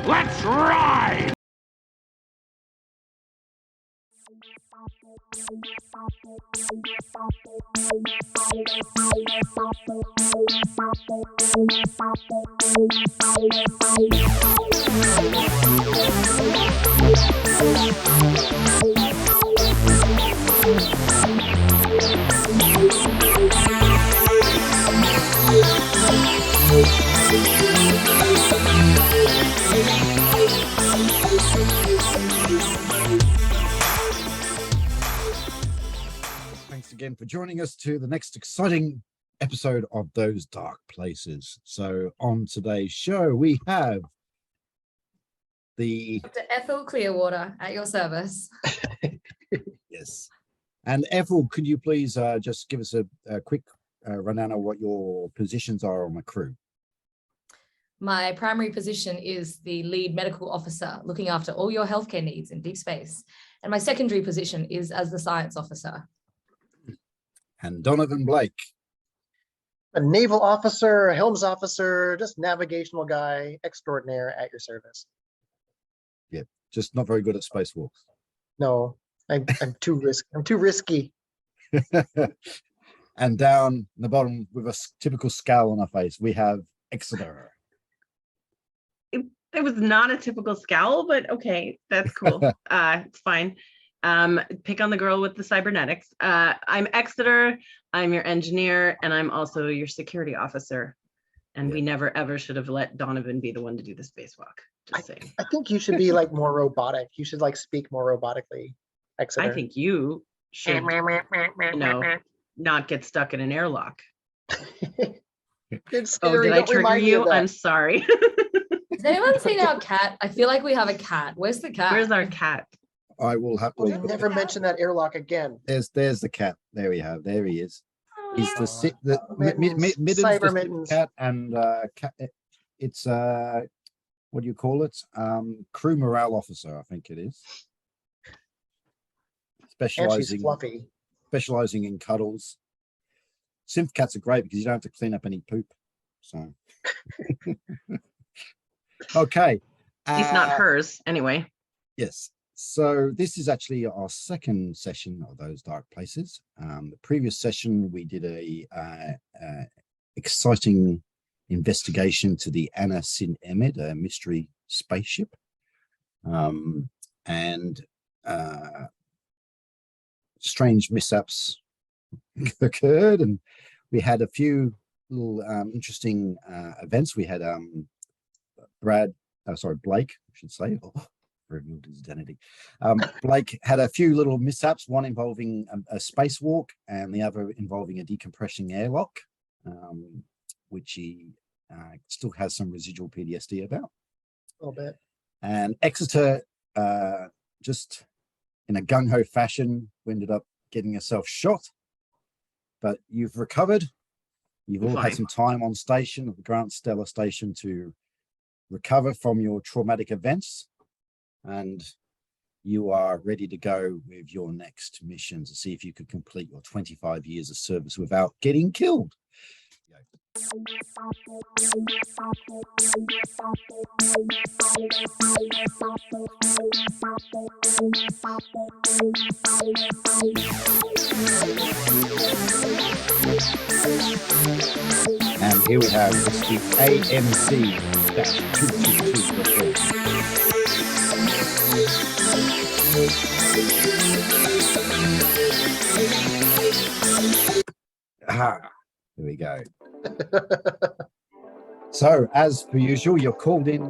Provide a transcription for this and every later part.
Let's ride! Thanks again for joining us to the next exciting episode of Those Dark Places. So on today's show, we have the Dr. Ethel Clearwater at your service. yes. And Ethel, could you please just give us a quick rundown of what your positions are on the crew? My primary position is the lead medical officer, looking after all your healthcare needs in deep space. And my secondary position is as the science officer. And Donovan Blake. A naval officer, a helms officer, just navigational guy extraordinaire at your service. Yeah, just not very good at spacewalks. No, I'm too risky. And down the bottom with a typical scowl on her face, we have Exeter. It was not a typical scowl, but okay, that's cool. It's fine. Pick on the girl with the cybernetics. I'm Exeter, I'm your engineer, and I'm also your security officer. And we never ever should have let Donovan be the one to do the spacewalk. Just saying. I think you should be like more robotic. You should like speak more robotically, Exeter. I think you should, not get stuck in an airlock. It's Oh, scary. did I Don't trigger remind me of you? that. I'm sorry. Has anyone seen our cat? I feel like we have a cat. Where's the cat? Where's our cat? I will have We'll to never mention that airlock again. there's the cat. There we have. There he is. He's the Mittens, Mittens, cyber the mittens. cat, and it's what do you call it? Crew morale officer, I think it is. And she's fluffy. Specializing in cuddles. Synth cats are great because you don't have to clean up any poop. So okay. He's not hers anyway. Yes. So this is actually our second session of Those Dark Places. The previous session we did a exciting investigation to the Anna Sin Emed, a mystery spaceship, and strange mishaps occurred, and we had a few little interesting events. We had Blake, I should say. Revealed his identity. Blake had a few little mishaps, one involving a spacewalk and the other involving a decompressing airlock, which he still has some residual PTSD about. A little bit. And Exeter, just in a gung-ho fashion, ended up getting herself shot. But you've recovered. You've all had some time on station at the Grant Stellar Station to recover from your traumatic events. And you are ready to go with your next mission to see if you could complete your 25 years of service without getting killed. And here we have the AMC-222 report. Here we go. So, as per usual, you're called in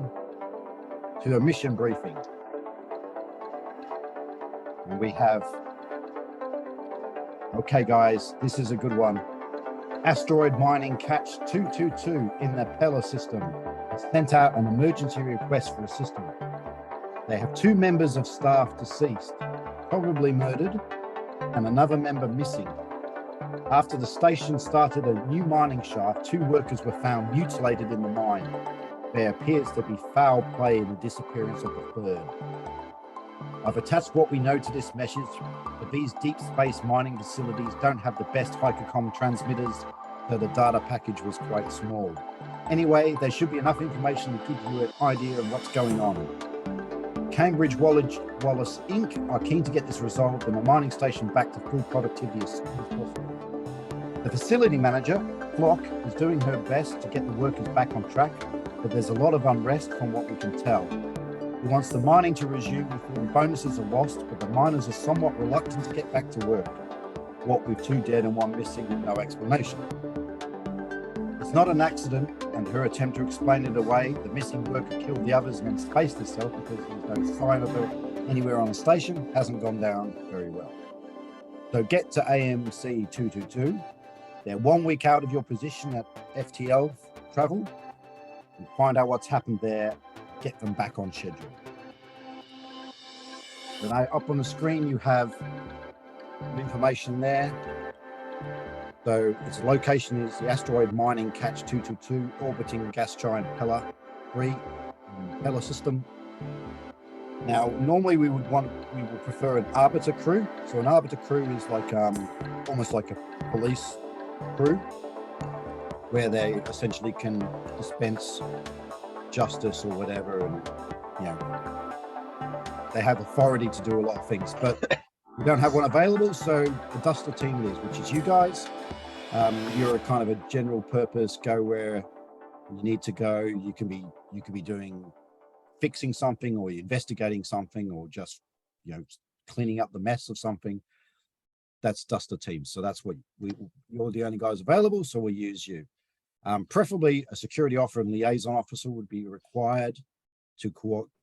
to a mission briefing. And we have, okay guys, this is a good one. Asteroid mining catch 222 in the Pella system has sent out an emergency request for assistance. They have 2 members of staff deceased, probably murdered, and another member missing. After the station started a new mining shaft, 2 workers were found mutilated in the mine. There appears to be foul play in the disappearance of the third. I've attached what we know to this message, but these deep space mining facilities don't have the best Hypercom transmitters, so the data package was quite small. Anyway, there should be enough information to give you an idea of what's going on. Cambridge Wallace Inc. are keen to get this resolved and the mining station back to full productivity as soon as possible. The facility manager, Flock, is doing her best to get the workers back on track, but there's a lot of unrest from what we can tell. He wants the mining to resume before bonuses are lost, but the miners are somewhat reluctant to get back to work. What with 2 dead and 1 missing with no explanation. It's not an accident, and her attempt to explain it away, the missing worker killed the others and then spaced herself because there's no sign of her anywhere on the station, hasn't gone down very well. So get to AMC-222. They're 1 week out of your position at FTL travel, and find out what's happened there, get them back on schedule. Then up on the screen you have information there. So its location is the asteroid mining Catch 222 orbiting gas giant Pella 3 in the Pella system. Now, normally we would prefer an arbiter crew. So an arbiter crew is like almost like a police crew, where they essentially can dispense justice or whatever, and you know, they have authority to do a lot of things. But we don't have one available, so the Duster team is, which is you guys. You're a kind of a general purpose, go where you need to go. You can be doing fixing something, or investigating something, or just cleaning up the mess of something. That's Duster team. So that's what you're the only guys available, so we'll use you. Preferably a security officer and liaison officer would be required to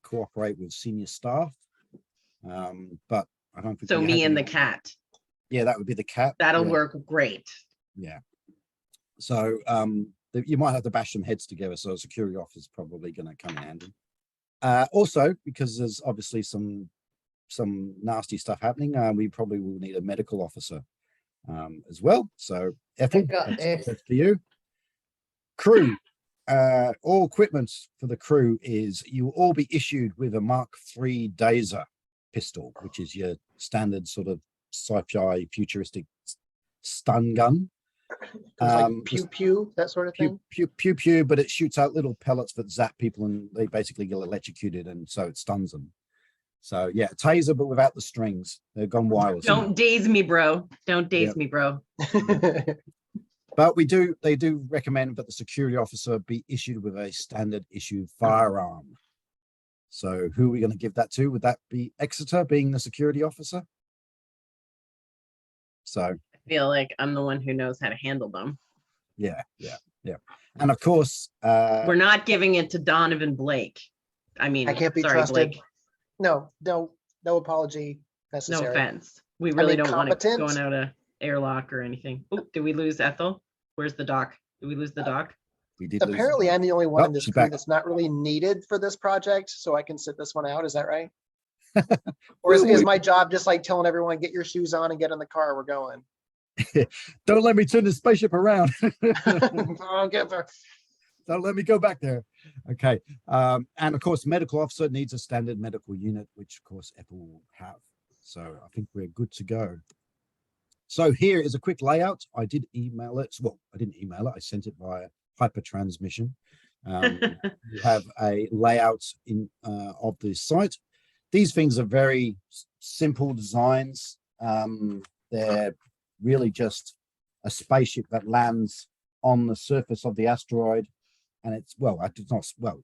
cooperate with senior staff. But I don't think so. Me and the cat. Yeah, that would be the cat. That'll work great. Yeah. So you might have to bash some heads together. So a security officer is probably going to come in handy. Also, because there's obviously some nasty stuff happening, we probably will need a medical officer as well. So Ethel, that's for you. Crew, all equipment for the crew is you will all be issued with a Mark III Dazer pistol, which is your standard sort of sci-fi futuristic stun gun. Like pew pew, that sort of thing. Pew pew, but it shoots out little pellets that zap people and they basically get electrocuted, and so it stuns them. So yeah, taser, but without the strings. They've gone wireless. Don't daze me, bro. Don't daze me, bro. But they do recommend that the security officer be issued with a standard issue firearm. So who are we going to give that to? Would that be Exeter being the security officer? So I feel like I'm the one who knows how to handle them. Yeah. And of course, we're not giving it to Donovan Blake. I mean, I can't be trusted. Blake. No apology necessary. No offense. We really don't want it competent. going out of airlock or anything. Oh, did we lose Ethel? Where's the doc? Did we lose the doc? We did. Apparently, I'm the only one in this crew that's not really needed for this project, so I can sit this one out. Is that right? Or is my job just like telling everyone, get your shoes on and get in the car, we're going? Don't let me turn the spaceship around. Don't let me go back there. Okay. And of course, medical officer needs a standard medical unit, which of course Apple will have. So I think we're good to go. So here is a quick layout. I did email it. Well, I didn't email it. I sent it via hyper transmission. You have a layout of the site. These things are very simple designs. They're really just a spaceship that lands on the surface of the asteroid. And it's,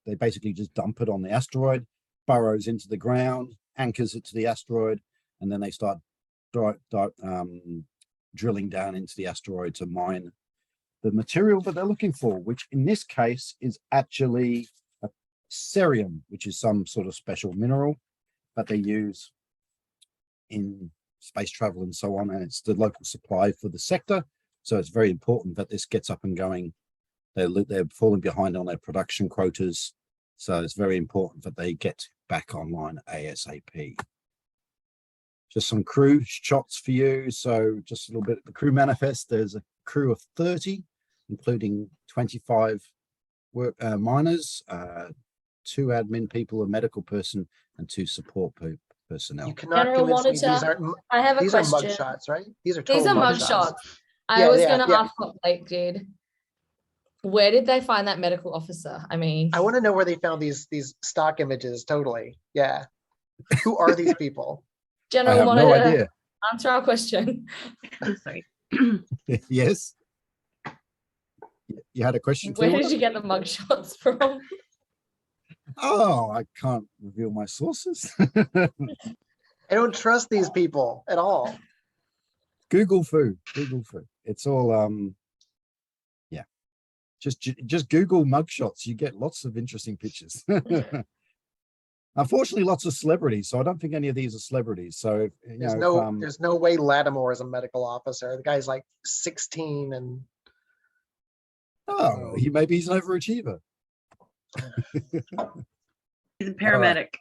they basically just dump it on the asteroid, burrows into the ground, anchors it to the asteroid, and then they start drilling down into the asteroid to mine the material that they're looking for, which in this case is actually a cerium, which is some sort of special mineral that they use in space travel and so on. And it's the local supply for the sector. So it's very important that this gets up and going. They're falling behind on their production quotas. So it's very important that they get back online ASAP. Just some crew shots for you. So just a little bit of the crew manifest. There's a crew of 30, including 25 miners, 2 admin people, a medical person, and 2 support personnel. You cannot General convince me Monitor, I have a these question. are mug shots, right? These are These are mug shots. I was going to ask what Blake did. Where did they find that medical officer? I mean, I want to know where they found these stock images. Totally. Yeah. Who are these people? I General have no Monitor, idea. answer our question. I'm sorry. Yes. You had a question? Where Clearwater? did you get the mugshots from? Oh, I can't reveal my sources. I don't trust these people at all. Google foo. It's all yeah. Just Google mugshots. You get lots of interesting pictures. Unfortunately, lots of celebrities. So I don't think any of these are celebrities. So There's no way Lattimore is a medical officer. The guy's like 16 and maybe he's an overachiever. He's a paramedic.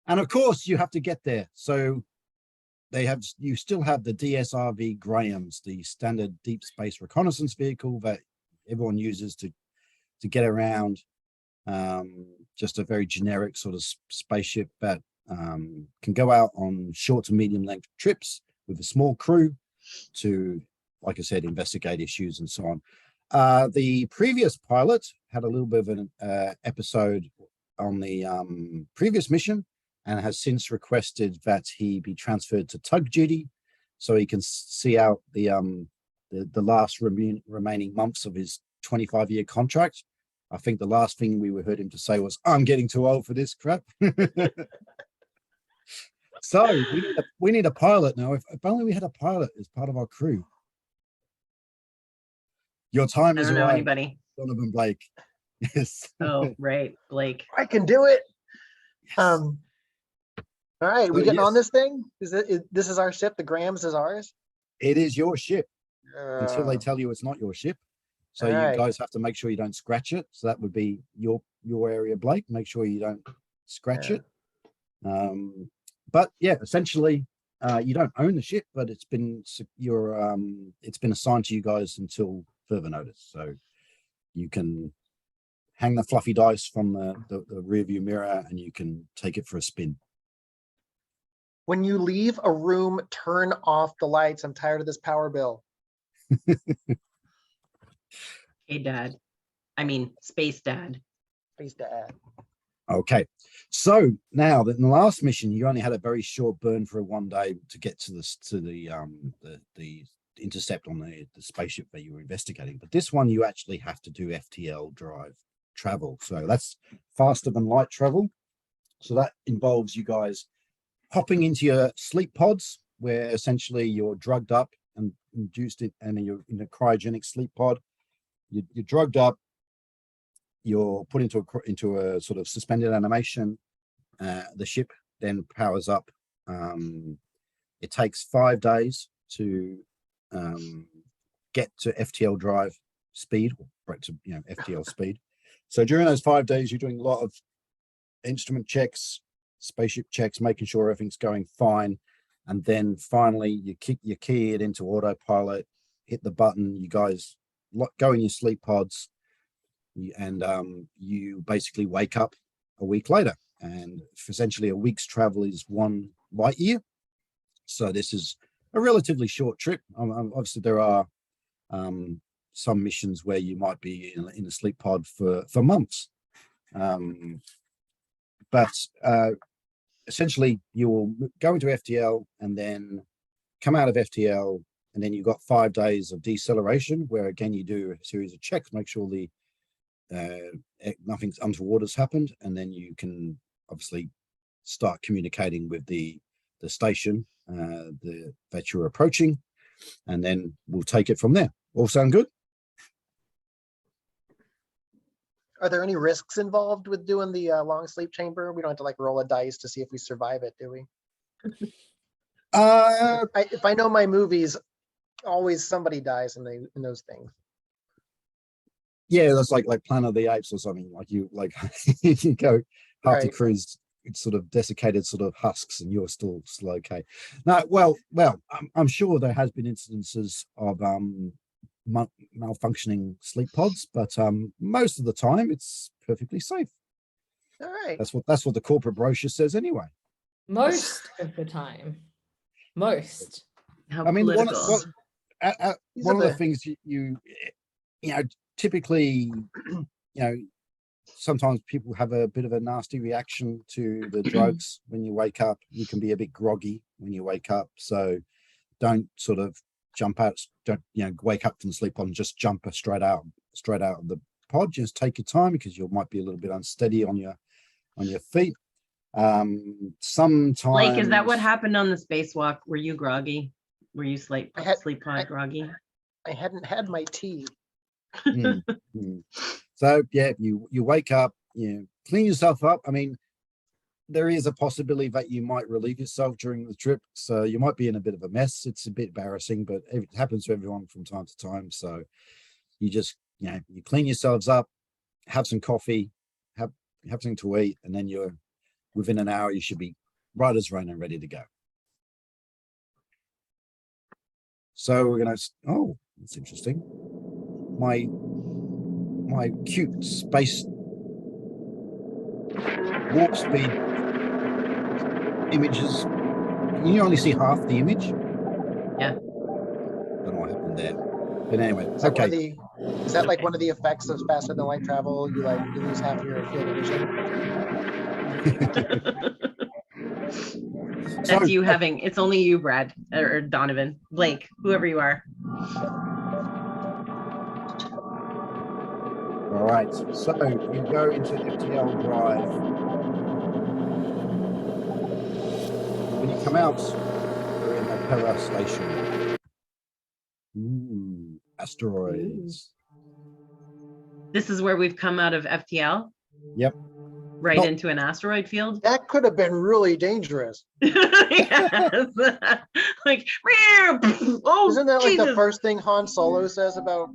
And of course, you have to get there. So you still have the DSRV Grahams, the standard deep space reconnaissance vehicle that everyone uses to get around. Just a very generic sort of spaceship that can go out on short to medium length trips with a small crew to, like I said, investigate issues and so on. The previous pilot had a little bit of an episode on the previous mission and has since requested that he be transferred to tug duty so he can see out the last remaining months of his 25-year contract. I think the last thing we heard him to say was, "I'm getting too old for this crap." So we need a pilot now. If only we had a pilot as part of our crew. Your time I is don't know arrived, anybody. Donovan Blake. Yes. Oh, right, Blake. I can do it. Yes. All right, we So, getting on yes. this thing? This is our ship? The Grahams is ours? It is your ship until they Uh, tell you it's not your ship. So all you right. guys have to make sure you don't scratch it. So that would be your area, Blake. Make sure you don't scratch Yeah. it. But yeah, essentially, you don't own the ship, but it's been assigned to you guys until further notice. So you can hang the fluffy dice from the rear view mirror and you can take it for a spin. When you leave a room, turn off the lights. I'm tired of this power bill. Hey, Dad. I mean, Space Dad. Please, Dad. Okay, so now that in the last mission you only had a very short burn for 1 day to get to the intercept on the spaceship that you were investigating, but this one you actually have to do FTL drive travel, so that's faster than light travel. So that involves you guys hopping into your sleep pods, where essentially you're drugged up and induced it, and you're in a cryogenic sleep pod. You're drugged up. You're put into a sort of suspended animation. The ship then powers up. It takes 5 days to get to FTL drive speed, or to FTL speed. So during those 5 days, you're doing a lot of instrument checks, spaceship checks, making sure everything's going fine, and then finally you key it into autopilot, hit the button. You guys go in your sleep pods. And you basically wake up a week later, and essentially a week's travel is 1 light year. So this is a relatively short trip. Obviously, there are some missions where you might be in a sleep pod for months, but essentially you will go into FTL and then come out of FTL, and then you've got 5 days of deceleration, where again you do a series of checks, make sure nothing's untoward has happened, and then you can obviously start communicating with the station that you're approaching, and then we'll take it from there. All sound good? Are there any risks involved with doing the long sleep chamber? We don't have to like roll a dice to see if we survive it, do we? If I know my movies, always somebody dies in those things. Yeah, that's like Planet of the Apes or something. Like you go half the crew's sort of desiccated sort of husks, and you're still okay. No, well, I'm sure there has been instances of malfunctioning sleep pods, but most of the time it's perfectly safe. All right. That's what the corporate brochure says anyway. Most of the time. Most. How I mean, political. These one are of the the- things typically, sometimes people have a bit of a nasty reaction to the drugs when you wake up. You can be a bit groggy when you wake up, so don't sort of jump out. Don't wake up from sleep and just jump straight out of the pod. Just take your time because you might be a little bit unsteady on your feet. Sometimes. Blake, is that what happened on the spacewalk? Were you groggy? Were you sleep pod groggy? I hadn't had my tea. So yeah, you wake up, clean yourself up. I mean, there is a possibility that you might relieve yourself during the trip, so you might be in a bit of a mess. It's a bit embarrassing, but it happens to everyone from time to time. So you just you clean yourselves up, have some coffee, have something to eat, and then you're within an hour you should be right as rain and ready to go. So we're gonna. Oh, that's interesting. My cute space warp speed images. Can you only see half the image? Yeah. Don't know what happened there. But anyway, Is that okay. is that like one of the effects of faster than light travel? You lose half your field of vision. That's you having. It's only you, Brad or Donovan, Blake, whoever you are. All right, so you go into FTL Drive. When you come out, you're in the Pella station. Ooh, asteroids. This is where we've come out of FTL? Yep. Right into an asteroid field? That could have been really dangerous. Yes. Like, oh, isn't that like Jesus. the first thing Han Solo says about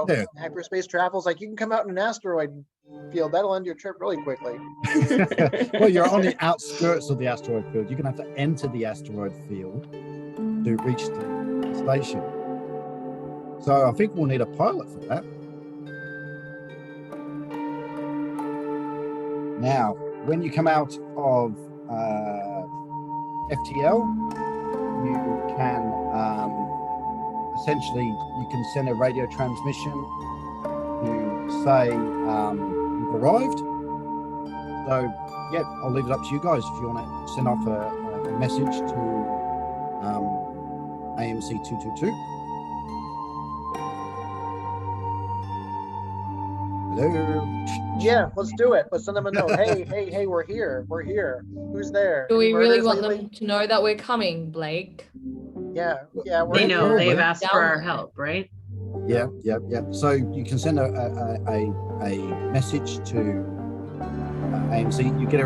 Yeah. hyperspace travels? Like, you can come out in an asteroid field, that'll end your trip really quickly. Well, you're on the outskirts of the asteroid field. You're going to have to enter the asteroid field to reach the station. So I think we'll need a pilot for that. Now, when you come out of FTL, you can essentially send a radio transmission to say you've arrived. So yeah, I'll leave it up to you guys if you want to send off a message to AMC-222. Hello. Yeah, let's do it. Let's send them a note. Hey, we're here. Who's there? Do we Any really murders want lately? them to know that we're coming, Blake? Yeah. They know. Probably. They've asked for our help, right? Yeah. So you can send a message to AMC. You get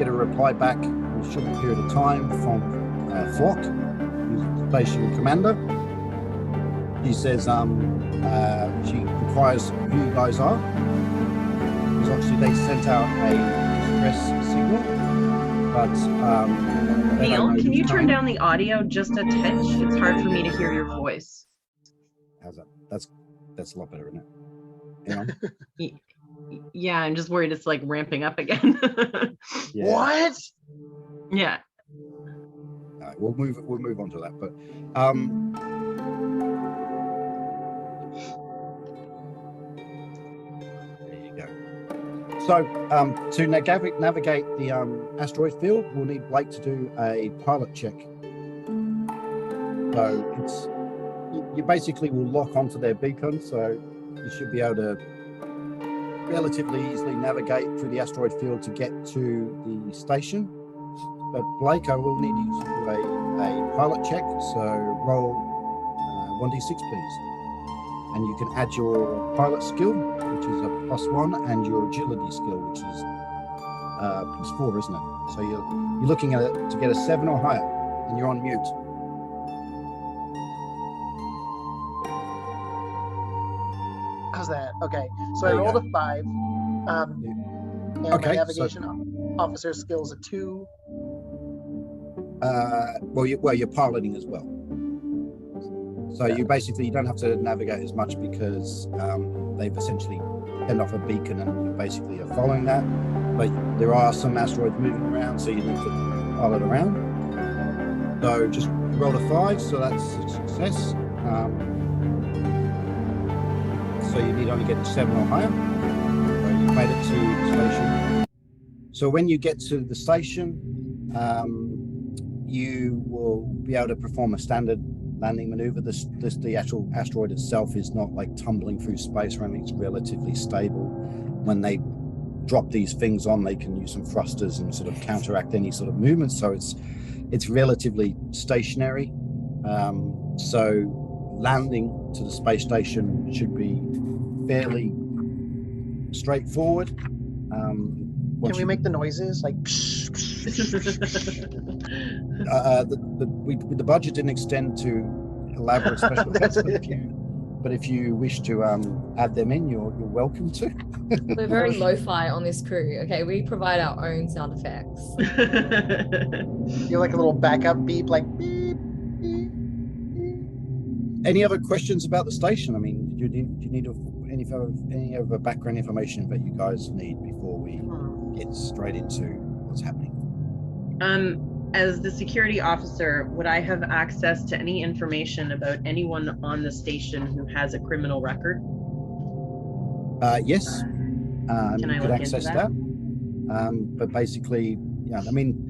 a reply back in a short period of time from Flock, who's the station commander. He says she inquires who you guys are, because obviously they sent out a distress signal, but Neil, can you turn down the audio just a touch? It's hard for me to hear your voice. How's that? That's a lot better, isn't it? Yeah, I'm just worried it's like ramping up again. Yeah. What? Yeah. All right, we'll move on to that, but there you go. So to navigate the asteroid field, we'll need Blake to do a pilot check. So you basically will lock onto their beacon, so you should be able to relatively easily navigate through the asteroid field to get to the station. But Blake, I will need you to do a pilot check, so roll 1d6 please. And you can add your pilot skill, which is a +1, and your agility skill, which is +4, isn't it? So you're looking at it to get a 7 or higher, and you're on mute. How's that? Okay. So There I you rolled go. a 5. And Okay, my navigation officer skill is a 2. Well, you're piloting as well. So you don't have to navigate as much because they've essentially turned off a beacon and you basically are following that. But there are some asteroids moving around, so you need to pilot around. So just roll a 5, so that's a success. So you need only get to 7 or higher. So you've made it to the station. So when you get to the station, you will be able to perform a standard landing maneuver. The actual asteroid itself is not like tumbling through space or anything. It's relatively stable. When they drop these things on, they can use some thrusters and sort of counteract any sort of movement. So it's relatively stationary. So landing to the space station should be fairly straightforward. Can we make the noises like? The budget didn't extend to elaborate special effects, but if you wish to add them in, you're welcome to. We're very lo-fi on this crew. Okay, we provide our own sound effects. You're like a little backup beep, like beep, beep. Any other questions about the station? I mean, do you need any other background information that you guys need before we get straight into what's happening? As the security officer, would I have access to any information about anyone on the station who has a criminal record? Yes. Can I you could look access into that? But basically, yeah, I mean,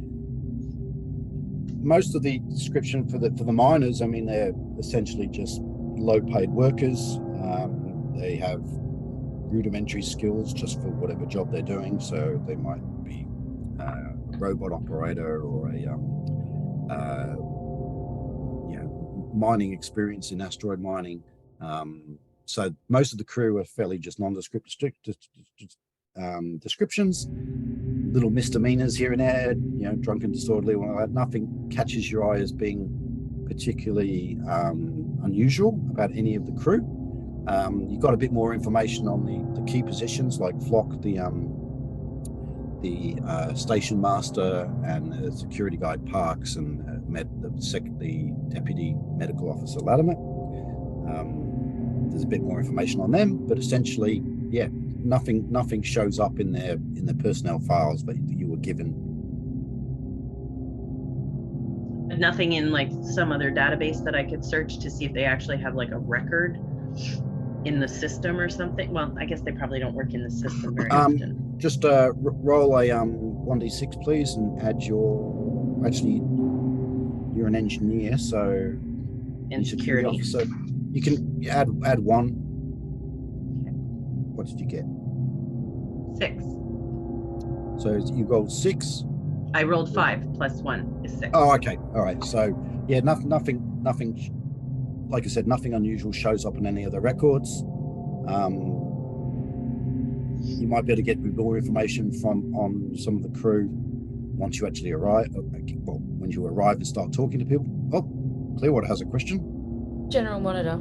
most of the description for the miners, I mean, they're essentially just low-paid workers. They have rudimentary skills just for whatever job they're doing. So they might be a robot operator or a mining experience in asteroid mining. So most of the crew are fairly just nondescript descriptions, little misdemeanors here and there, drunken, disorderly, nothing catches your eye as being particularly unusual about any of the crew. You've got a bit more information on the key positions like Flock, the station master, and the security guide Parks, and the deputy medical officer Latimer. There's a bit more information on them, but essentially, yeah, nothing shows up in their personnel files that you were given. Nothing in like some other database that I could search to see if they actually have like a record in the system or something. Well, I guess they probably don't work in the system very often. Just roll a 1d6, please, and add you're an engineer, so And security officer. You can add one. Okay. What did you get? 6. So you rolled 6. I rolled 5 plus 1 is 6. Oh, okay. All right. So yeah, nothing. Like I said, nothing unusual shows up in any of the records. You might be able to get more information on some of the crew once you actually arrive. Well, when you arrive and start talking to people. Oh, Clearwater has a question. General Monitor,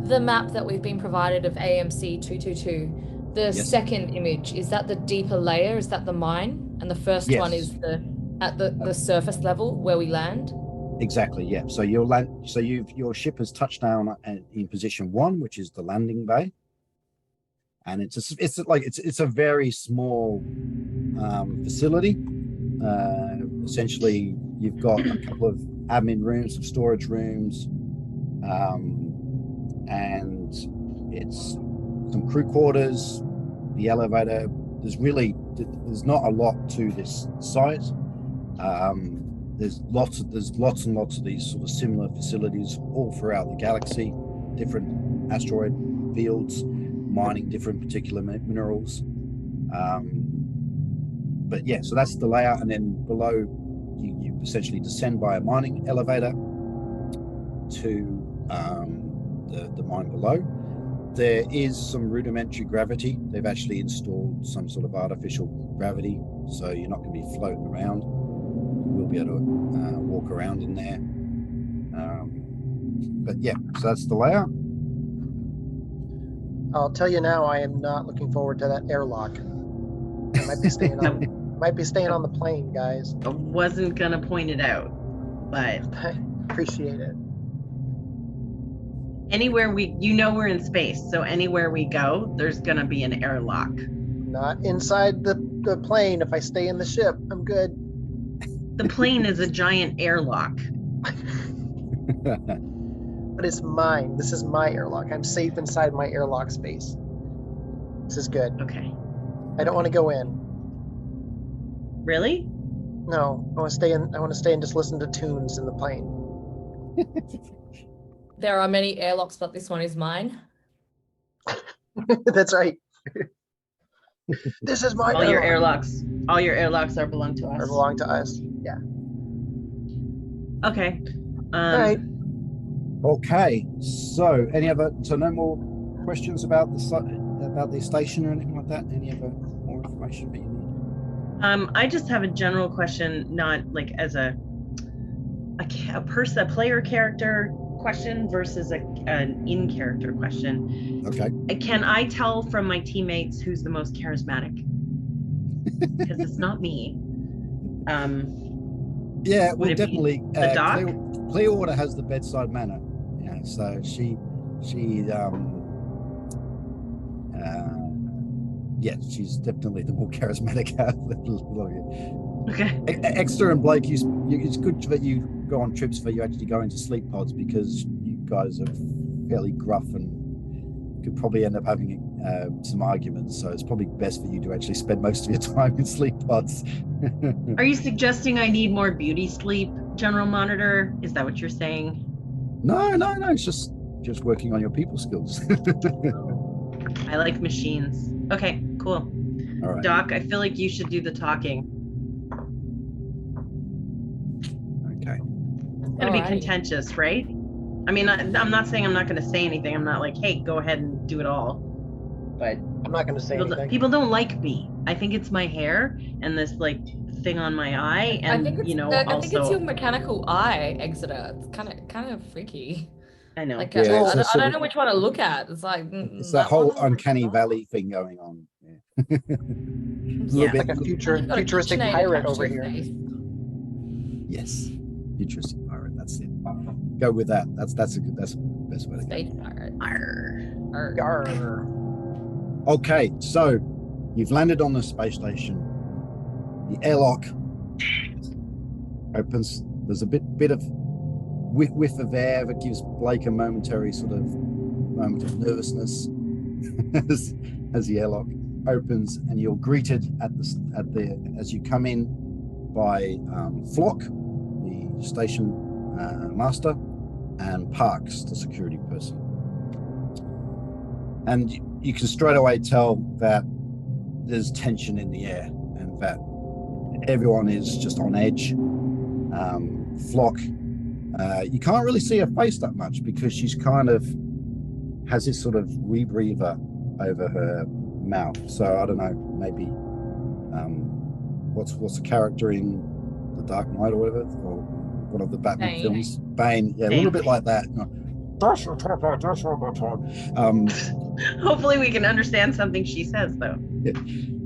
the map that we've been provided of AMC-222, the Yes. second image, is that the deeper layer? Is that the mine? And the first Yes. one is at the surface level where we land? Exactly. Yeah. So you'll land. So your ship has touched down in position 1, which is the landing bay, and it's a very small facility. Essentially, you've got a couple of admin rooms, some storage rooms, and it's some crew quarters, the elevator. There's not a lot to this site. There's lots and lots of these sort of similar facilities all throughout the galaxy, different asteroid fields, mining different particular minerals. But yeah, so that's the layout, and then below you essentially descend by a mining elevator to the mine below. There is some rudimentary gravity. They've actually installed some sort of artificial gravity, so you're not going to be floating around. You will be able to walk around in there. But yeah, so that's the layout. I'll tell you now, I am not looking forward to that airlock. I might be staying on the plane, guys. I wasn't gonna point it out, but I appreciate it. anywhere we're in space, so anywhere we go, there's gonna be an airlock. Not inside the plane. If I stay in the ship, I'm good. The plane is a giant airlock. But it's mine. This is my airlock. I'm safe inside my airlock space. This is good. Okay. I don't want to go in. Really? No, I want to stay in. I want to stay and just listen to tunes in the plane. There are many airlocks, but this one is mine. That's right. This is my All your airlock. airlocks are belong to us. Or belong to us. Yeah. Okay. All right. Okay. So no more questions about the station or anything like that? Any other more information that you need? I just have a general question, not like as a player character question versus an in-character question. Okay. Can I tell from my teammates who's the most charismatic? Because it's not me. Yeah, well, definitely. The doc? Clearwater has the bedside manner. Yeah, so she's definitely the more charismatic out of the lot of you. Okay. Exeter and Blake, it's good that you go on trips where you actually go into sleep pods, because you guys are fairly gruff and could probably end up having some arguments. So it's probably best for you to actually spend most of your time in sleep pods. Are you suggesting I need more beauty sleep, General Monitor? Is that what you're saying? No. It's just working on your people skills. I like machines. Okay, cool. All right. Doc, I feel like you should do the talking. Okay. It's gonna be contentious, right? I mean, I'm not saying I'm not gonna say anything. I'm not like, hey, go ahead and do it all. But I'm not going to say anything. people don't like me. I think it's my hair and this like thing on my eye, and I think it's also your mechanical eye, Exeter. It's kind of freaky. I know. Like, Yeah, I don't know which one to look at. It's like it's that whole uncanny valley thing going on. Yeah. Yeah. Like a futuristic pirate over here. Yes, futuristic pirate. That's it. Go with that. That's the best way to go. Space pirate. Arr. Yarr. Okay, so you've landed on the space station. The airlock opens. There's a bit of whiff of air that gives Blake a momentary sort of moment of nervousness as the airlock opens, and you're greeted as you come in by Flock, the station master, and Parks, the security person. And you can straight away tell that there's tension in the air and that everyone is just on edge. Flock, you can't really see her face that much because she's kind of has this sort of rebreather over her mouth. So I don't know, maybe what's the character in The Dark Knight or whatever, or one of the Batman Bane. films? Bane, yeah, a little bit like that. Hopefully we can understand something she says though.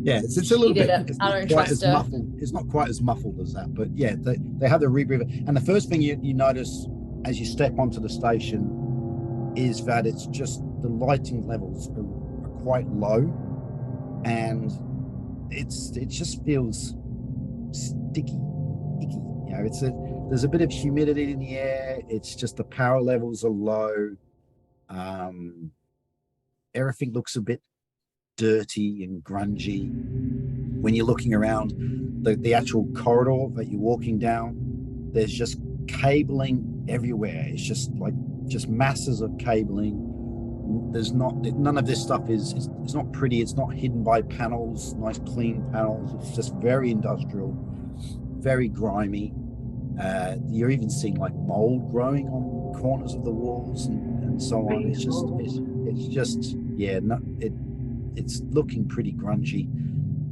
Yeah, it's a little bit. It's I not don't quite trust as her. muffled. It's not quite as muffled as that, but yeah, they have the rebreather. And the first thing you notice as you step onto the station is that it's just the lighting levels are quite low, and it just feels sticky, icky. You know, there's a bit of humidity in the air. It's just the power levels are low. Everything looks a bit dirty and grungy. When you're looking around the actual corridor that you're walking down, there's just cabling everywhere. It's just masses of cabling. There's none of this stuff is it's not pretty. It's not hidden by panels, nice clean panels. It's just very industrial, very grimy. You're even seeing like mold growing on corners of the walls and so on. It's looking pretty grungy,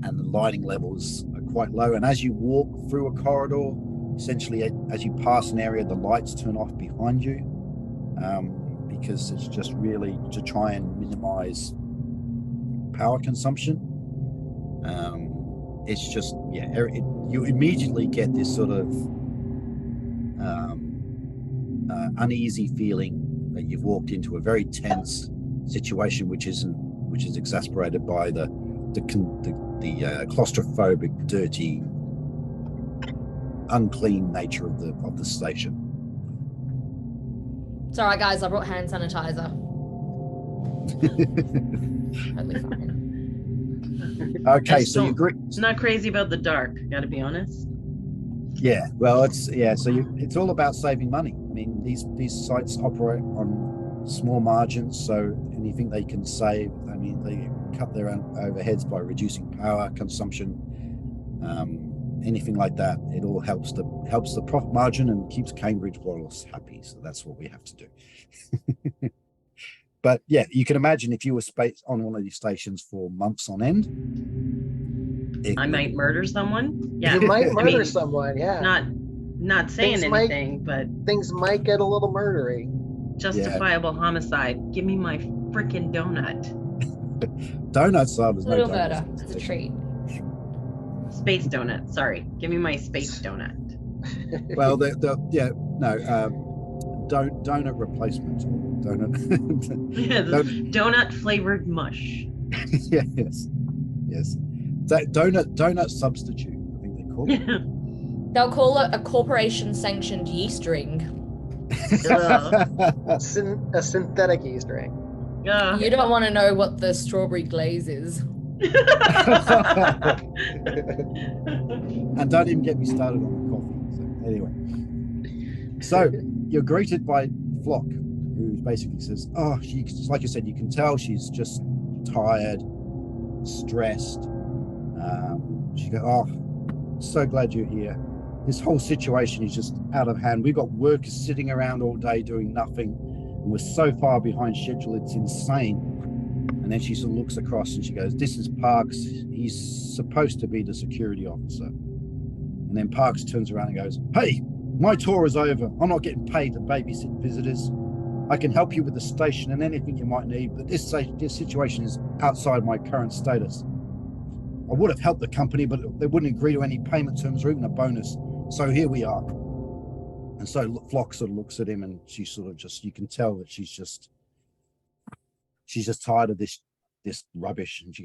and the lighting levels are quite low. And as you walk through a corridor, essentially as you pass an area, the lights turn off behind you, because it's just really to try and minimize power consumption. It's just, you immediately get this sort of uneasy feeling that you've walked into a very tense situation, which is exasperated by the claustrophobic, dirty, unclean nature of the station. It's all right, guys. I brought hand sanitizer. Totally fine. Okay, just so you don't- agree. I'm not crazy about the dark, gotta be honest. Yeah, well, it's all about saving money. I mean, these sites operate on small margins, so anything they can save, I mean, they cut their own overheads by reducing power consumption, anything like that. It all helps the profit margin and keeps Cambridge Wallace happy. So that's what we have to do. But yeah, you can imagine if you were spaced on one of these stations for months on end. I might murder someone. Yeah, You might I murder mean, someone, yeah. not saying Things might- anything, but Things might get a little murdery. justifiable homicide. Give me my freaking donut. Donuts are, there's no Little donuts. murder. It's a treat. Space donut. Sorry, give me my space donut. Well, donut replacement. Donut. Yeah, the donut flavored mush. Yes. That donut substitute, I think they call it. They'll call it a corporation-sanctioned yeast ring. Ugh. A synthetic yeast ring. Ugh. You don't want to know what the strawberry glaze is. And don't even get me started on the coffee. So anyway, so you're greeted by Flock, who basically says, "Oh, she's like you said. You can tell she's just tired, stressed." She goes, "Oh, so glad you're here. This whole situation is just out of hand. We've got workers sitting around all day doing nothing, and we're so far behind schedule. It's insane." And then she sort of looks across and she goes, "This is Parks. He's supposed to be the security officer." And then Parks turns around and goes, "Hey, my tour is over. I'm not getting paid to babysit visitors. I can help you with the station and anything you might need, but this situation is outside my current status. I would have helped the company, but they wouldn't agree to any payment terms or even a bonus. So here we are." And so Flock sort of looks at him and she sort of just, you can tell that she's just tired of this rubbish. And she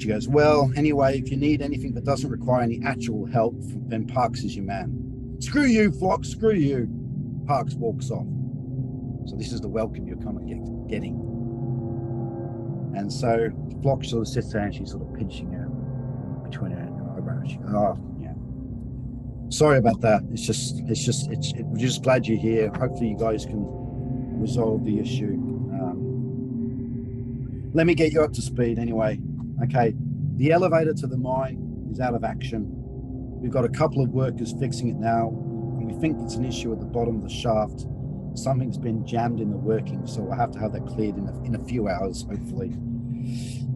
goes, "Well, anyway, if you need anything that doesn't require any actual help, then Parks is your man." "Screw you, Flock, screw you." Parks walks off. So this is the welcome you're kind of getting. And so Flock sort of sits there and she's sort of pinching her between her eyebrows. She goes, "Oh, yeah. Sorry about that. We're just glad you're here. Hopefully you guys can resolve the issue. Let me get you up to speed anyway. Okay, the elevator to the mine is out of action. We've got a couple of workers fixing it now, and we think it's an issue at the bottom of the shaft. Something's been jammed in the working, so we'll have to have that cleared in a few hours, hopefully.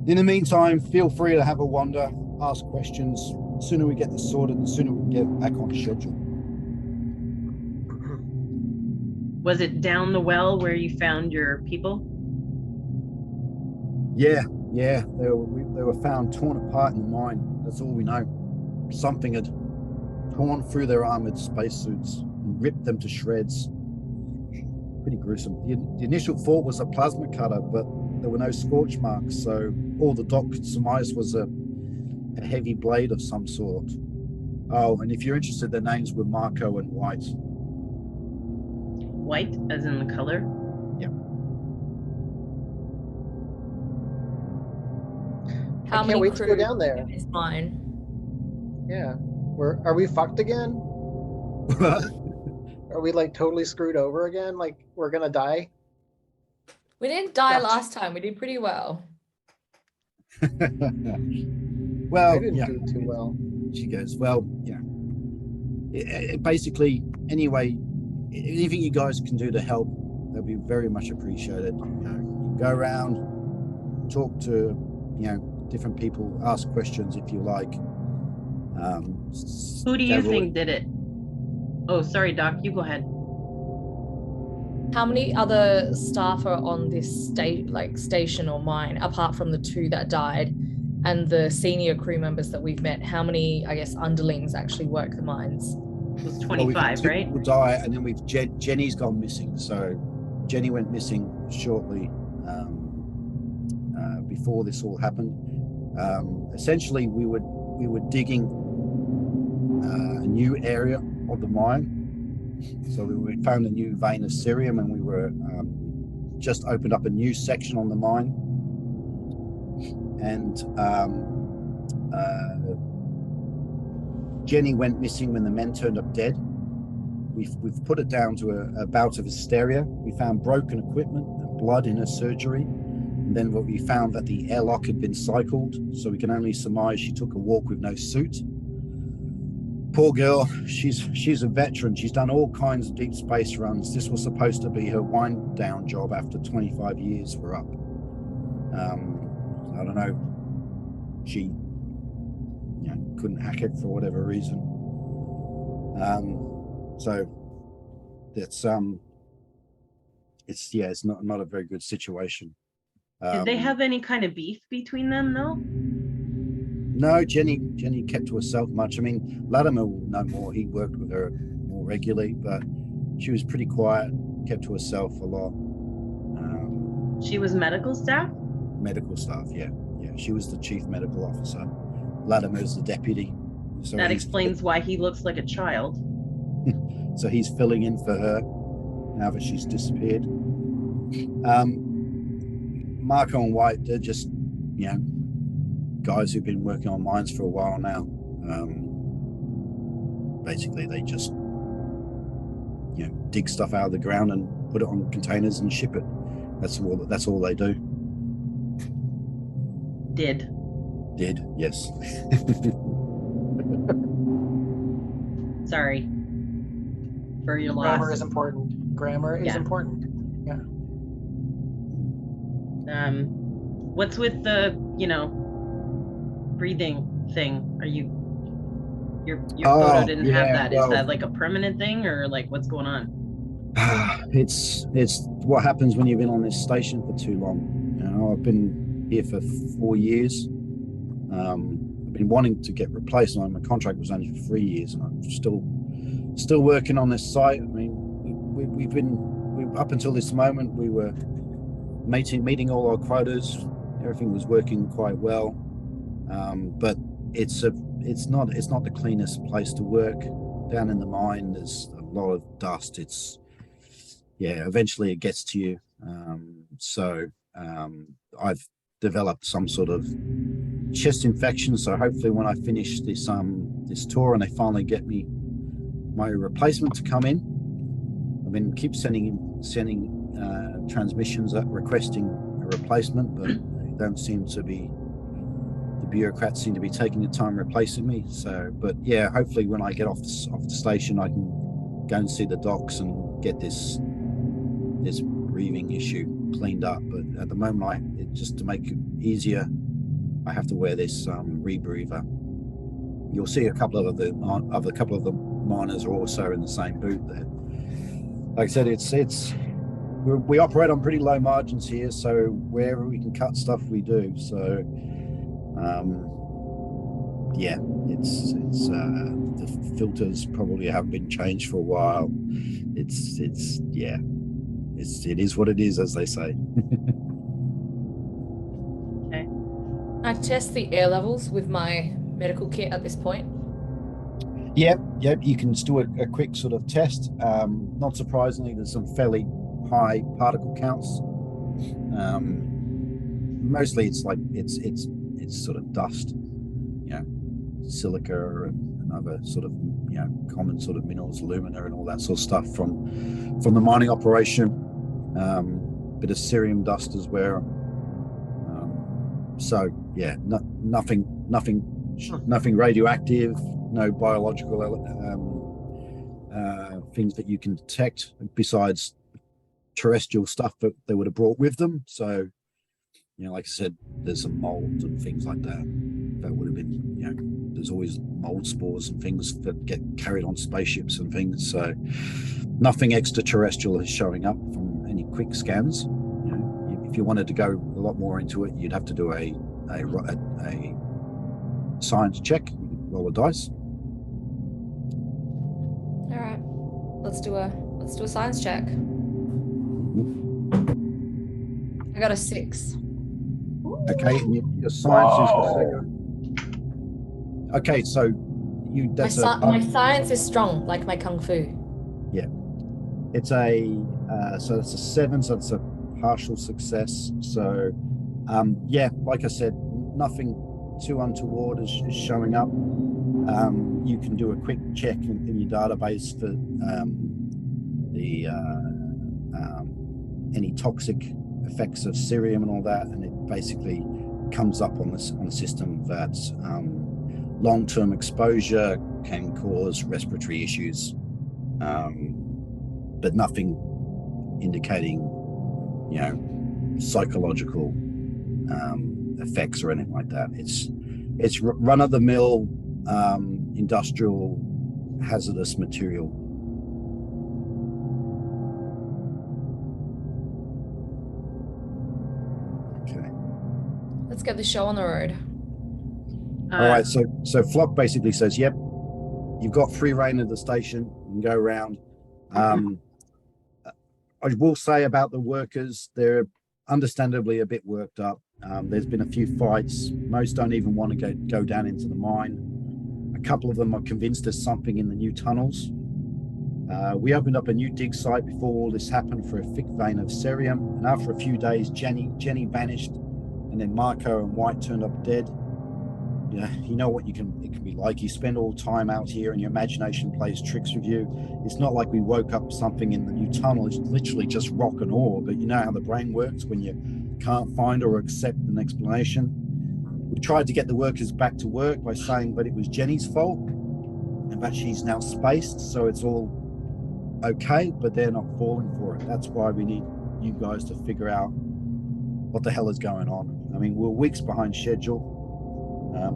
In the meantime, feel free to have a wander, ask questions. The sooner we get this sorted, the sooner we can get back on schedule." Was it down the well where you found your people? Yeah, they were found torn apart in the mine. That's all we know. Something had torn through their armored spacesuits and ripped them to shreds. Pretty gruesome. The initial thought was a plasma cutter, but there were no scorch marks, so all the doc could surmise was a heavy blade of some sort. Oh, and if you're interested, their names were Marco and White. White, as in the color? How I many can't wait to go crew down there. is mine? Yeah. Are we fucked again? Are we like totally screwed over again? Like we're gonna die? We didn't die Yes. last time. We did pretty well. Well, I didn't yeah. do too well. She goes, "Well, basically, anyway, anything you guys can do to help, that'd be very much appreciated. You go around, talk to, different people, ask questions if you like. Who do you think did it? Oh, sorry, Doc, you go ahead. How many other staff are on this station or mine, apart from the 2 that died and the senior crew members that we've met? How many, I guess, underlings actually work the mines? It was Well, we've had 25, 2 right? people die, and then we've Jenny's gone missing. So Jenny went missing shortly before this all happened. Essentially, we were digging a new area of the mine, So we found a new vein of cerium, and we were just opened up a new section on the mine. And Jenny went missing when the men turned up dead. We've put it down to a bout of hysteria. We found broken equipment and blood in her surgery. And then what we found that the airlock had been cycled, so we can only surmise she took a walk with no suit. Poor girl, she's a veteran. She's done all kinds of deep space runs. This was supposed to be her wind down job after 25 years were up. I don't know. She couldn't hack it for whatever reason. So that's it's not a very good situation. Did they have any kind of beef between them though? No, Jenny kept to herself much. I mean, Latimer will know more. He worked with her more regularly, but she was pretty quiet, kept to herself a lot. She was medical staff? Medical staff, yeah. She was the chief medical officer. Latimer's the deputy. So that explains why he looks like a child. So he's filling in for her now that she's disappeared. Marco and White, they're just, guys who've been working on mines for a while now. Basically, they just, dig stuff out of the ground and put it on containers and ship it. That's all they do. Did, yes. Sorry for your loss. Grammar is important. Grammar is important. Yeah. What's with the, breathing thing? Are you, your photo didn't have that. Is that like a permanent thing, or like what's going on? It's what happens when you've been on this station for too long. I've been here for 4 years. I've been wanting to get replaced. My contract was only for 3 years, and I'm still working on this site. I mean, we've been up until this moment. We were meeting all our quotas. Everything was working quite well, but it's not the cleanest place to work. Down in the mine, there's a lot of dust. Eventually it gets to you. I've developed some sort of chest infection. So hopefully when I finish this tour and they finally get me my replacement to come in, I've been keep sending transmissions up requesting a replacement, but they don't seem to be. The bureaucrats seem to be taking the time replacing me. So, but yeah, hopefully when I get off the station, I can go and see the docs and get this breathing issue cleaned up. But at the moment, just to make it easier, I have to wear this rebreather. You'll see a couple of the miners are also in the same boot there. Like I said, we operate on pretty low margins here, so wherever we can cut stuff, we do. So, the filters probably haven't been changed for a while. It is what it is, as they say. Okay. I test the air levels with my medical kit at this point. Yep. You can just do a quick sort of test. Not surprisingly, there's some fairly high particle counts. Mostly it's sort of dust, silica and other sort of common sort of minerals, alumina and all that sort of stuff from the mining operation. Bit of cerium dust as well. Nothing radioactive, no biological things that you can detect besides terrestrial stuff that they would have brought with them. So, like I said, there's some molds and things like that would have been, there's always mold spores and things that get carried on spaceships and things. So nothing extraterrestrial is showing up from any quick scans. If you wanted to go a lot more into it, you'd have to do a science check, roll a dice. All right, let's do a science check. I got a 6. Okay, and your science is okay. So my science is strong, like my kung fu. It's a so it's a 7, so it's a partial success. So yeah, like I said, nothing too untoward is showing up. You can do a quick check in your database for the any toxic effects of cerium and all that, and it basically comes up on this on the system that long-term exposure can cause respiratory issues, but nothing indicating, you know, psychological effects or anything like that. It's run-of-the-mill industrial hazardous material. Okay. Let's get the show on the road. All right. So Flock basically says, "Yep, you've got free reign of the station. You can go around." I will say about the workers, they're understandably a bit worked up. There's been a few fights. Most don't even want to go down into the mine. A couple of them are convinced there's something in the new tunnels. We opened up a new dig site before all this happened for a thick vein of cerium, and after a few days, Jenny vanished, and then Marco and White turned up dead. You know what it can be like. You spend all time out here and your imagination plays tricks with you. It's not like we woke up something in the new tunnel. It's literally just rock and ore. But you know how the brain works when you can't find or accept an explanation. We tried to get the workers back to work by saying that it was Jenny's fault and that she's now spaced, so it's all okay, but they're not falling for it. That's why we need you guys to figure out what the hell is going on. I mean, we're weeks behind schedule.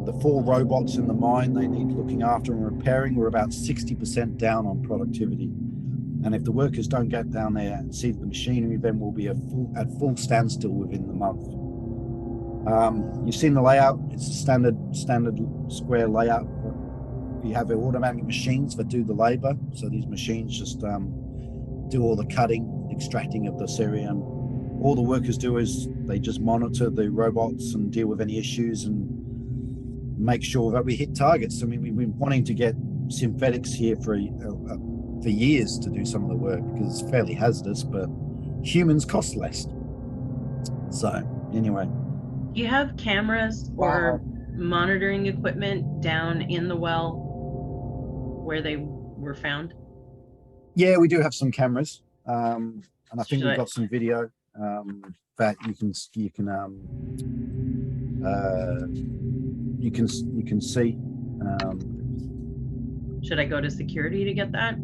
The 4 robots in the mine, they need looking after and repairing. We're about 60% down on productivity. And if the workers don't get down there and see the machinery, then we'll be at full standstill within the month. You've seen the layout. It's a standard square layout. We have automatic machines that do the labor. So these machines just do all the cutting, extracting of the cerium. All the workers do is they just monitor the robots and deal with any issues and make sure that we hit targets. I mean, we've been wanting to get synthetics here for years to do some of the work because it's fairly hazardous, but humans cost less. So anyway. Do you have cameras or monitoring equipment down in the well where they were found? Yeah, we do have some cameras, and I think we've got some video that you can see. Should I go to security to get that?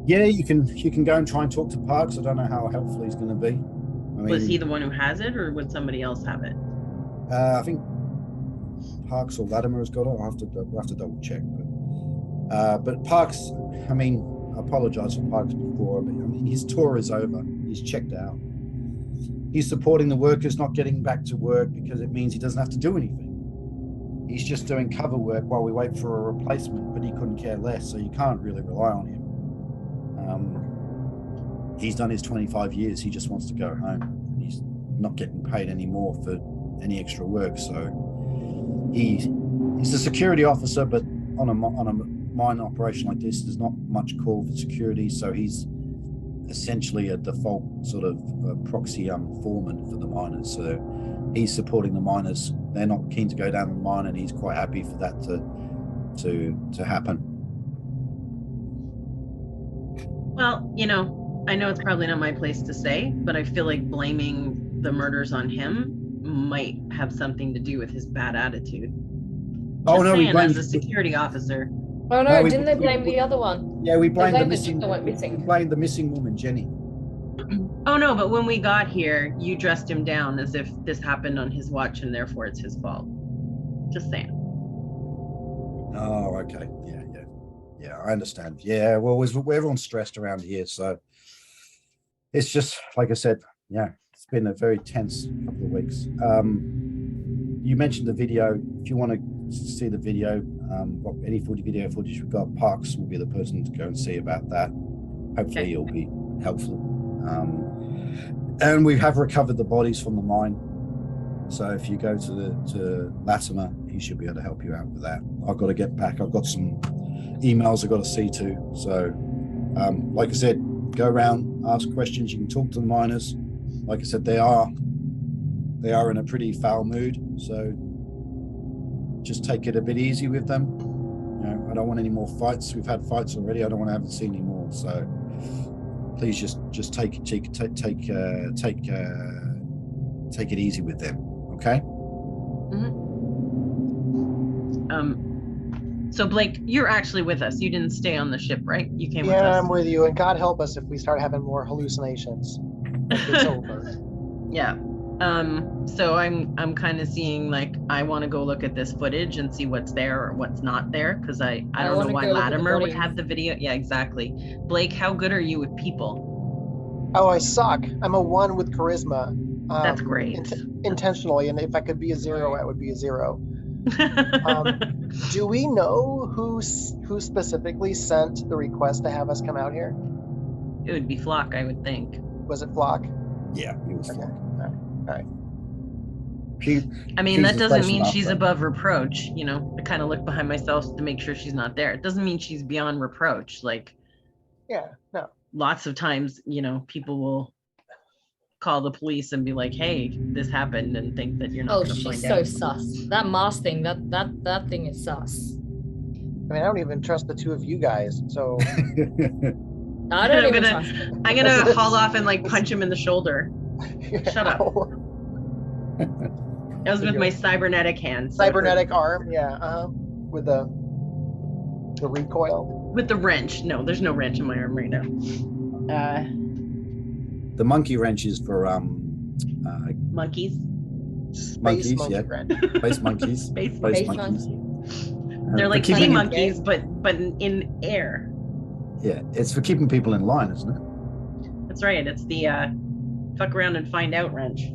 Yeah, you can go and try and talk to Parks. I don't know how helpful he's going to be. I mean, was he the one who has it, or would somebody else have it? I think Parks or Latimer has got it. I'll have to double check. But Parks, I mean, I apologize for Parks before, but I mean, his tour is over. He's checked out. He's supporting the workers not getting back to work because it means he doesn't have to do anything. He's just doing cover work while we wait for a replacement, but he couldn't care less, so you can't really rely on him. He's done his 25 years. He just wants to go home. He's not getting paid anymore for any extra work, so he's a security officer, but on a mine operation like this, there's not much call for security, so he's essentially a default sort of proxy foreman for the miners. So he's supporting the miners. They're not keen to go down the mine, and he's quite happy for that to happen. Well, you know, I know it's probably not my place to say, but I feel like blaming the murders on him might have something to do with his bad attitude. Oh no, we blamed as a security officer. Oh no, didn't they blame the other one? Yeah, we blamed the missing. We blamed the missing woman, Jenny. Oh no, but when we got here, you dressed him down as if this happened on his watch and therefore it's his fault. Just saying. Oh, okay. Yeah, I understand. Yeah, well, everyone's stressed around here, so it's just like I said. Yeah, it's been a very tense couple of weeks. You mentioned the video. If you want to see the video, any video footage we've got, Parks will be the person to go and see about that. Hopefully, He'll be helpful. And we have recovered the bodies from the mine. So if you go to Latimer, he should be able to help you out with that. I've got to get back. I've got some emails I've got to see to. So Like I said, go around, ask questions. You can talk to the miners. Like I said, they are in a pretty foul mood, so just take it a bit easy with them. You know, I don't want any more fights. We've had fights already. I don't want to have to see any more. So please just take it easy with them. Okay. So Blake, you're actually with us. You didn't stay on the ship, right? You came with Yeah, us. I'm with you. And God help us if we start having more hallucinations. It's over. Yeah. So I'm kind of seeing like I want to go look at this footage and see what's there or what's not there, because I don't know why Latimer would have the video. Yeah, exactly. Blake, how good are you with people? Oh, I suck. I'm a 1 with charisma. That's great. Intentionally, and if I could be a 0, I would be a 0. Do we know who specifically sent the request to have us come out here? It would be Flock, I would think. Was it Flock? Yeah, it was. Okay. All right. I mean, that doesn't mean she's above reproach. You know, I kind of look behind myself to make sure she's not there. It doesn't mean she's beyond reproach. Like, yeah, no. Lots of times, you know, people will call the police and be like, "Hey, this happened," and think that you're not. Oh, she's so sus. That mask thing, that thing is sus. I mean, I don't even trust the two of you guys. So I don't even trust him. I'm gonna haul off and like punch him in the shoulder. Shut up. That was with my cybernetic hand. Cybernetic arm, yeah. With the recoil. With the wrench. No, there's no wrench in my arm right now. The monkey wrench is for monkeys. Monkeys, monkey yeah. wrench. Space monkeys. Space monkeys. They're like sea monkeys, but in air. Yeah, it's for keeping people in line, isn't it? That's right. It's the fuck around and find out wrench.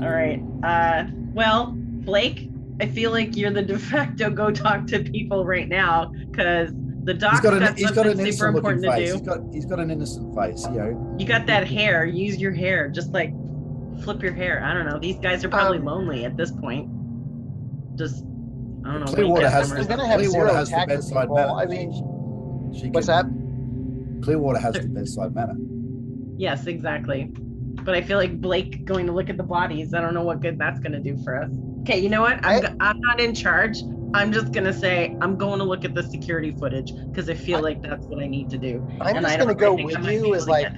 All right. Well, Blake, I feel like you're the de facto go talk to people right now, because the doc's got something super important to do. He's got an innocent face, you know. You got that hair. Use your hair. Just like flip your hair. I don't know. These guys are probably lonely at this point. Just, I don't know. Clearwater has the bedside manner. I mean, what's that? Clearwater has the bedside manner. Yes, exactly. But I feel like Blake going to look at the bodies, I don't know what good that's going to do for us. Okay, you know what? I'm not in charge. I'm just going to say I'm going to look at the security footage because I feel like that's what I need to do. I'm just going to go with you as like,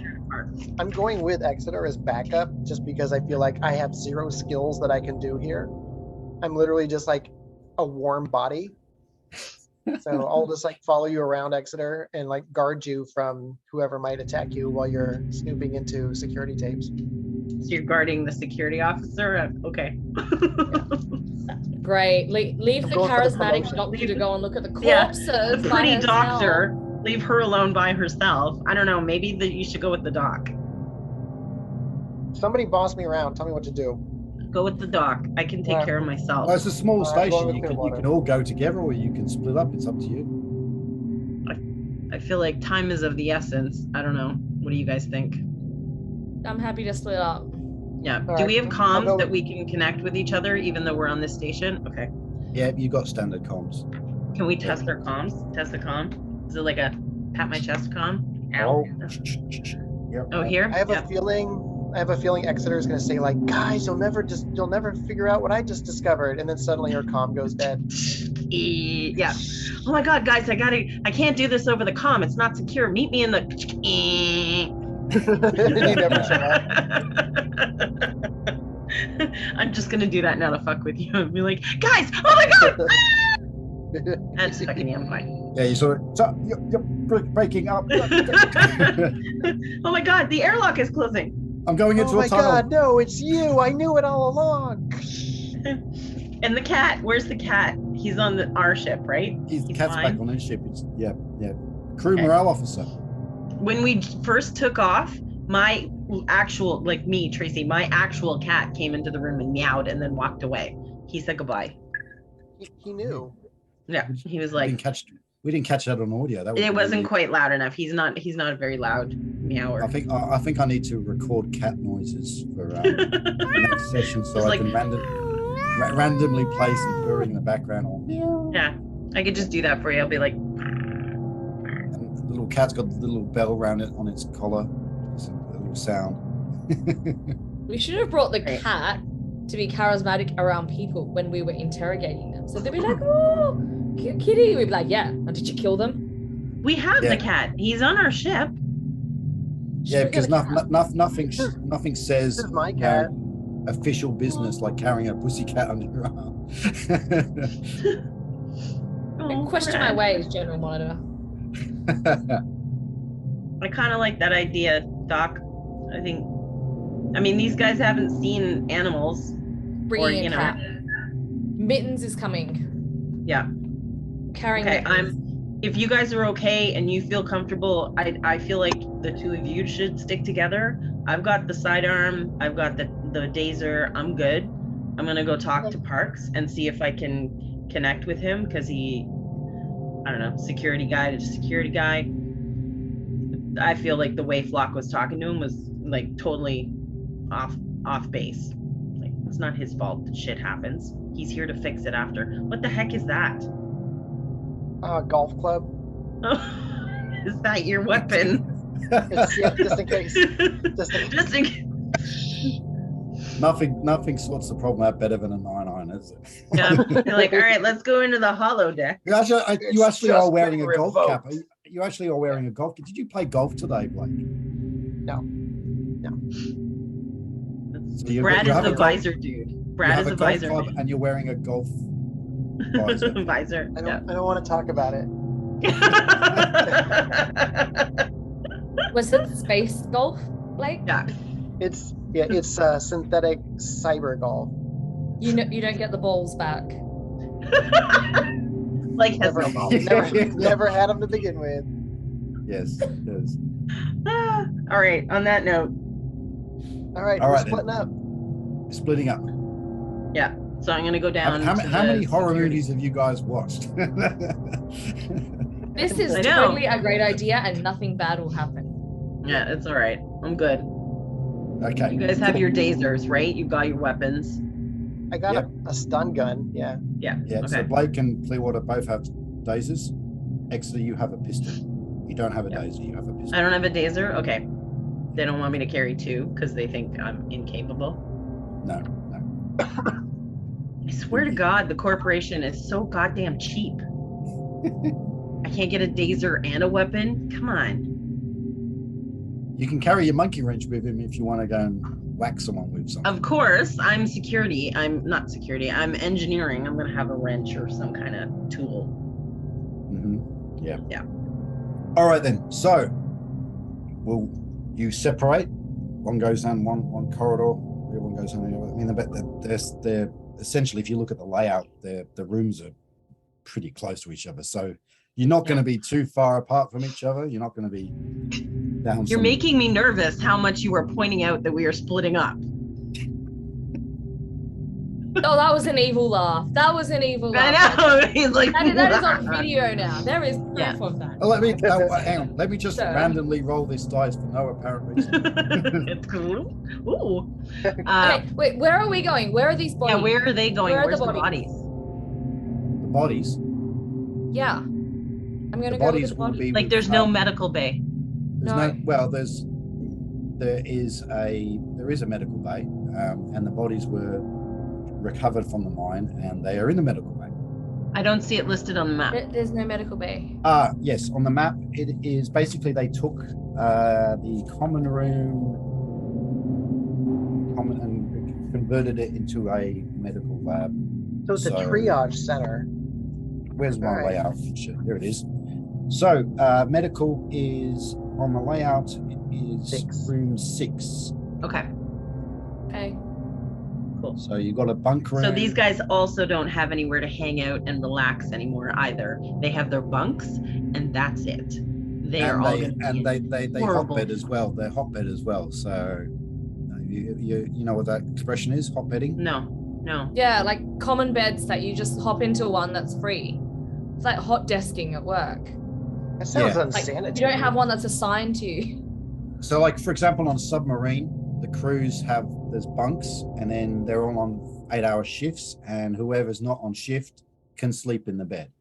I'm going with Exeter as backup just because I feel like I have 0 skills that I can do here. I'm literally just like a warm body. So I'll just like follow you around Exeter and like guard you from whoever might attack you while you're snooping into security tapes. So you're guarding the security officer? Okay. Great. Leave the charismatic doctor to go and look at the corpses. Yeah, the pretty doctor. Leave her alone by herself. I don't know. Maybe you should go with the doc. Somebody boss me around. Tell me what to do. Go with the doc. I can take care of myself. Well, it's a small station. You can all go together or you can split up. It's up to you. I feel like time is of the essence. I don't know. What do you guys think? I'm happy to split up. Yeah. Do we have comms that we can connect with each other even though we're on this station? Okay. Yeah, you got standard comms. Can we test our comms? Test the comm? Is it like a pat my chest comm? Ow. Yep. Oh, here? I have a feeling Exeter is going to say like, guys, you'll never figure out what I just discovered. And then suddenly her comm goes dead. Yeah. Oh my God, guys, I can't do this over the comm. It's not secure. Meet me in the. You never show up. I'm just going to do that now to fuck with you and be like, guys, oh my God. That's fucking me. I'm fine. Yeah, you saw it. So you're breaking up. Oh my God, the airlock is closing. I'm going into a tunnel. Oh my God, no, it's you. I knew it all along. And the cat, where's the cat? He's on our ship, right? He's cat's fine. Back on his ship. Yeah. Crew morale officer. When we first took off, my actual, like me, Tracy, my actual cat came into the room and meowed and then walked away. He said goodbye. He knew. Yeah, he was like. We didn't catch that on audio. It wasn't quite loud enough. He's not a very loud meower. I think I need to record cat noises for the next session so I can randomly play some purring in the background. Yeah. I could just do that for you. I'll be like, And the little cat's got the little bell around it on its collar. It's a little sound. We should have brought the Right. cat to be charismatic around people when we were interrogating them. So they'd be like, oh, cute kitty. We'd be like, yeah. And did you kill them? we have Yeah. the cat. He's on our ship. Yeah, Should we because get a cat? nothing says This is my you know, cat. official business like carrying a pussy cat under your arm. Oh, Question my Brad. ways, General Monitor. I kind of like that idea, Doc. I mean, these guys haven't seen animals. Bringing you a know. cat. Mittens is coming. Yeah. Carrying Okay, mittens. if you guys are okay and you feel comfortable, I feel like the two of you should stick together. I've got the sidearm, I've got the dazer, I'm good. I'm gonna go talk to Parks and see if I can connect with him, because he, I don't know, security guy to security guy. I feel like the way Flock was talking to him was like totally off base. Like, it's not his fault that shit happens. He's here to fix it after. What the heck is that? Golf club. Is that your weapon? It's, yeah, just in case. Just in case. Just in case. Nothing sorts the problem out better than a 9-iron, is it? Yeah. You're like, all right, let's go into the hollow deck. You actually, It's you actually just are wearing been a golf cap. revoked. You actually are wearing a golf cap. Did you play golf today, Blake? No. So you Brad you is have the a golf- visor dude. You Brad have is a a golf visor. club and you're wearing a golf visor. Visor. I Yeah. don't want to talk about it. Was it space golf, Blake? Yeah. It's synthetic cyber golf. You know, you don't get the balls back. Like has Never, no balls. never had them to begin with. Yes, yes. All right. On that note, All right, All we're right, then. splitting up. Splitting up. yeah. So I'm gonna go down. How to many the horror security- movies have you guys watched? This is I know. totally a great idea and nothing bad will happen. Yeah, it's all right. I'm good. Okay. You guys have your dasers, right? You got your weapons. I got Yep. a stun gun. Yeah. Yeah. Yeah, so Okay. Blake and Clearwater both have dasers. Exeter, you have a pistol. You don't have a Yep. daisy, you have a pistol. I don't have a daser. Okay. They don't want me to carry two because they think I'm incapable. No. I swear to God, the corporation is so goddamn cheap. I can't get a daser and a weapon. Come on. You can carry your monkey wrench with him if you want to go and whack someone with something. Of course, I'm security. I'm not security. I'm engineering. I'm gonna have a wrench or some kind of tool. Yeah. Yeah. All right then. So, will you separate? One goes down one corridor. The other one goes down the other. I mean, they're essentially, if you look at the layout, the rooms are pretty close to each other. So you're not going to be too far apart from each other. You're not going to be down. You're making me nervous how much you were pointing out that we are splitting up. Oh, that was an evil laugh. That was an evil I laugh. know. He's like, That is on video now. There is proof Yeah. of that. Oh, hang on. Let me just Sure. randomly roll this dice for no apparent reason. It's cool. Ooh. Okay, wait, where are we going? Where are these bodies? Yeah, where are they going? Where are Where's the the bodies? The bodies. Yeah. I'm gonna The go look at bodies the will bodies. be. Like, with, there's no medical bay. There's No. well, there is a medical bay, and the bodies were recovered from the mine, and they are in the medical bay. I don't see it listed on the map. There's no medical bay. Yes, on the map it is basically they took the common room, and converted it into a medical lab. So it's a So- triage center. Where's my Alright. layout? Shit, here it is. So medical is on the layout. It is 6. room 6. Okay. Okay. So you got a bunk room. So these guys also don't have anywhere to hang out and relax anymore either. They have their bunks and that's it. They are all gonna be in they horrible- hotbed as well. They're hotbed as well. So you know what that expression is? Hotbedding. No. Yeah, like common beds that you just hop into one that's free. It's like hot desking at work. That sounds Yeah. Like unsanitary. you don't have one that's assigned to you. So like for example, on a submarine, the crews there's bunks, and then they're all on 8-hour shifts, and whoever's not on shift can sleep in the bed.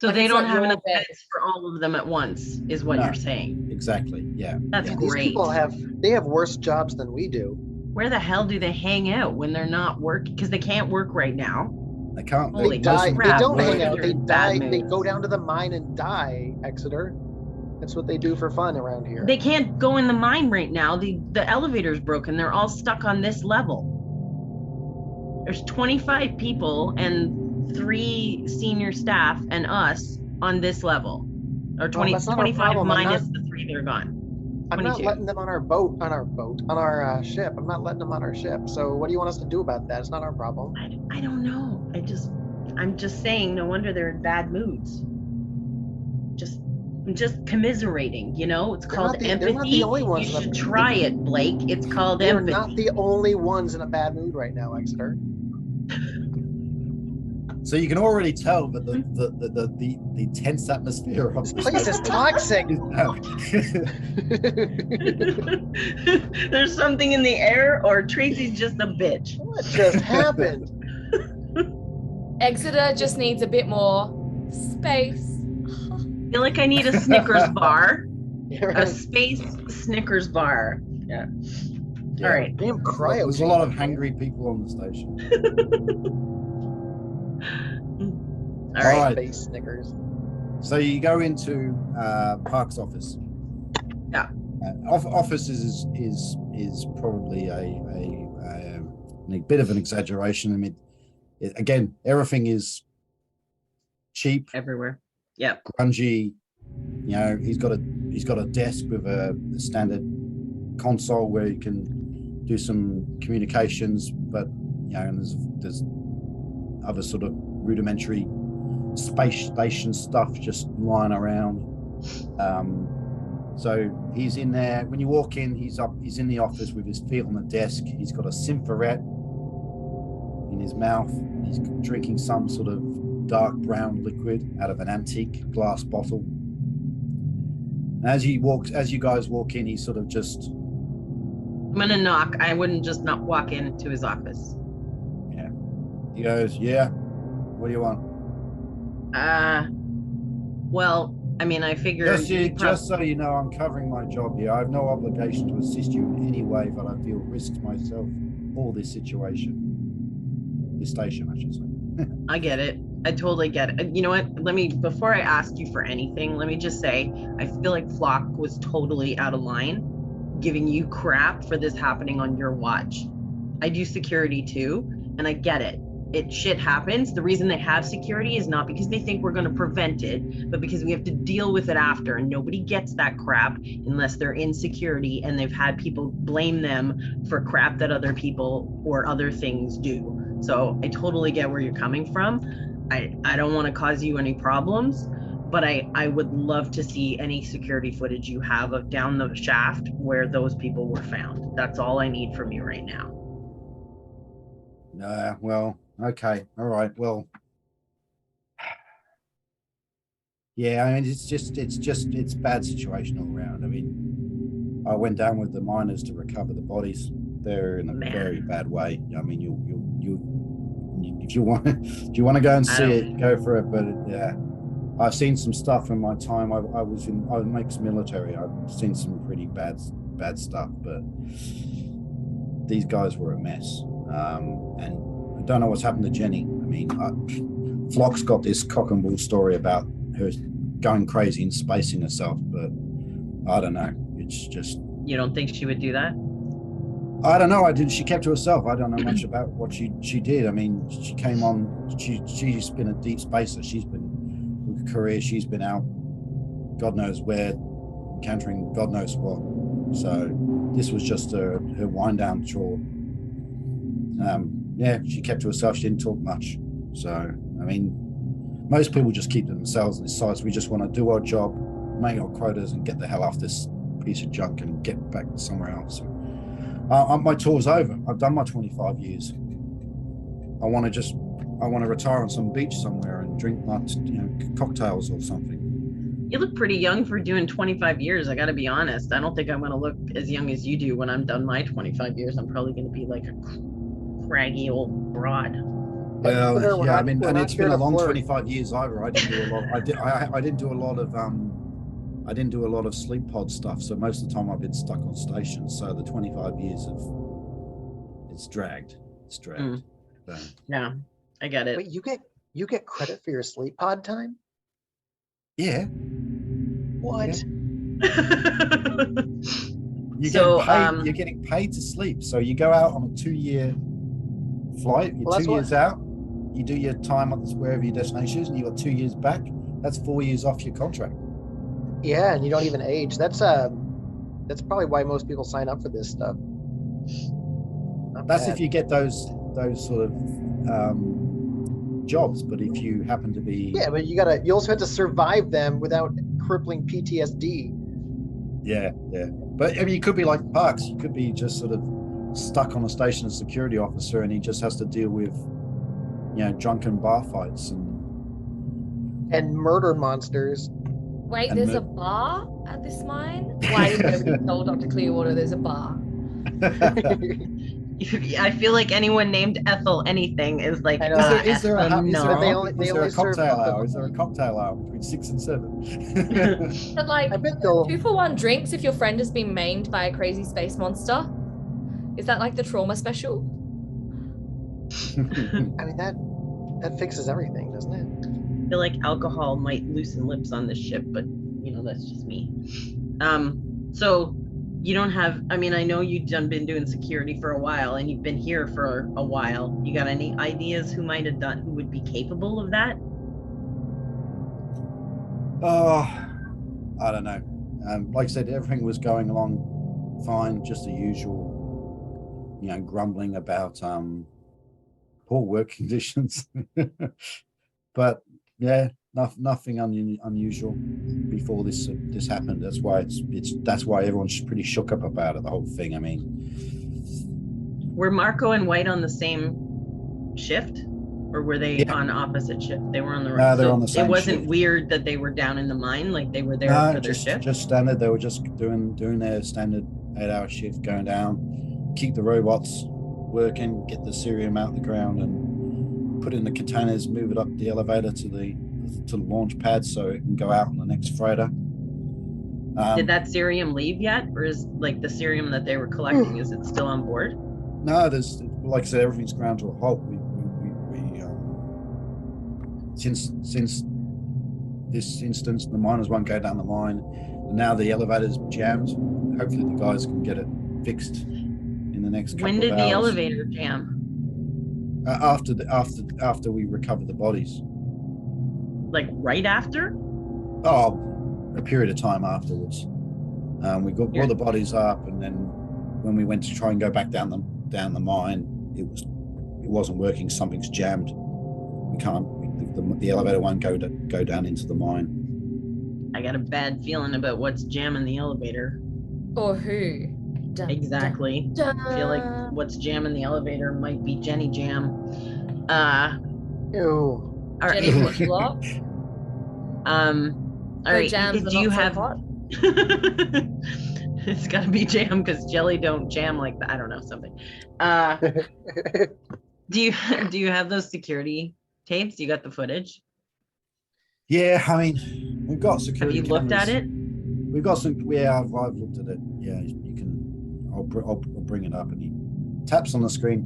So Like, they it's don't not have your enough bed. beds for all of them at once, is what No. you're saying. Exactly. Yeah. That's yeah. These great. people they have worse jobs than we do. Where the hell do they hang out when they're not working? Because they can't work right now. They can't. Holy They most die. of them They crap, don't work. hang they're out. They in bad die. They moods. go down to the mine and die, Exeter. That's what they do for fun around here. They can't go in the mine right now. The elevator's broken. They're all stuck on this level. There's 25 people and 3 senior staff and us on this level. Or 20, that's not our 25 problem. minus the 3 that are gone. I'm not 22. letting them on our ship. I'm not letting them on our ship. So what do you want us to do about that? It's not our problem. I don't know. I'm just saying, no wonder they're in bad moods. I'm just commiserating, you know? It's called empathy. They're not the only ones. You should try it, Blake. It's called They're empathy. not the only ones in a bad mood right now, Exeter. So you can already tell that the tense atmosphere of This place is toxic. There's something in the air, or Tracy's just a bitch. What just happened? Exeter just needs a bit more space. I feel like I need a Snickers bar, a space Snickers bar. Yeah. All right. Damn cryo. There's a lot of hangry people on the station. All right. Space Snickers. So you go into Park's office. Yeah. Office is probably a bit of an exaggeration. I mean, again, everything is cheap, Everywhere. Yeah. grungy. You know, he's got a desk with a standard console where you can do some communications, but you know, and there's other sort of rudimentary space station stuff just lying around. So he's in there. When you walk in, he's in the office with his feet on the desk. He's got a Symphoret in his mouth. He's drinking some sort of dark brown liquid out of an antique glass bottle. And as you guys walk in, he's sort of just... I'm gonna knock. I wouldn't just not walk into his office. Yeah. He goes, yeah, what do you want? Well, I mean, I figure Just so you know, I'm covering my job here. I have no obligation to assist you in any way that I feel risks myself or this situation. This station, I should say. I get it. I totally get it. You know what? Before I ask you for anything, let me just say, I feel like Flock was totally out of line, giving you crap for this happening on your watch. I do security too, and I get it. Shit happens. The reason they have security is not because they think we're going to prevent it, but because we have to deal with it after, and nobody gets that crap unless they're in security and they've had people blame them for crap that other people or other things do. So I totally get where you're coming from. I don't want to cause you any problems, but I would love to see any security footage you have of down the shaft where those people were found. That's all I need from you right now. Well, okay, all right, well, yeah, I mean, it's bad situation all around. I mean, I went down with the miners to recover the bodies. They're in a very bad way. I mean, you if you want to go and see it, go for it. But yeah, I've seen some stuff in my time. I was ex-military. I've seen some pretty bad stuff, but these guys were a mess. And I don't know what's happened to Jenny. I mean, Flock's got this cock and bull story about her going crazy and spacing herself, but I don't know. It's just... You don't think she would do that? I don't know. She kept to herself. I don't know much about what she did. I mean, she came on. She's been a deep spacer. She's been with a career. She's been out, God knows where, encountering God knows what. So this was just her wind down tour. Yeah, she kept to herself. She didn't talk much. So I mean, most people just keep to themselves. And besides, we just want to do our job, make our quotas, and get the hell off this piece of junk and get back somewhere else. My tour's over. I've done my 25 years. I want to retire on some beach somewhere and drink my cocktails or something. You look pretty young for doing 25 years. I got to be honest. I don't think I'm going to look as young as you do when I'm done my 25 years. I'm probably going to be like a craggy old broad. Well, Exeter, we're yeah, I not- mean, we're and not it's here been a to long flirt. 25 years either. I didn't do a lot. I didn't do a lot of I didn't do a lot of sleep pod stuff. So most of the time I've been stuck on stations. So the 25 years of it's dragged. It's dragged. So, Yeah, I get it. Wait, you get credit for your sleep pod time? yeah, What? you're So, getting paid. You're getting paid to sleep. So you go out on a 2-year flight. You're Well, that's 2 years what- out. You do your time at wherever your destination is, and you got 2 years back. That's 4 years off your contract. Yeah, and you don't even age. That's probably why most people sign up for this stuff. Not That's bad. if you get those sort of jobs. But if you happen to be Yeah, but you also have to survive them without crippling PTSD. yeah. But I mean, you could be like Parks. You could be just sort of stuck on a station as a security officer, and he just has to deal with drunken bar fights And murder monsters. Wait, And there's the- a bar at this mine? Why did nobody tell Dr. Clearwater there's a bar? I feel like anyone named Ethel anything is like I know. Is there a They cocktail only hour? Is there a serve cocktail hour between 6 and 7? But like I bet they'll 2-for-1 drinks if your friend has been maimed by a crazy space monster. Is that like the trauma special? I mean that fixes everything, doesn't it? I feel like alcohol might loosen lips on this ship, but that's just me. So you don't have, I mean, I know you've been doing security for a while and you've been here for a while. You got any ideas who would be capable of that? Oh, I don't know. Like I said, everything was going along fine, just the usual, grumbling about poor work conditions. But yeah, nothing unusual before this happened. That's why everyone's pretty shook up about it, the whole thing. I mean, Were Marco and White on the same shift, or were they on opposite shift? They were on the No, they're on the same It wasn't shift. weird that they were down in the mine, like they were there for their shift. Just standard. They were just doing their standard 8-hour shift, going down, keep the robots working, get the cerium out the ground, and put it in the containers, move it up the elevator to the launch pad so it can go out on the next freighter. Did that cerium leave yet, or is like the cerium that they were collecting, is it still on board? No, there's, like I said, everything's ground to a halt. We since this instance, the miners won't go down the mine, and now the elevator's jammed. Hopefully, the guys can get it fixed in the next couple When of did the hours. elevator jam? After we recover the bodies. Like right after? Oh, a period of time afterwards. We got all the bodies up, and then when we went to try and go back down the mine, it wasn't working. Something's jammed. We can't. The elevator won't go down into the mine. I got a bad feeling about what's jamming the elevator. Or who? Dun, Exactly. dun, I feel like dun. what's jamming the elevator might be Jenny Jam. Ew. All right. Jenny Woodlock. All Her right. jams are Do you not so have? hot. It's got to be jam because jelly don't jam like that. I don't know, something. Do you have those security tapes? You got the footage? Yeah, I mean, we've got security. Have you looked at cameras. it? We've got some. Yeah, I've looked at it. Yeah, you can. I'll bring it up, and he taps on the screen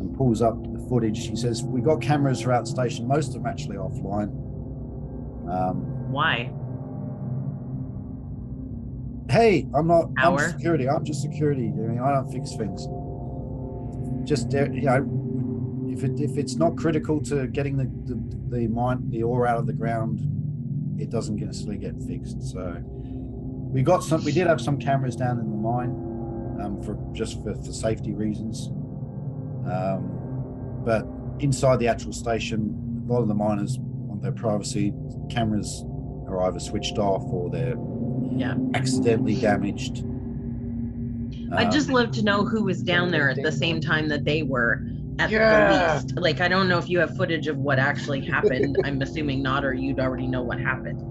and pulls up the footage. He says, "We got cameras throughout the station. Most of them actually offline." Why? Hey, I'm Power? security. I'm just security. I mean, I don't fix things. Just if it's not critical to getting the ore out of the ground, it doesn't necessarily get fixed. So we did have some cameras down in the mine, for safety reasons. But inside the actual station, a lot of the miners want their privacy. Cameras are either switched off or they're accidentally damaged. I'd just love to know who was down there at the same time that they were, at Yeah. the least. Like, I don't know if you have footage of what actually happened. I'm assuming not, or you'd already know what happened.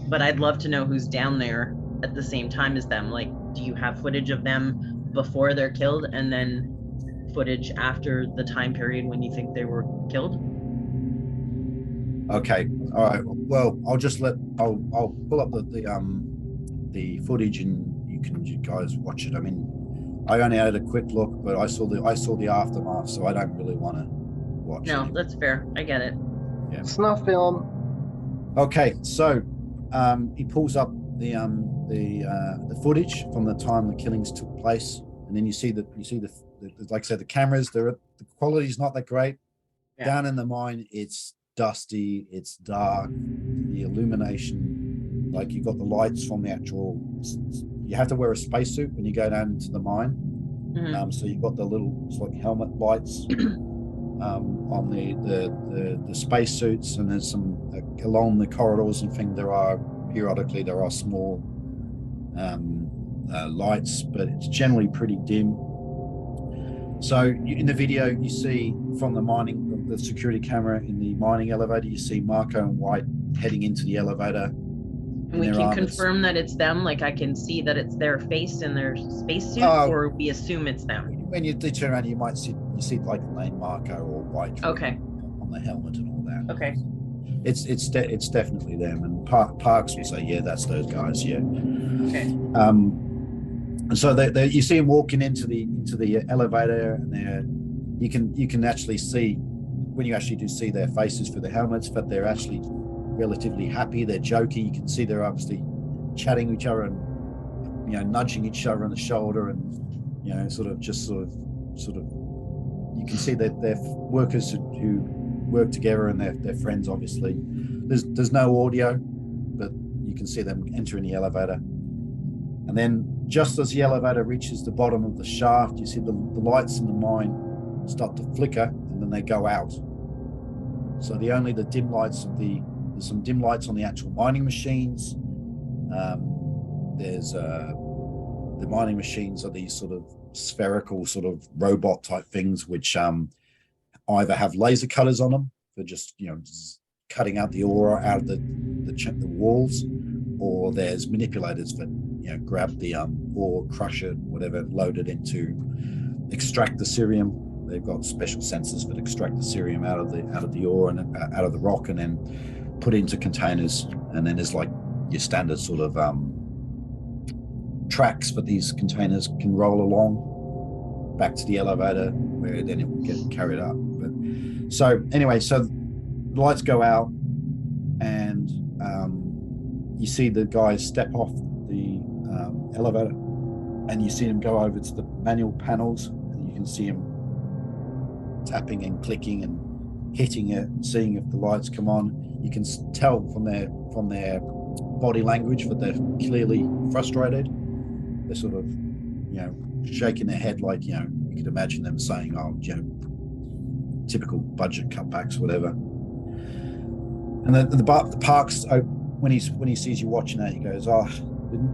But I'd love to know who's down there at the same time as them. Like, do you have footage of them before they're killed and then footage after the time period when you think they were killed? Okay. All right. Well, I'll pull up the footage and you guys watch it. I mean, I only had a quick look, but I saw the aftermath, so I don't really want to watch it. No, that's fair. I get it. Yeah. Snuff film. Okay, so he pulls up the footage from the time the killings took place, and then you see the like I said, the cameras. The quality's not that great. Yeah. Down in the mine, it's dusty, it's dark, the illumination, like you got the lights from the actual. You have to wear a spacesuit when you go down into the mine. Mhm. So you've got the little like helmet lights on the spacesuits, and there's some along the corridors and things. Periodically there are small lights, but it's generally pretty dim. So in the video, you see from the security camera in the mining elevator, you see Marco and White heading into the elevator. And we can confirm that it's them. Like I can see that it's their face in their spacesuit, or we assume it's them. When you turn around, you see like the name Marco or White. Okay. On the helmet and all that. Okay. It's definitely them, and Parks will say, yeah, that's those guys. Yeah. Okay. And so you see them walking into the elevator, and you can actually see when you actually do see their faces for the helmets, but they're actually relatively happy. They're jokey. You can see they're obviously chatting to each other and nudging each other on the shoulder, and sort of you can see that they're workers who work together, and they're friends. Obviously, there's no audio, but you can see them entering the elevator. And then just as the elevator reaches the bottom of the shaft, you see the lights in the mine start to flicker, and then they go out. So the dim lights there's some dim lights on the actual mining machines. There's the mining machines are these sort of spherical sort of robot type things, which either have laser cutters on them for just cutting out the ore out of the walls, or there's manipulators for grab the ore, crush it, whatever, load it into, extract the cerium. They've got special sensors that extract the cerium out of the ore and out of the rock, and then put into containers. And then there's like your standard sort of tracks that these containers can roll along back to the elevator, where then it will get carried up. But so anyway, so the lights go out, and you see the guys step off the elevator, and you see them go over to the manual panels, and you can see them tapping and clicking and hitting it and seeing if the lights come on. You can tell from their body language that they're clearly frustrated. They're sort of shaking their head, like you could imagine them saying, oh, typical budget cutbacks, whatever. And the Parks, when he sees you watching that, he goes, oh,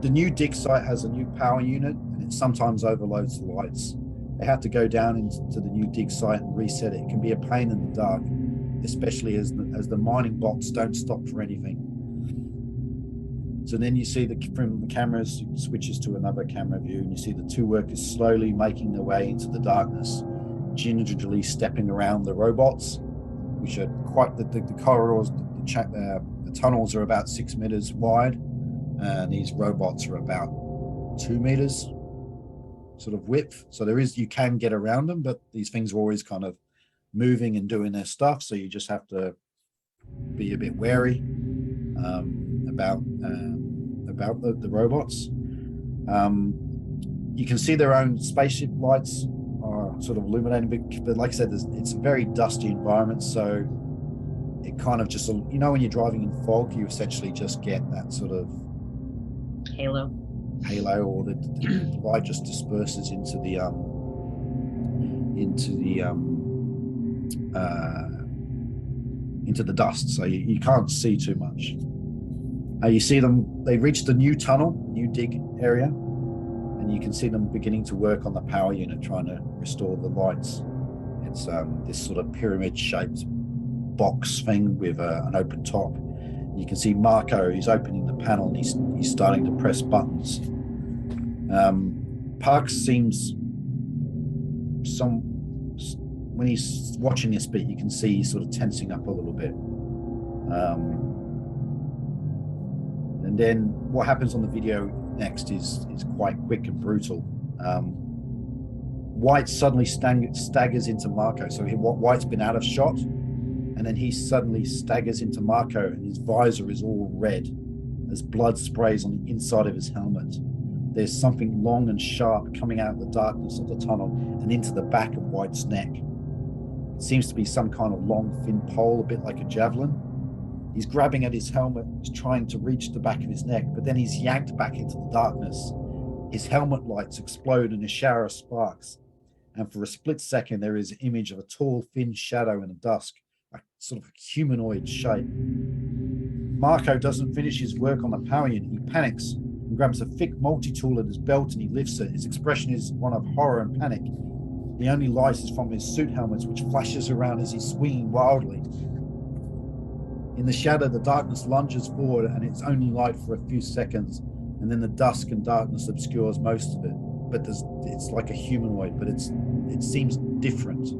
the new dig site has a new power unit, and it sometimes overloads the lights. They have to go down into the new dig site and reset it. It can be a pain in the dark, especially as the mining bots don't stop for anything. So then you see from the cameras, it switches to another camera view, and you see the two workers slowly making their way into the darkness, gingerly stepping around the robots, which are quite the corridors. The tunnels are about 6 meters wide, and these robots are about 2 meters sort of width. So you can get around them, but these things are always kind of moving and doing their stuff. So you just have to be a bit wary about the robots. You can see their own spaceship lights are sort of illuminating, but like I said, it's a very dusty environment. So it kind of just, when you're driving in fog, you essentially just get that sort of halo, or the light just disperses into the dust, so you can't see too much. You see them, they reach the new tunnel, new dig area, and you can see them beginning to work on the power unit, trying to restore the lights. It's this sort of pyramid shaped box thing with an open top. You can see Marco, he's opening the panel, and he's starting to press buttons. Parks seems when he's watching this bit, you can see he's sort of tensing up a little bit. And then what happens on the video next is quite quick and brutal. White suddenly staggers into Marco. So White's been out of shot, and then he suddenly staggers into Marco, and his visor is all red as blood sprays on the inside of his helmet. There's something long and sharp coming out of the darkness of the tunnel and into the back of White's neck. It seems to be some kind of long, thin pole, a bit like a javelin. He's grabbing at his helmet, he's trying to reach the back of his neck, but then he's yanked back into the darkness. His helmet lights explode in a shower of sparks, and for a split second, there is an image of a tall, thin shadow in the dusk, a sort of a humanoid shape. Marco doesn't finish his work on the power unit. He panics and grabs a thick multi-tool at his belt, and he lifts it. His expression is one of horror and panic. The only light is from his suit helmet, which flashes around as he's swinging wildly. In the shadow, the darkness lunges forward, and it's only light for a few seconds, and then the dusk and darkness obscures most of it. But it's like a humanoid, but it seems different.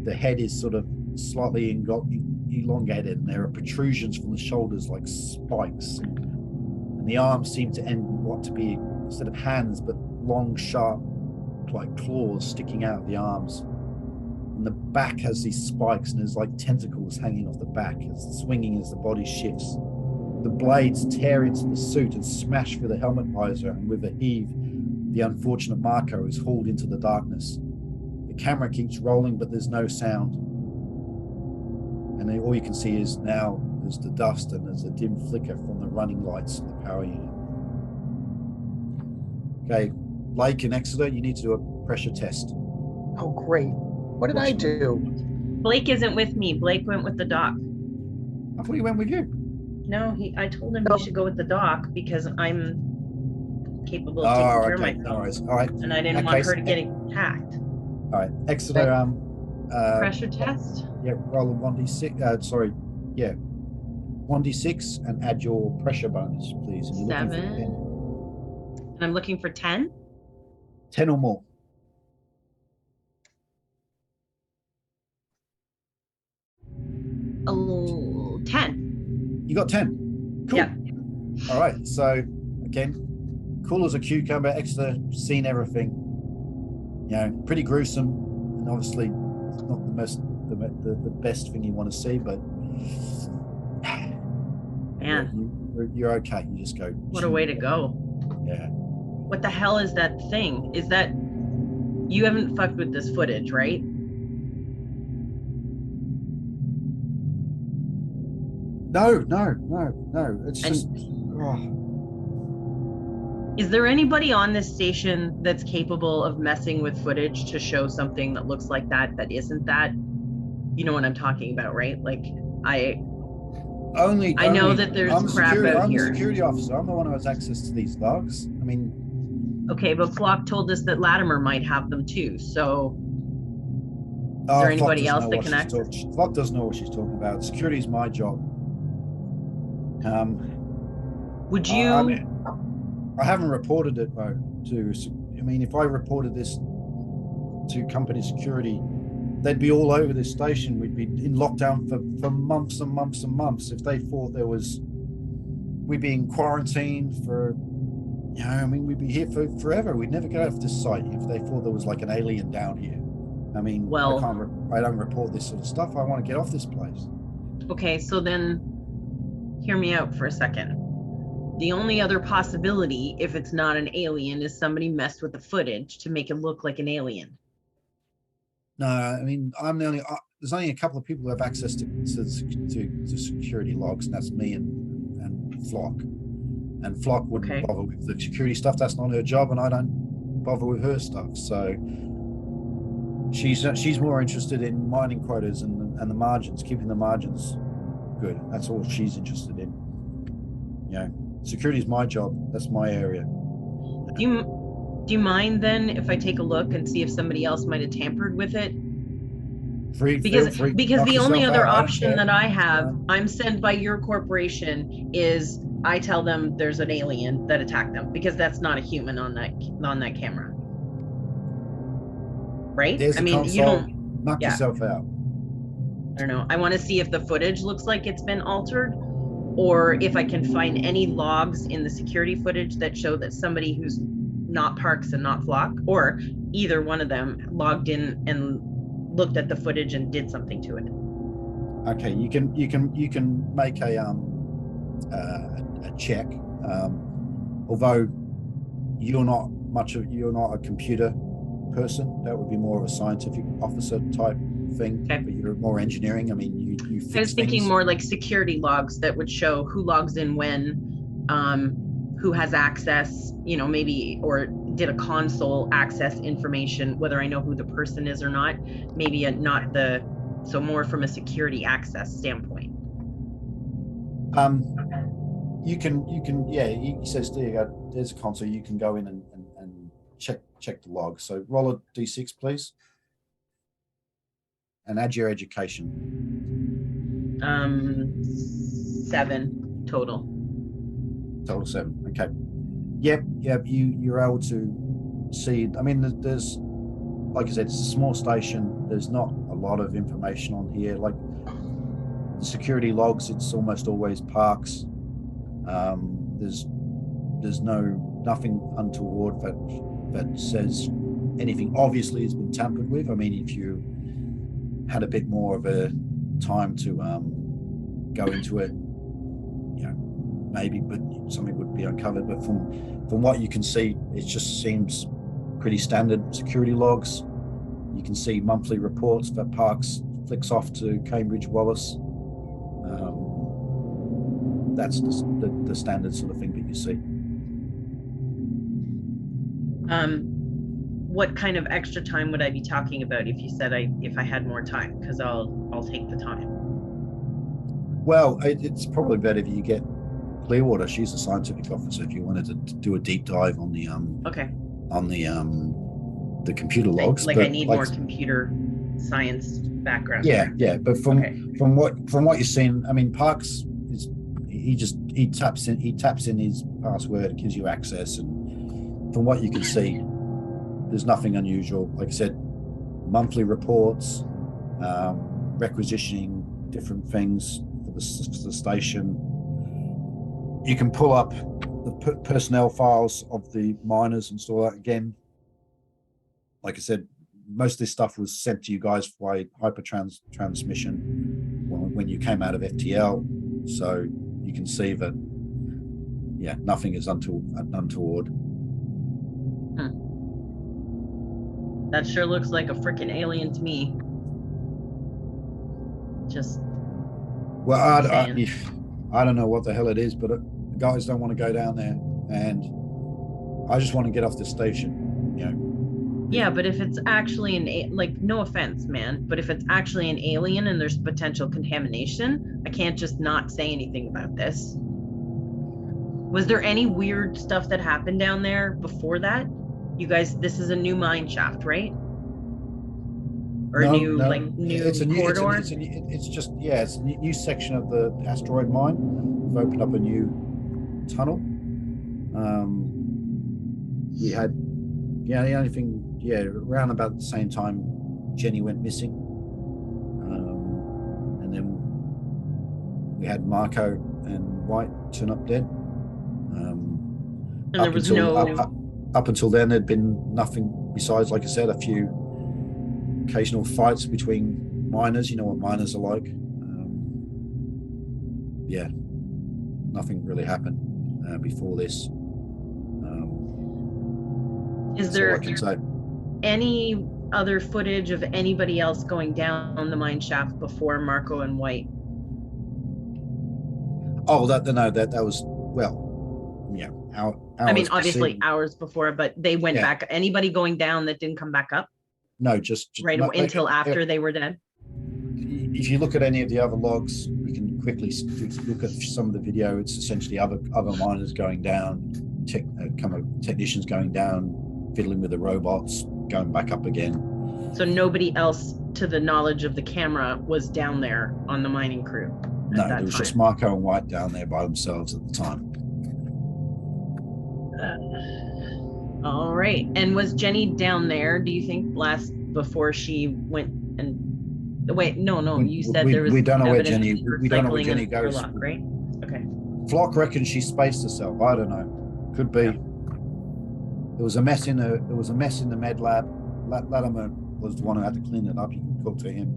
The head is sort of slightly elongated, and there are protrusions from the shoulders like spikes. And the arms seem to end what to be, instead of hands, but long, sharp, like claws sticking out of the arms. And the back has these spikes, and there's like tentacles hanging off the back, it's swinging as the body shifts. The blades tear into the suit and smash through the helmet visor, and with a heave, the unfortunate Marco is hauled into the darkness. The camera keeps rolling, but there's no sound. And then all you can see is now there's the dust, and there's a dim flicker from the running lights of the power unit. Okay, Blake and Exeter, you need to do a pressure test. Oh, great. What did I do? Blake isn't with me. Blake went with the doc. I thought he went with you. No, I told him he should go with the doc because I'm capable of taking care of myself. All right. And I didn't want her to get attacked. All right, Exeter. Pressure test? Yeah, roll a 1d6. 1d6 and add your pressure bonus, please. And 7. And I'm looking for 10? 10 or more. Oh, 10. You got 10. Cool. Yeah. All right. So again, cool as a cucumber. Exeter, seen everything. You know, pretty gruesome, and obviously not the best thing you want to see, but man, you're okay. You just go. What a way to go. Yeah. What the hell is that thing? Is that you haven't fucked with this footage, right? No. It's just. Is there anybody on this station that's capable of messing with footage to show something that looks like that isn't that? You know what I'm talking about, right? Like I know that there's crap out here. I'm the security officer. I'm the one who has access to these logs. I mean. Okay, but Flock told us that Latimer might have them too. So is there anybody else that can access? Flock doesn't know what she's talking about. Security is my job. Would you? I haven't reported it though. I mean, if I reported this to company security, they'd be all over this station. We'd be in lockdown for months and months and months. If they thought we'd be in quarantine for, I mean, we'd be here for forever. We'd never get off this site if they thought there was like an alien down here. I mean, well, I don't report this sort of stuff. I want to get off this place. Okay, so then hear me out for a second. The only other possibility, if it's not an alien, is somebody messed with the footage to make it look like an alien. No, I mean, I'm the only. There's only a couple of people who have access to security logs, and that's me and Flock. And Flock wouldn't bother with the security stuff. That's not her job, and I don't bother with her stuff. So she's more interested in mining quotas and the margins, keeping the margins good. That's all she's interested in. Security is my job. That's my area. Do you mind then if I take a look and see if somebody else might have tampered with it? Because the only other option that I have, I'm sent by your corporation, is I tell them there's an alien that attacked them, because that's not a human on that camera. right? There's I the mean, you console. don't, Knock yeah. yourself out. I don't know. I want to see if the footage looks like it's been altered, or if I can find any logs in the security footage that show that somebody who's not Parks and not Flock, or either one of them, logged in and looked at the footage and did something to it. Okay, you can make a check. Although you're not a computer person, that would be more of a scientific officer type thing. Okay. But you're more engineering. I mean, you fix I was thinking things. more like security logs that would show who logs in when, who has access, you know, maybe, or did a console access information, whether I know who the person is or not, maybe not the, so more from a security access standpoint. You can yeah, he says there you go, there's a console, you can go in and check the log. So roll a d6 please, and add your education. 7 total. Total 7. Okay. Yep. You're able to see. I mean, there's, like I said, it's a small station. There's not a lot of information on here. Like the security logs, it's almost always Parks. There's nothing untoward that says anything obviously has been tampered with. I mean, if you had a bit more of a time to go into it, you know, maybe, but something would be uncovered. But from what you can see, it just seems pretty standard security logs. You can see monthly reports that Parks flicks off to Cambridge Wallace. That's the standard sort of thing that you see. What kind of extra time would I be talking about if you said if I had more time? Because I'll take the time. Well, it's probably better if you get Clearwater. She's a scientific officer. If you wanted to do a deep dive on the okay, on the computer logs, like I need more computer science background. Yeah, but from what you've seen, I mean, Parks is he taps in his password, gives you access, and from what you can see, there's nothing unusual. Like I said, monthly reports, requisitioning different things for the station. You can pull up the personnel files of the miners and so that again. Like I said, most of this stuff was sent to you guys by transmission when you came out of FTL. So you can see that, yeah, nothing is untoward. That sure looks like a freaking alien to me. Just. Well, I don't know what the hell it is, but the guys don't want to go down there, and I just want to get off the station, you know. Yeah, but if it's actually like, no offense, man, but if it's actually an alien and there's potential contamination, I can't just not say anything about this. Was there any weird stuff that happened down there before that? You guys, this is a new mine shaft, right? Or No, new it's a new corridor? It's just, yeah, it's a new section of the asteroid mine. We've opened up a new tunnel. We had, yeah, the only thing, yeah, around about the same time Jenny went missing. And then we had Marco and White turn up dead. And there was up until then, there'd been nothing besides, like I said, a few occasional fights between miners. You know what miners are like. Yeah, nothing really happened before this. Is there I can say. Any other footage of anybody else going down the mine shaft before Marco and White? Oh, that was, well, yeah. I mean, obviously hours before, but they went back. Anybody going down that didn't come back up? No, just right until after they were dead. If you look at any of the other logs, we can quickly look at some of the video. It's essentially other miners going down, technicians going down, fiddling with the robots, going back up again. So nobody else, to the knowledge of the camera, was down there on the mining crew? No, there was just Marco and White down there by themselves at the time. All right. And was Jenny down there, do you think, last before she went and wait, no, you said we, there was we don't know where evidence Jenny. of We don't know where recycling Jenny in the goes. airlock, right? Okay. Flock reckons she spaced herself. I don't know. Could be. Yeah. There was a mess in the med lab. Latimer was the one who had to clean it up. You can talk to him.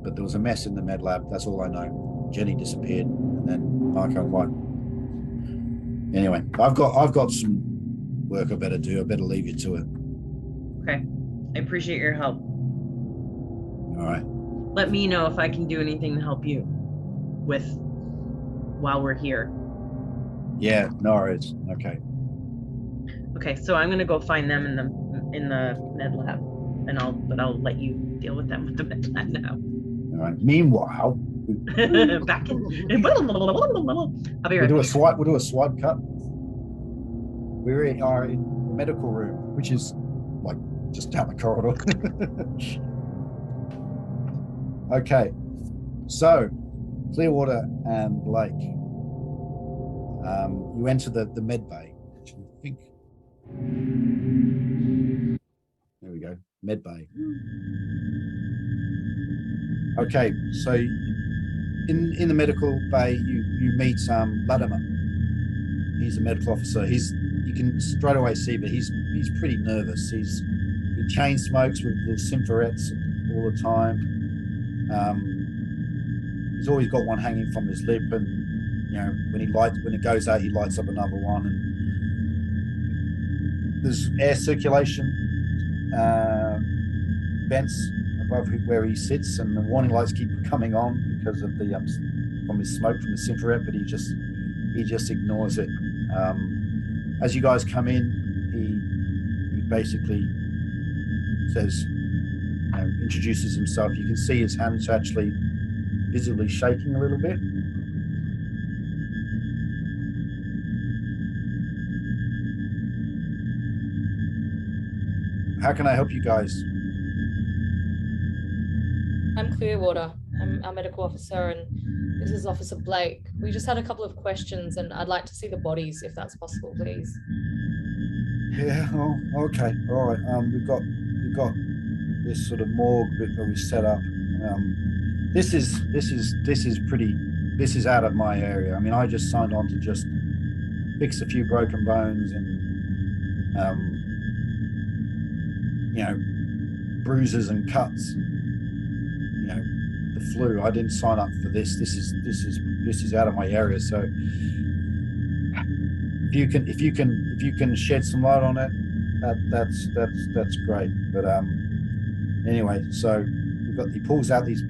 But there was a mess in the med lab. That's all I know. Jenny disappeared, and then I can't write. Anyway, I've got some work I better do. I better leave you to it. Okay. I appreciate your help. All right. Let me know if I can do anything to help you with while we're here. Yeah. No worries. Okay. Okay, so I'm gonna go find them in the med lab, and I'll let you deal with them with the med lab now. All right. Meanwhile, Back in. I'll be right we'll back. do a swipe cut. We are in the medical room, which is like just down the corridor. Okay, so Clearwater and Blake, you enter the med bay, which I think. There we go, med bay. Okay, so in the medical bay, you meet Latimer. He's a medical officer. You can straight away see, but he's pretty nervous. He chain smokes with little cigarettes all the time. He's always got one hanging from his lip, and when it goes out, he lights up another one. And there's air circulation vents above where he sits, and the warning lights keep coming on because of the from his smoke from the cigarette, but he just ignores it. As you guys come in, he basically says, introduces himself. You can see his hands actually visibly shaking a little bit. How can I help you guys? I'm Clearwater. I'm a medical officer, and this is Officer Blake. We just had a couple of questions, and I'd like to see the bodies, if that's possible, please. Yeah. Oh, okay. All right. We've got this sort of morgue bit that we set up. This is out of my area. I mean, I just signed on to just fix a few broken bones and bruises and cuts. The flu. I didn't sign up for this. This is out of my area. So if you can shed some light on it, that's great. But anyway, so he pulls out these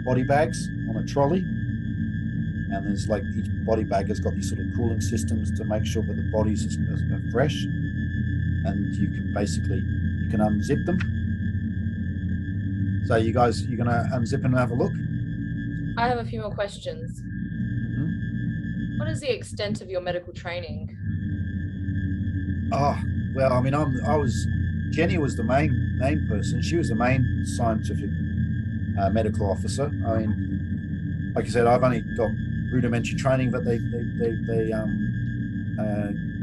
body bags on a trolley, and there's like each body bag has got these sort of cooling systems to make sure that the bodies are fresh, and you can unzip them. So you're gonna unzip and have a look? I have a few more questions. Mm-hmm. What is the extent of your medical training? Oh, well, I mean, Jenny was the main person. She was the main scientific medical officer. I mean, like I said, I've only got rudimentary training, but they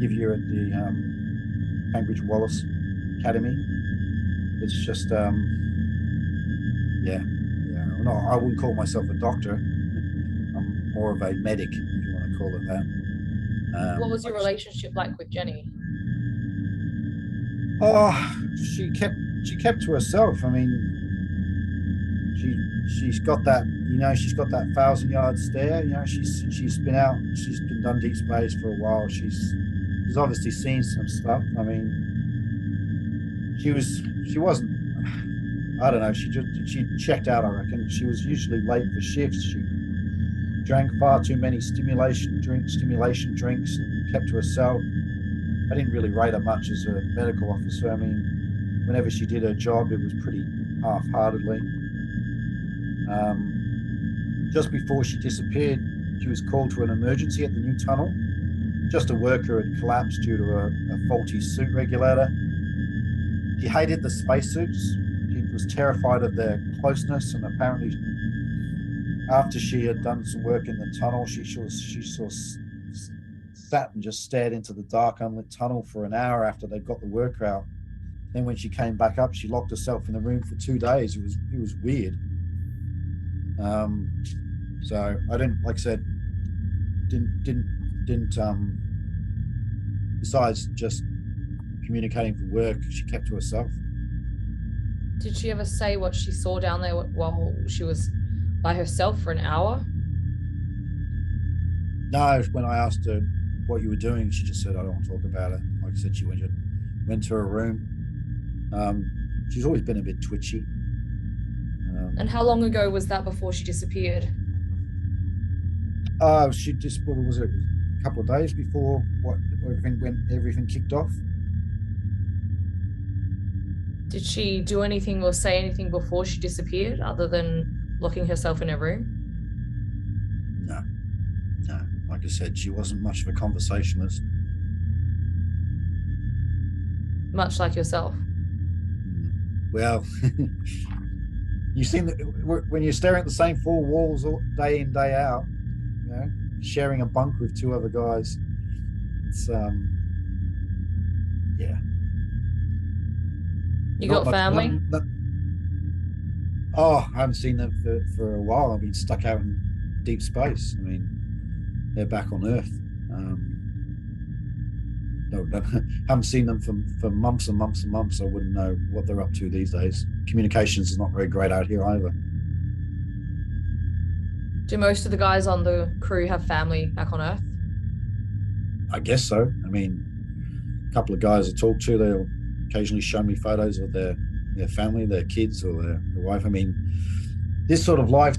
give you at the Cambridge Wallace Academy. It's just, I wouldn't call myself a doctor. I'm more of a medic, if you want to call it that. What was your relationship like with Jenny? Oh, she kept to herself. I mean, she's got that 1,000-yard stare. She's been done deep space for a while. She's obviously seen some stuff. I mean, she wasn't. I don't know. She checked out. I reckon she was usually late for shifts. She drank far too many stimulation drinks, and kept to herself. I didn't really rate her much as a medical officer. I mean, whenever she did her job, it was pretty half-heartedly. Just before she disappeared, she was called to an emergency at the new tunnel. Just a worker had collapsed due to a faulty suit regulator. She hated the spacesuits. She was terrified of their closeness, and apparently after she had done some work in the tunnel, she sort of sat and just stared into the dark unlit tunnel for an hour after they got the worker out. Then when she came back up, she locked herself in the room for 2 days. It was weird. So I didn't, like I said, didn't besides just communicating for work, she kept to herself. Did she ever say what she saw down there while she was by herself for an hour? No, when I asked her what you were doing, she just said, I don't want to talk about it. Like I said, she went to her room. She's always been a bit twitchy. And how long ago was that before she disappeared? She just, what was it? A couple of days before everything kicked off. Did she do anything or say anything before she disappeared other than locking herself in her room? No. Like I said, she wasn't much of a conversationalist. Much like yourself. Well, you've seen that when you're staring at the same four walls all day in, day out, you know, sharing a bunk with two other guys. It's yeah. You got family? I haven't seen them for a while. I've been stuck out in deep space. I mean, they're back on Earth. No, haven't seen them for months and months and months. I wouldn't know what they're up to these days. Communications is not very great out here either. Do most of the guys on the crew have family back on Earth? I guess so. I mean, a couple of guys I talk to, they'll occasionally show me photos of their family, their kids, or their wife. I mean, this sort of life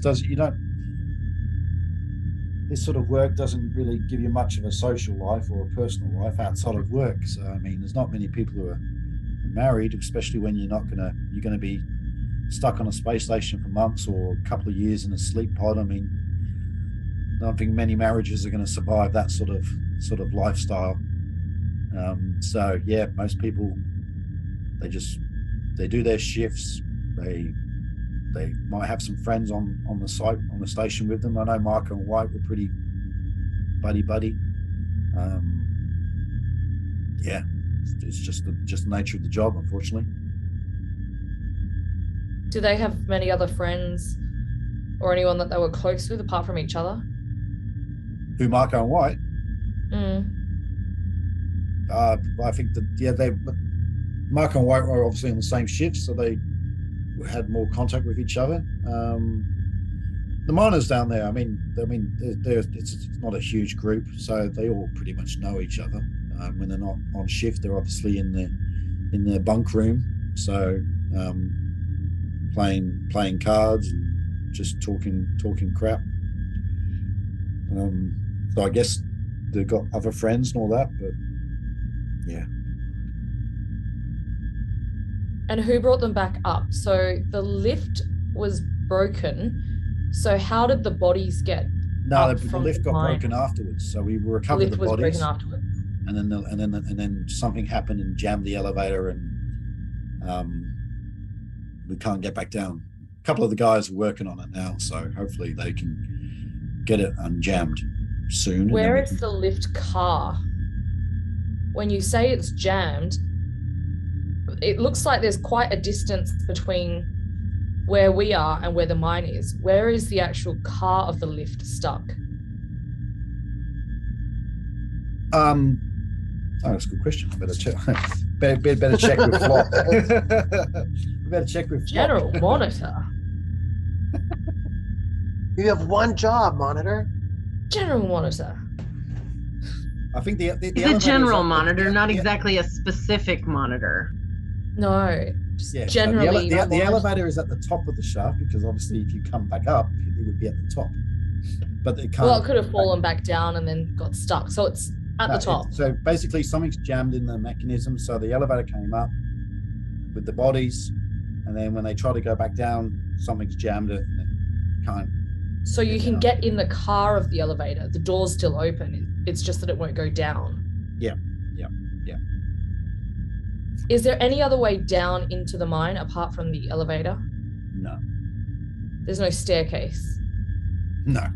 this sort of work doesn't really give you much of a social life or a personal life outside of work. So, I mean, there's not many people who are married, especially when you're going to be stuck on a space station for months or a couple of years in a sleep pod. I mean, I don't think many marriages are going to survive that sort of lifestyle. So yeah, most people, they do their shifts. They might have some friends on the site, on the station with them. I know Marco and White were pretty buddy. Yeah, it's just the nature of the job, unfortunately. Do they have many other friends or anyone that they were close with apart from each other? Who, Marco and White? I think that Marco and White were obviously on the same shift, so they had more contact with each other. The miners down there, I mean, it's not a huge group, so they all pretty much know each other. When they're not on shift, they're obviously in their bunk room, so playing cards and just talking crap. So I guess they've got other friends and all that, but yeah. And who brought them back up? So the lift was broken. So how did the bodies get? No, the lift got broken afterwards. So we recovered the bodies. The lift was broken afterwards. And then something happened and jammed the elevator, and we can't get back down. A couple of the guys are working on it now, so hopefully they can get it unjammed soon. Where is the lift car? When you say it's jammed, it looks like there's quite a distance between where we are and where the mine is. Where is the actual car of the lift stuck? That's a good question. Better check. better check with Flop. Better check with Flop. General Monitor. You have one job, Monitor. General Monitor. I think the it's a general monitor, not exactly a specific monitor. No, generally. The elevator is at the top of the shaft, because obviously if you come back up, it would be at the top. But it can't. Well, it could have fallen back down and then got stuck. So it's at the top. So basically something's jammed in the mechanism. So the elevator came up with the bodies, and then when they try to go back down, something's jammed it and it can't. So you can get in the car of the elevator. The door's still open. It's just that it won't go down. Yeah. Is there any other way down into the mine apart from the elevator? No. There's no staircase? No.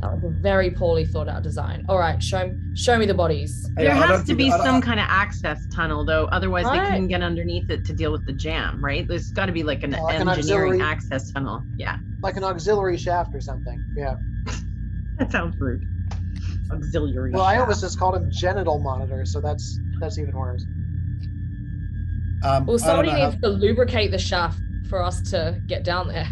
That was a very poorly thought out design. All right, show me the bodies. Hey, There I has don't to think- be I don't- some kind of access tunnel, though. Otherwise, they Right. couldn't get underneath it to deal with the jam, right? There's got to be like an Like an engineering auxiliary- access tunnel. Yeah, Like an auxiliary shaft or something. Yeah. that sounds rude. Auxiliary. Well, I shaft. almost just called him genital monitor, so that's even worse. Well, I don't somebody know how- needs to lubricate the shaft for us to get down there.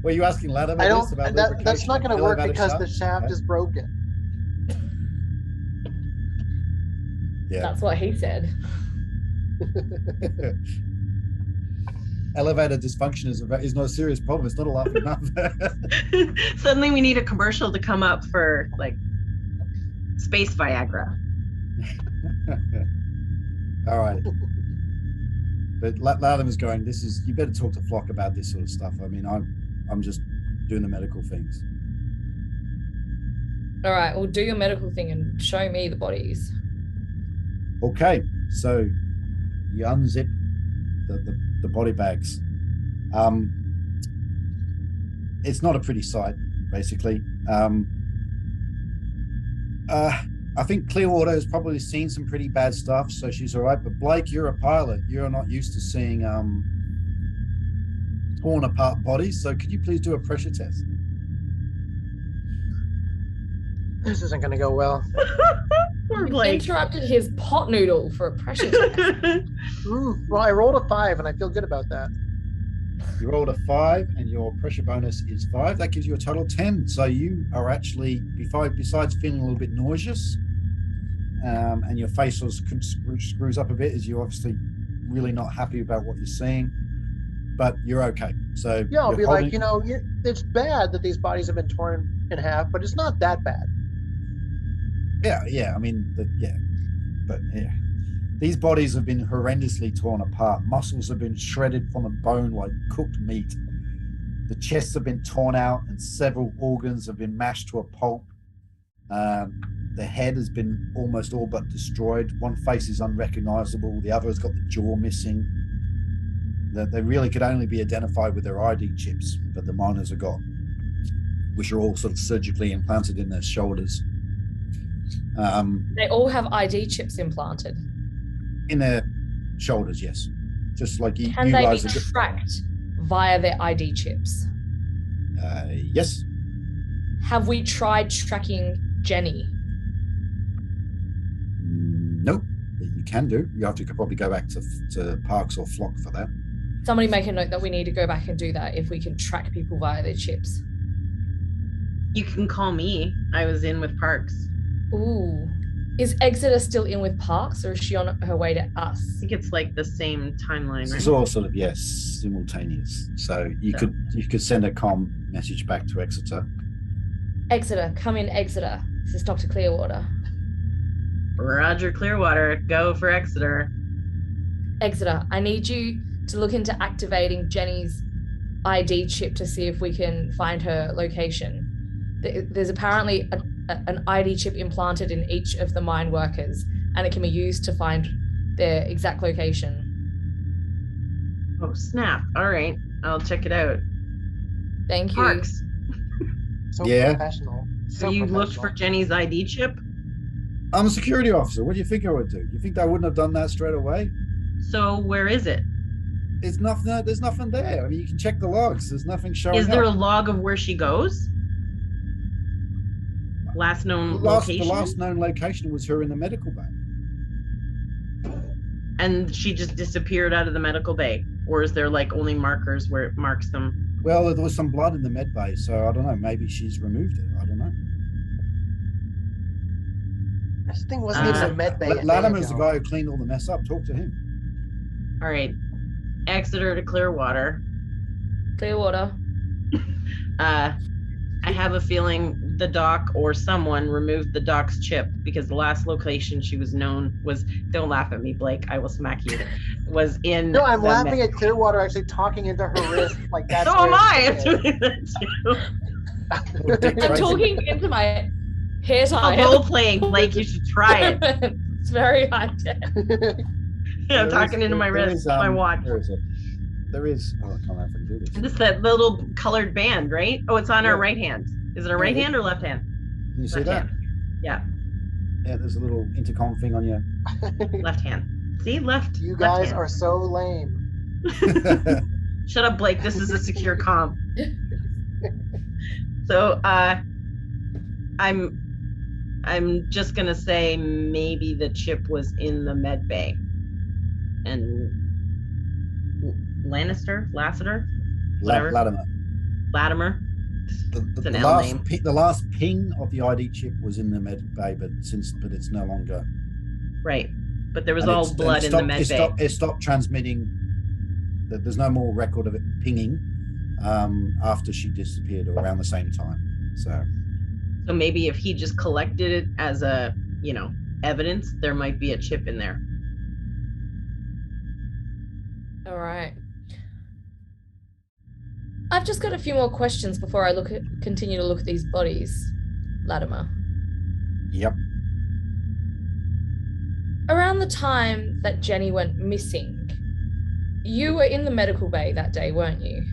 Were you asking Latimer I this don't. about That's not going to work because the shaft Okay. is broken. Yeah. That's what he said. Elevator dysfunction is not a serious problem. It's not a laughing matter. Suddenly, we need a commercial to come up for like space Viagra. All right. But Latimer's going, you better talk to Flock about this sort of stuff. I mean, I'm just doing the medical things. All right, well, do your medical thing and show me the bodies. Okay, so you unzip the body bags. It's not a pretty sight, basically. I think Clearwater has probably seen some pretty bad stuff, so she's all right. But Blake, you're a pilot. You're not used to seeing torn apart bodies. So could you please do a pressure test? This isn't going to go well. Poor You Blake. interrupted his pot noodle for a pressure test. Well, I rolled a 5, and I feel good about that. You rolled a 5, and your pressure bonus is 5. That gives you a total of 10. So you are actually, besides feeling a little bit nauseous, and your face sort of screws up a bit, as you're obviously really not happy about what you're seeing, but you're okay. So Yeah, I'll you're be holding- like, it's bad that these bodies have been torn in half, but it's not that bad. yeah. I mean, but these bodies have been horrendously torn apart. Muscles have been shredded from the bone like cooked meat. The chests have been torn out, and several organs have been mashed to a pulp. The head has been almost all but destroyed. One face is unrecognizable. The other has got the jaw missing. They really could only be identified with their ID chips that the miners have got, which are all sort of surgically implanted in their shoulders. They all have ID chips implanted. In their shoulders, yes. Just like you Can they be guys are. tracked via their ID chips? Yes. Have we tried tracking Jenny? Nope. But you can do. You have to probably go back to Parks or Flock for that. Somebody make a note that we need to go back and do that if we can track people via their chips. You can call me. I was in with Parks. Ooh. Is Exeter still in with Parks, or is she on her way to us? I think it's like the same timeline, This right? is all sort of simultaneous. So you could send a comm message back to Exeter. Exeter, come in, Exeter. This is Dr. Clearwater. Roger Clearwater, go for Exeter. Exeter, I need you to look into activating Jenny's ID chip to see if we can find her location. There's apparently an ID chip implanted in each of the mine workers, and it can be used to find their exact location. Oh, snap. All right. I'll check it out. Thank you. Parks, So Yeah. professional. so you looked for Jenny's ID chip? I'm a security officer. What do you think I would do? You think I wouldn't have done that straight away? So where is it? There's nothing there. I mean, you can check the logs. There's nothing showing Is there a up. log of where she goes? Last known The location? last known location was her in the medical bay. And she just disappeared out of the medical bay? Or is there like only markers where it marks them? Well, there was some blood in the med bay, so I don't know. Maybe she's removed it. I don't know. This thing wasn't even a med bay. Latimer's the guy who cleaned all the mess up. Talk to him. All right. Exeter to Clearwater. Clearwater. I have a feeling the doc or someone removed the doc's chip because the last location she was known was, don't laugh at me, Blake, I will smack you, was in. No, I'm the laughing at Clearwater actually talking into her wrist like that. So am I. I'm doing that too. I'm talking into my hair tie. Role playing, Blake, you should try it. It's very high tech. I'm talking into my wrist, my watch. Where is it? there is. Oh, I can't remember if I can do this. And this that little colored band, right? Oh, it's on Yeah. our right hand. Is it a right hand or left hand? Can you see Left that? hand. Yeah, Yeah, there's a little intercom thing on your. left hand. See, left. You left guys hand. are so lame. Shut up, Blake. This is a secure comm. So I'm just gonna say maybe the chip was in the med bay. And Lassiter? Whatever. Latimer. Latimer. It's an The L name. the last ping of the ID chip was in the med bay, but it's no longer. Right. But there was and all it's- and blood in the med bay. It stopped transmitting. There's no more record of it pinging after she disappeared or around the same time. So maybe if he just collected it as a, evidence, there might be a chip in there. All right. I've just got a few more questions before I continue to look at these bodies, Latimer. yep. Around the time that Jenny went missing, you were in the medical bay that day, weren't you?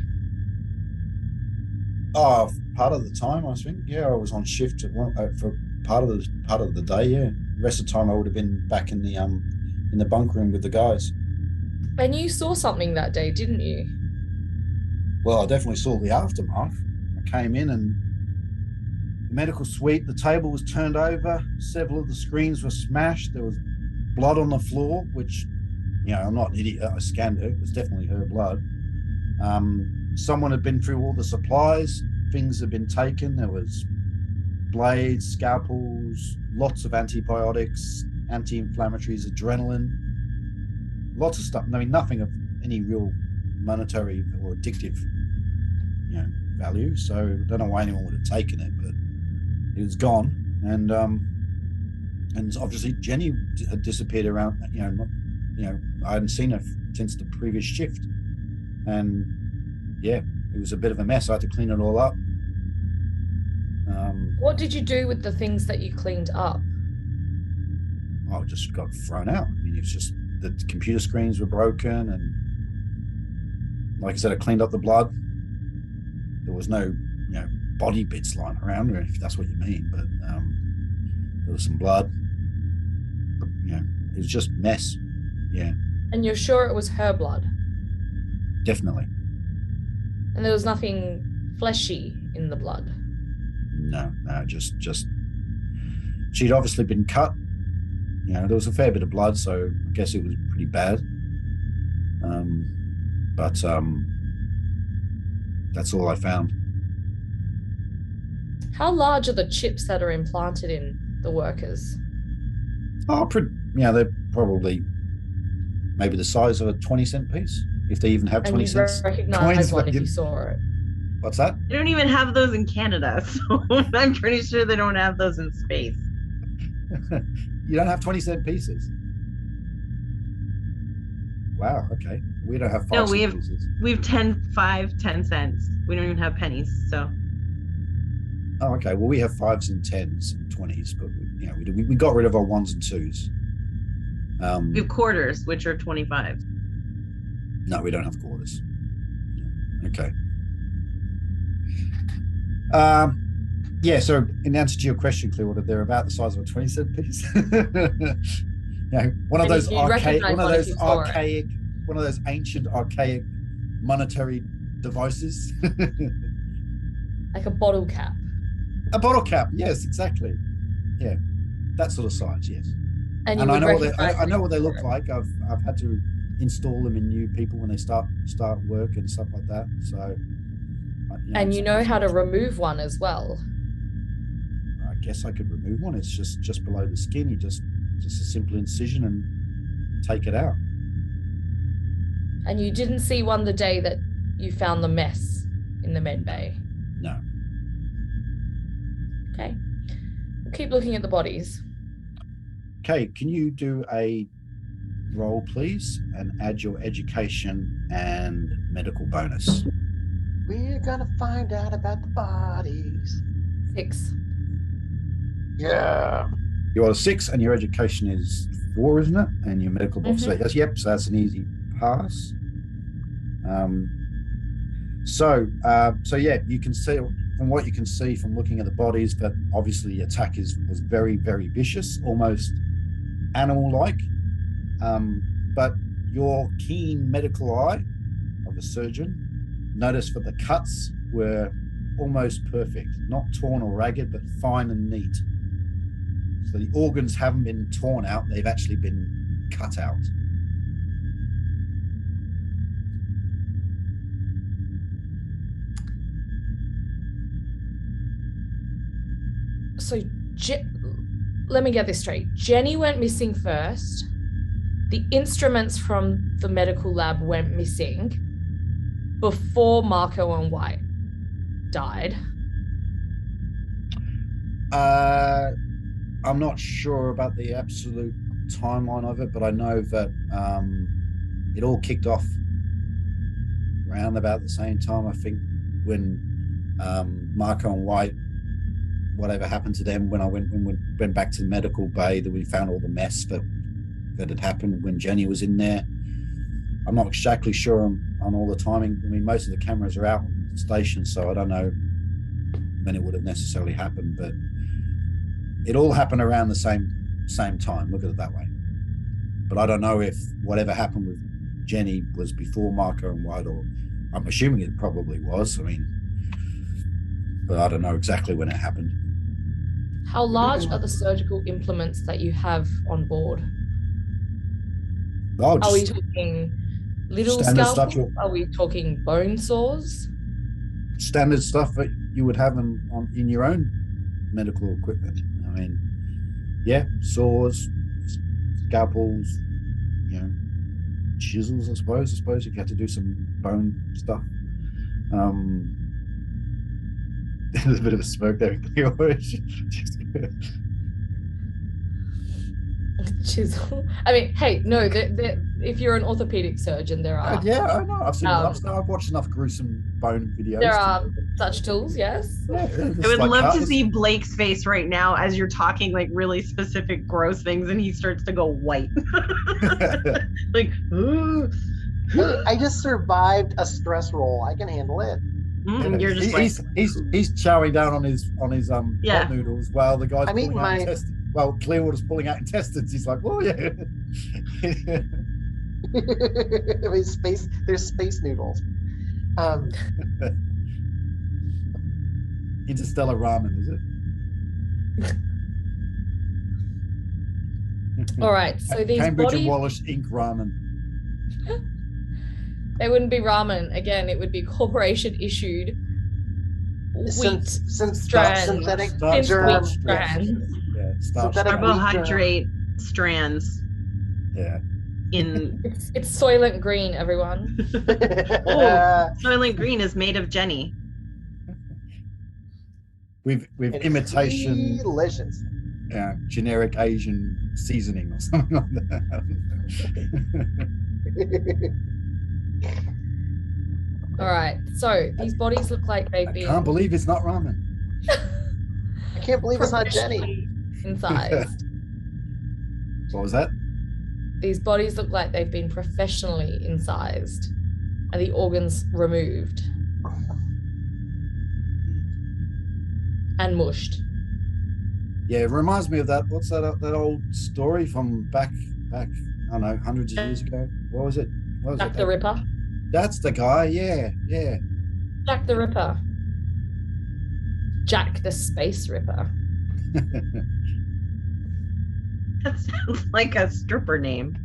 Oh, part of the time, I think. Yeah, I was on shift for part of the day. Yeah, the rest of the time I would have been back in the bunk room with the guys. And you saw something that day, didn't you? Well, I definitely saw the aftermath. I came in and the medical suite, the table was turned over, several of the screens were smashed. There was blood on the floor, which, I'm not an idiot. I scanned it. It was definitely her blood. Someone had been through all the supplies. Things had been taken. There was blades, scalpels, lots of antibiotics, anti-inflammatories, adrenaline, lots of stuff. I mean, nothing of any real monetary or addictive, value. So I don't know why anyone would have taken it, but it was gone. And obviously Jenny had disappeared around. I hadn't seen her since the previous shift, and yeah, it was a bit of a mess. I had to clean it all up. What did you do with the things that you cleaned up? I just got thrown out. I mean, it was just the computer screens were broken, and like I said, I cleaned up the blood. There was no, body bits lying around, or if that's what you mean, but there was some blood. It was just mess. Yeah. And you're sure it was her blood? Definitely. And there was nothing fleshy in the blood? No, just she'd obviously been cut. There was a fair bit of blood, so I guess it was pretty bad. But that's all I found. How large are the chips that are implanted in the workers? Oh, they're probably maybe the size of a 20-cent piece, if they even have 20 cents. And you recognize one if you saw it? What's that? They don't even have those in Canada, so I'm pretty sure they don't have those in space. You don't have 20-cent pieces? Wow, okay. We don't have 5 cent pieces. We have 10 cents. We don't even have pennies, so. Oh, okay. Well, we have 5s and 10s and 20s, but we got rid of our 1s and 2s. We have quarters, which are 25. No, we don't have quarters. Okay. Yeah, so in answer to your question, Clearwater, they're about the size of a 20-cent piece. One of those ancient archaic monetary devices. Like a bottle cap. A bottle cap, yes, exactly. Yeah, that sort of size, yes. And I know what they look like. I've had to install them in new people when they start work and stuff like that. So. And you know how to remove one as well. I guess I could remove one. It's just below the skin. You just a simple incision and take it out. And you didn't see one the day that you found the mess in the med bay? No. Okay. We'll keep looking at the bodies. Okay, can you do a roll, please, and add your education and medical bonus? We're gonna find out about the bodies. 6. Yeah. You are a 6, and your education is 4, isn't it? And your medical bonus, yes, yep. So that's an easy pass. So yeah, you can see from what you can see from looking at the bodies that obviously the attack was very, very vicious, almost animal-like. But your keen medical eye of a surgeon noticed that the cuts were almost perfect, not torn or ragged, but fine and neat. So the organs haven't been torn out, they've actually been cut out. So let me get this straight. Jenny went missing first. The instruments from the medical lab went missing before Marco and White died. I'm not sure about the absolute timeline of it, but I know that it all kicked off around about the same time, I think, when Marco and White, whatever happened to them, when we went back to the medical bay, that we found all the mess that had happened when Jenny was in there. I'm not exactly sure on all the timing. I mean, most of the cameras are out on the station, so I don't know when it would have necessarily happened, but it all happened around the same time. Look at it that way. But I don't know if whatever happened with Jenny was before Marco and White, or I'm assuming it probably was. I mean, but I don't know exactly when it happened. How large are the surgical implements that you have on board? Oh, are we talking little scalpels? Are we talking bone saws? Standard stuff that you would have in your own medical equipment. I mean, yeah, saws, scalpels, chisels, I suppose if you had to do some bone stuff. There's a bit of a smoke there. Chisel. I mean, hey, no, if you're an orthopedic surgeon, there are. Yeah, I know. I've watched enough gruesome bone videos. There are such tools, yes. Yeah, I would love to see Blake's face right now as you're talking like really specific gross things, and he starts to go white. Like, ooh. Hey, I just survived a stress roll. I can handle it. You're just he's chowing down on his pot noodles while the guy's pulling out intestines. Well, Clearwater's pulling out intestines. He's like, oh yeah. There's space noodles. Interstellar ramen, is it? All right, so these Cambridge and Wallace Inc. ramen. They wouldn't be ramen. Again, it would be corporation issued wheat strands. Synthetic germ strands. Yeah, carbohydrate strands. Yeah. It's Soylent Green, everyone. Soylent Green is made of Jenny. With imitation delicious. Generic Asian seasoning or something like that. All right, so these bodies look like they've been. I can't believe it's not ramen. I can't believe it's not Jenny. Incised. What was that? These bodies look like they've been professionally incised and the organs removed and mushed. Yeah, it reminds me of that. What's that old story from back? I don't know, hundreds of years ago. What was it? Jack the Ripper. That's the guy. Yeah. Jack the Ripper. Jack the Space Ripper. That sounds like a stripper name.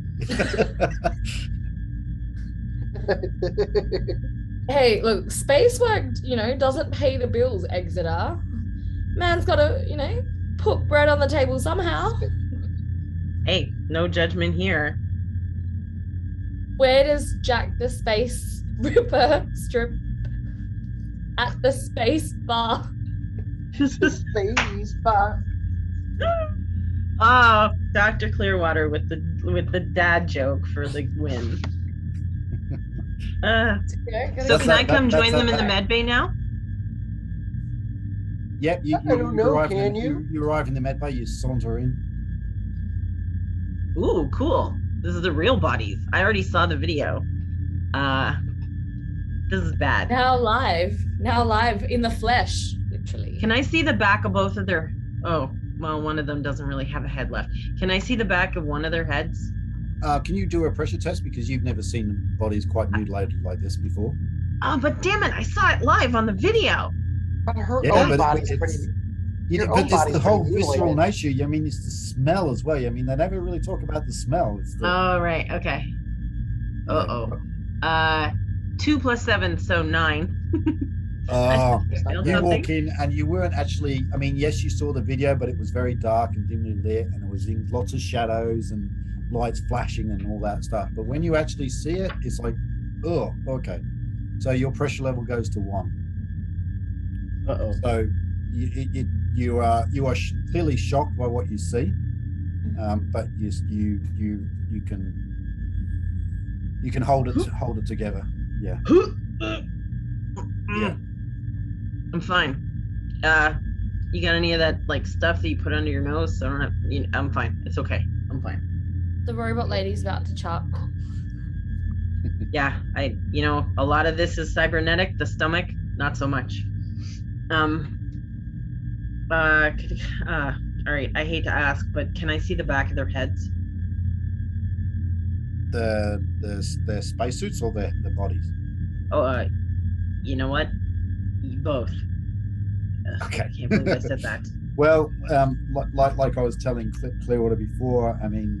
Hey, look, space work, doesn't pay the bills, Exeter. Man's got to, put bread on the table somehow. Hey, no judgment here. Where does Jack the Space Ripper strip? At the space bar. Just the space bar. Oh, Dr. Clearwater with the dad joke for the win. So can I come join them in the med bay now? Yep, I don't know. Can you? You arrive in the med bay. You saunter in. Ooh, cool. This is the real bodies. I already saw the video. This is bad. Now live in the flesh, literally. Can I see the back of both of their? Oh, well, one of them doesn't really have a head left. Can I see the back of one of their heads? Can you do a pressure test, because you've never seen bodies quite mutilated like this before? Oh, but damn it, I saw it live on the video. But her Yeah, own but body's it's- pretty. Your but own it's body's the whole pretty visceral mutilated. nature. I mean, it's the smell as well. I mean, they never really talk about the smell. It's the, Oh, right. Okay. yeah. Uh-oh. 2 plus 7, so 9. Oh, Failed you something. walk in and you weren't actually, I mean, yes, you saw the video, but it was very dark and dimly lit, and it was in lots of shadows and lights flashing and all that stuff. But when you actually see it, it's like, oh, okay. So your pressure level goes to 1. Uh-oh. So you are clearly shocked by what you see, but you can hold it together. Yeah. Yeah. I'm fine. You got any of that like stuff that you put under your nose? So I don't have. I'm fine. It's okay. I'm fine. The robot lady's about to chuck. Yeah, a lot of this is cybernetic. The stomach, not so much. All right. I hate to ask, but can I see the back of their heads? The spacesuits or the bodies? Oh, you know what? Both. Ugh, Okay. I can't believe I said that. Well, like I was telling Clearwater before, I mean,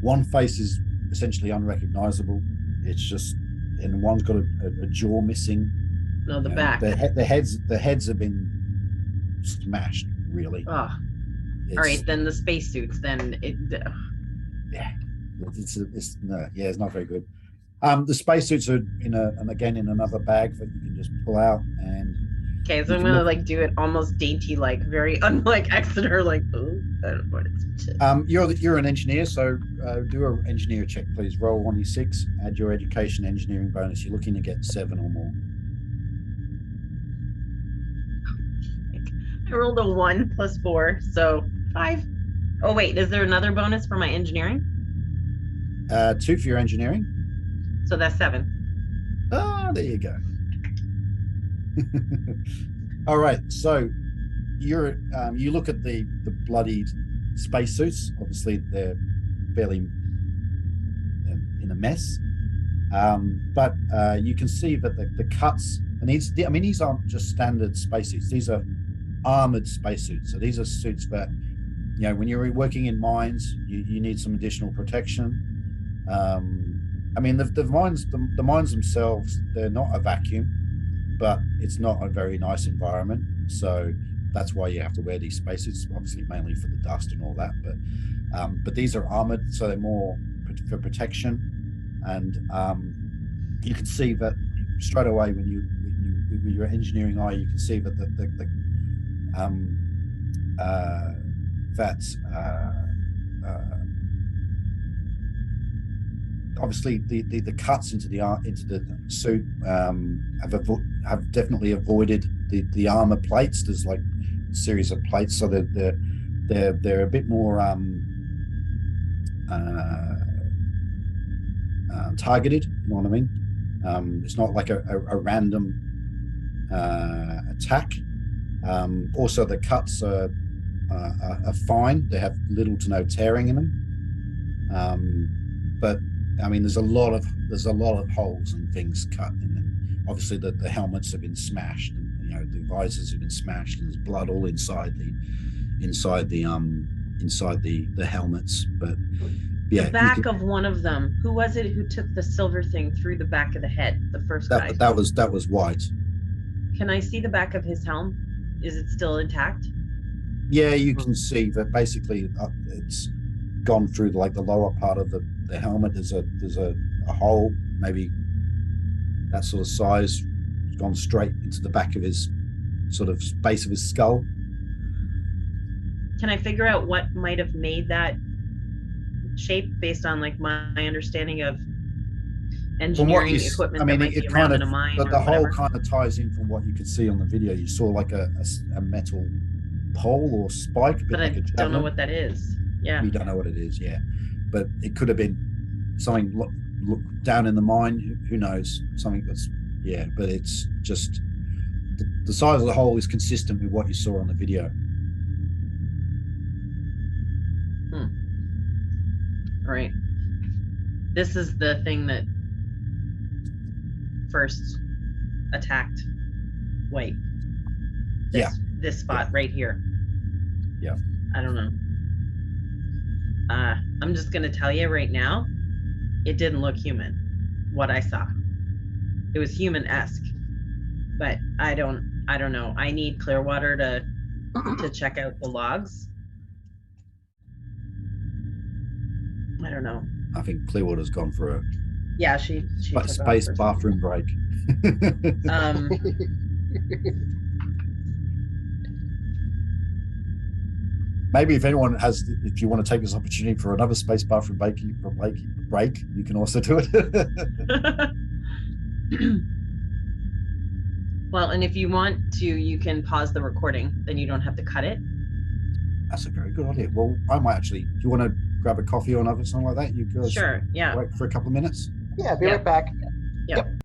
one face is essentially unrecognizable. It's just, and one's got a jaw missing. No, the You know, back. the heads have been smashed, really. Oh, all right. Then the spacesuits. Then it. Yeah, it's not very good. The spacesuits are in another bag that you can just pull out, and Okay, so I'm gonna like do it almost dainty, like very unlike Exeter, like oh, I don't know what it's. You're an engineer, so do an engineer check, please. Roll 1d6, add your education engineering bonus. You're looking to get 7 or more. I rolled a 1 plus 4, so 5. Oh wait, is there another bonus for my engineering? 2 for your engineering. So that's 7. Oh, there you go. All right, so you look at the bloodied spacesuits. Obviously, they're fairly in a mess, but you can see that the cuts, and these aren't just standard spacesuits. These are armored spacesuits. So these are suits that, when you're working in mines, you need some additional protection. I mean, the mines themselves, they're not a vacuum, but it's not a very nice environment. So that's why you have to wear these spacesuits, obviously mainly for the dust and all that. But these are armored, so they're more for protection. And you can see that straight away when you with your engineering eye, you can see that obviously the cuts into the suit have definitely avoided the armor plates. There's like a series of plates, so they're a bit more targeted. You know what I mean? It's not like a random attack. Also, the cuts are fine. They have little to no tearing in them. But I mean, there's a lot of holes and things cut in them. Obviously, the helmets have been smashed, and the visors have been smashed, and there's blood all inside the helmets. But yeah, the back of one of them. Who was it who took the silver thing through the back of the head? The first guy. That was White. Can I see the back of his helm? Is it still intact? Yeah, you can see that basically it's gone through like the lower part of the helmet. There's a hole, maybe that sort of size, gone straight into the back of his sort of base of his skull. Can I figure out what might have made that shape based on like my understanding of engineering equipment? I mean, that might it be kind around of, in a mine but or the whole whatever? kind of ties in from what you could see on the video. You saw like a metal pole or spike, a bit But like I a don't know javelin. what that is. Yeah. You don't know what it is, yeah, but it could have been something look down in the mine, who knows? Something that's, yeah, but it's just the size of the hole is consistent with what you saw on the video. All right. This is the thing that first attacked White. This spot right here. Yeah. I don't know. I'm just gonna tell you right now, it didn't look human, what I saw. It was human-esque, but I don't know. I need Clearwater to check out the logs. I don't know. I think Clearwater's gone for a She took off space for bathroom break. Maybe if you want to take this opportunity for another space bathroom break, you can also do it. Well, and if you want to, you can pause the recording. Then you don't have to cut it. That's a very good idea. Well, I might actually. Do you want to grab a coffee or something like that? You guys sure. Yeah. Wait for a couple of minutes. Yeah, be right back. Yep.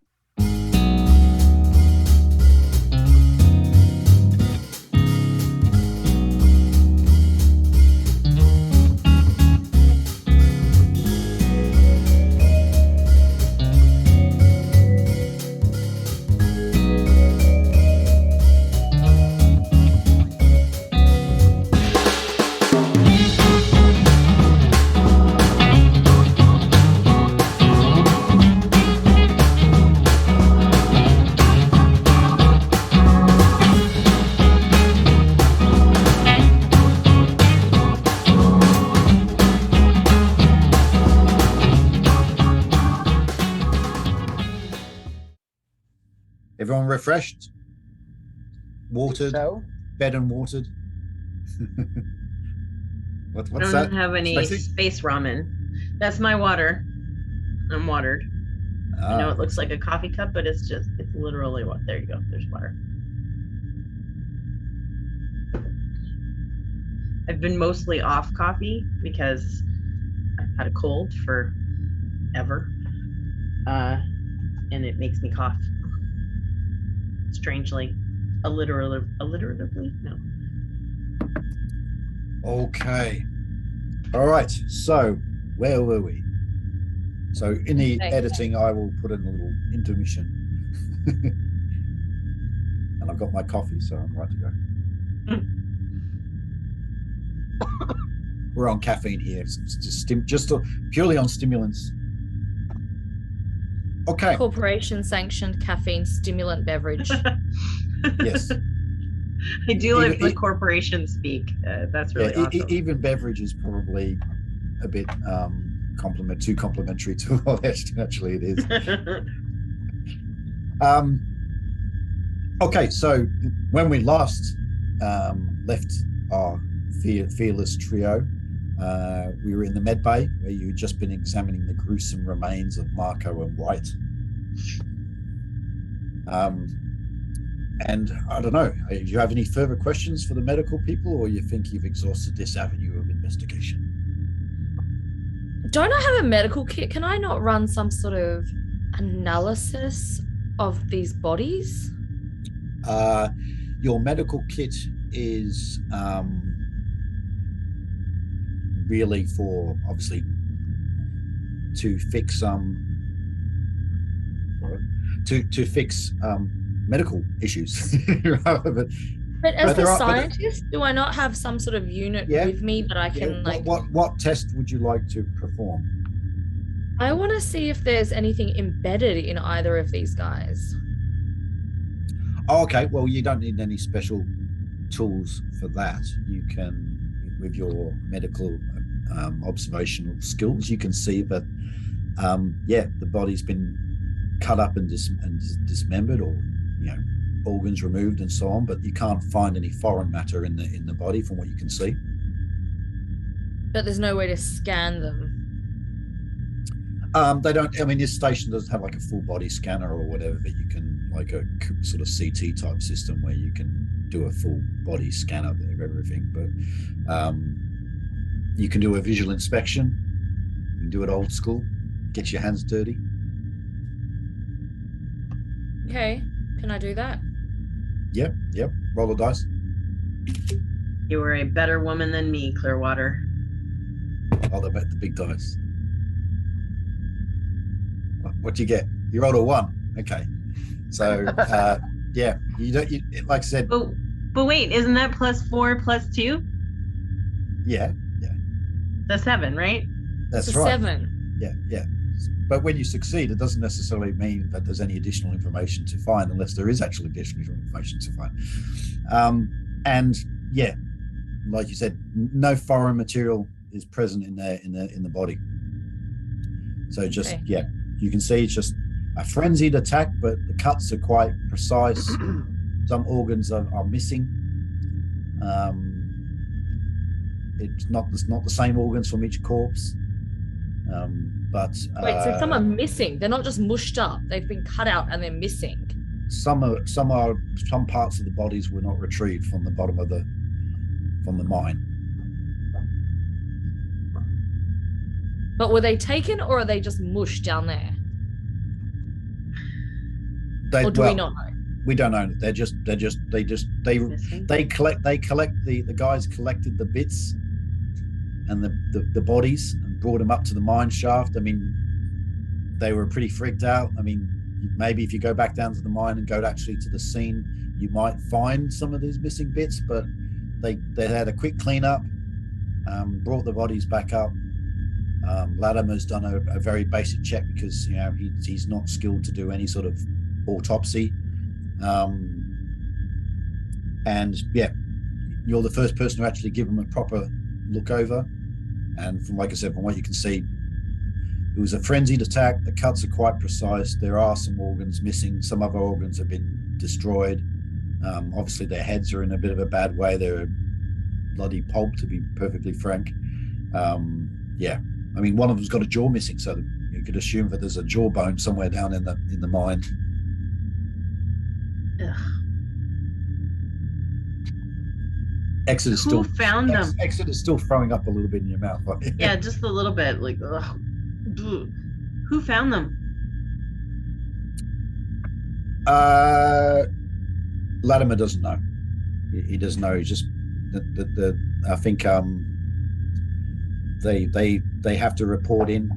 Everyone refreshed, watered, So, fed and watered. What's I that? don't have any Stacey? space ramen. That's my water. I'm watered. I know it looks like a coffee cup, but it's literally what. There you go. There's water. I've been mostly off coffee because I've had a cold forever, and it makes me cough. Strangely, alliteratively, no. Okay. All right. So where were we? So in the editing, I will put in a little intermission. And I've got my coffee, so I'm right to go. We're on caffeine here. It's just purely on stimulants. Okay. Corporation sanctioned caffeine stimulant beverage. Yes. I do like the corporation speak. That's really awesome. Even beverage is probably a bit too complimentary to what actually it is. Okay, so when we last left our fearless trio, we were in the med bay where you'd just been examining the gruesome remains of Marco and White. And I don't know, do you have any further questions for the medical people, or you think you've exhausted this avenue of investigation? Don't I have a medical kit? Can I not run some sort of analysis of these bodies? Your medical kit is really for, obviously, to fix medical issues. But as a scientist, do I not have some sort of unit with me that I can What test would you like to perform? I want to see if there's anything embedded in either of these guys. Oh, okay. Well, you don't need any special tools for that. You can, with your medical observational skills, you can see that, the body's been cut up and dismembered, or organs removed and so on. But you can't find any foreign matter in the body from what you can see. But there's no way to scan them. They don't. I mean, this station doesn't have like a full body scanner or whatever, but you can, like a sort of CT type system where you can do a full body scan of everything. But you can do a visual inspection. You can do it old school. get your hands dirty. Okay, can I do that? Yep. Roll a dice. You were a better woman than me, Clearwater. Oh, the big dice. What'd you get? You rolled a 1. Okay. So yeah, you don't. Like I said. But wait, isn't that +4 +2? Yeah. That's 7, right? That's It's a right. 7. Yeah. But when you succeed, it doesn't necessarily mean that there's any additional information to find, unless there is actually additional information to find. And yeah, like you said, no foreign material is present in the body. So just Okay. you can see it's just a frenzied attack, but the cuts are quite precise. Some organs are missing. It's not the same organs from each corpse. But Wait, so some are missing. They're not just mushed up. They've been cut out and they're missing. some parts of the bodies were not retrieved from the bottom of the mine. But were they taken or are they just mushed down there? Or do we not know? We don't know. They collect the guys collected the bits and the bodies and brought them up to the mine shaft. I mean, they were pretty freaked out. I mean, maybe if you go back down to the mine and go actually to the scene, you might find some of these missing bits, but they had a quick cleanup, brought the bodies back up. Latimer's done a very basic check because he's not skilled to do any sort of autopsy. And yeah, you're the first person to actually give them a proper look over. And from, like I said, from what you can see, it was a frenzied attack. The cuts are quite precise. There are some organs missing. Some other organs have been destroyed. Obviously, their heads are in a bit of a bad way. They're bloody pulp, to be perfectly frank. Yeah, I mean, one of them's got a jaw missing, so you could assume that there's a jawbone somewhere down in the mine. Ugh. Exeter's Who found them? Exeter's still throwing up a little bit in your mouth. Yeah, just a little bit. Like, ugh. Ugh. Who found them? Latimer doesn't know. He doesn't know. He's just I think they have to report in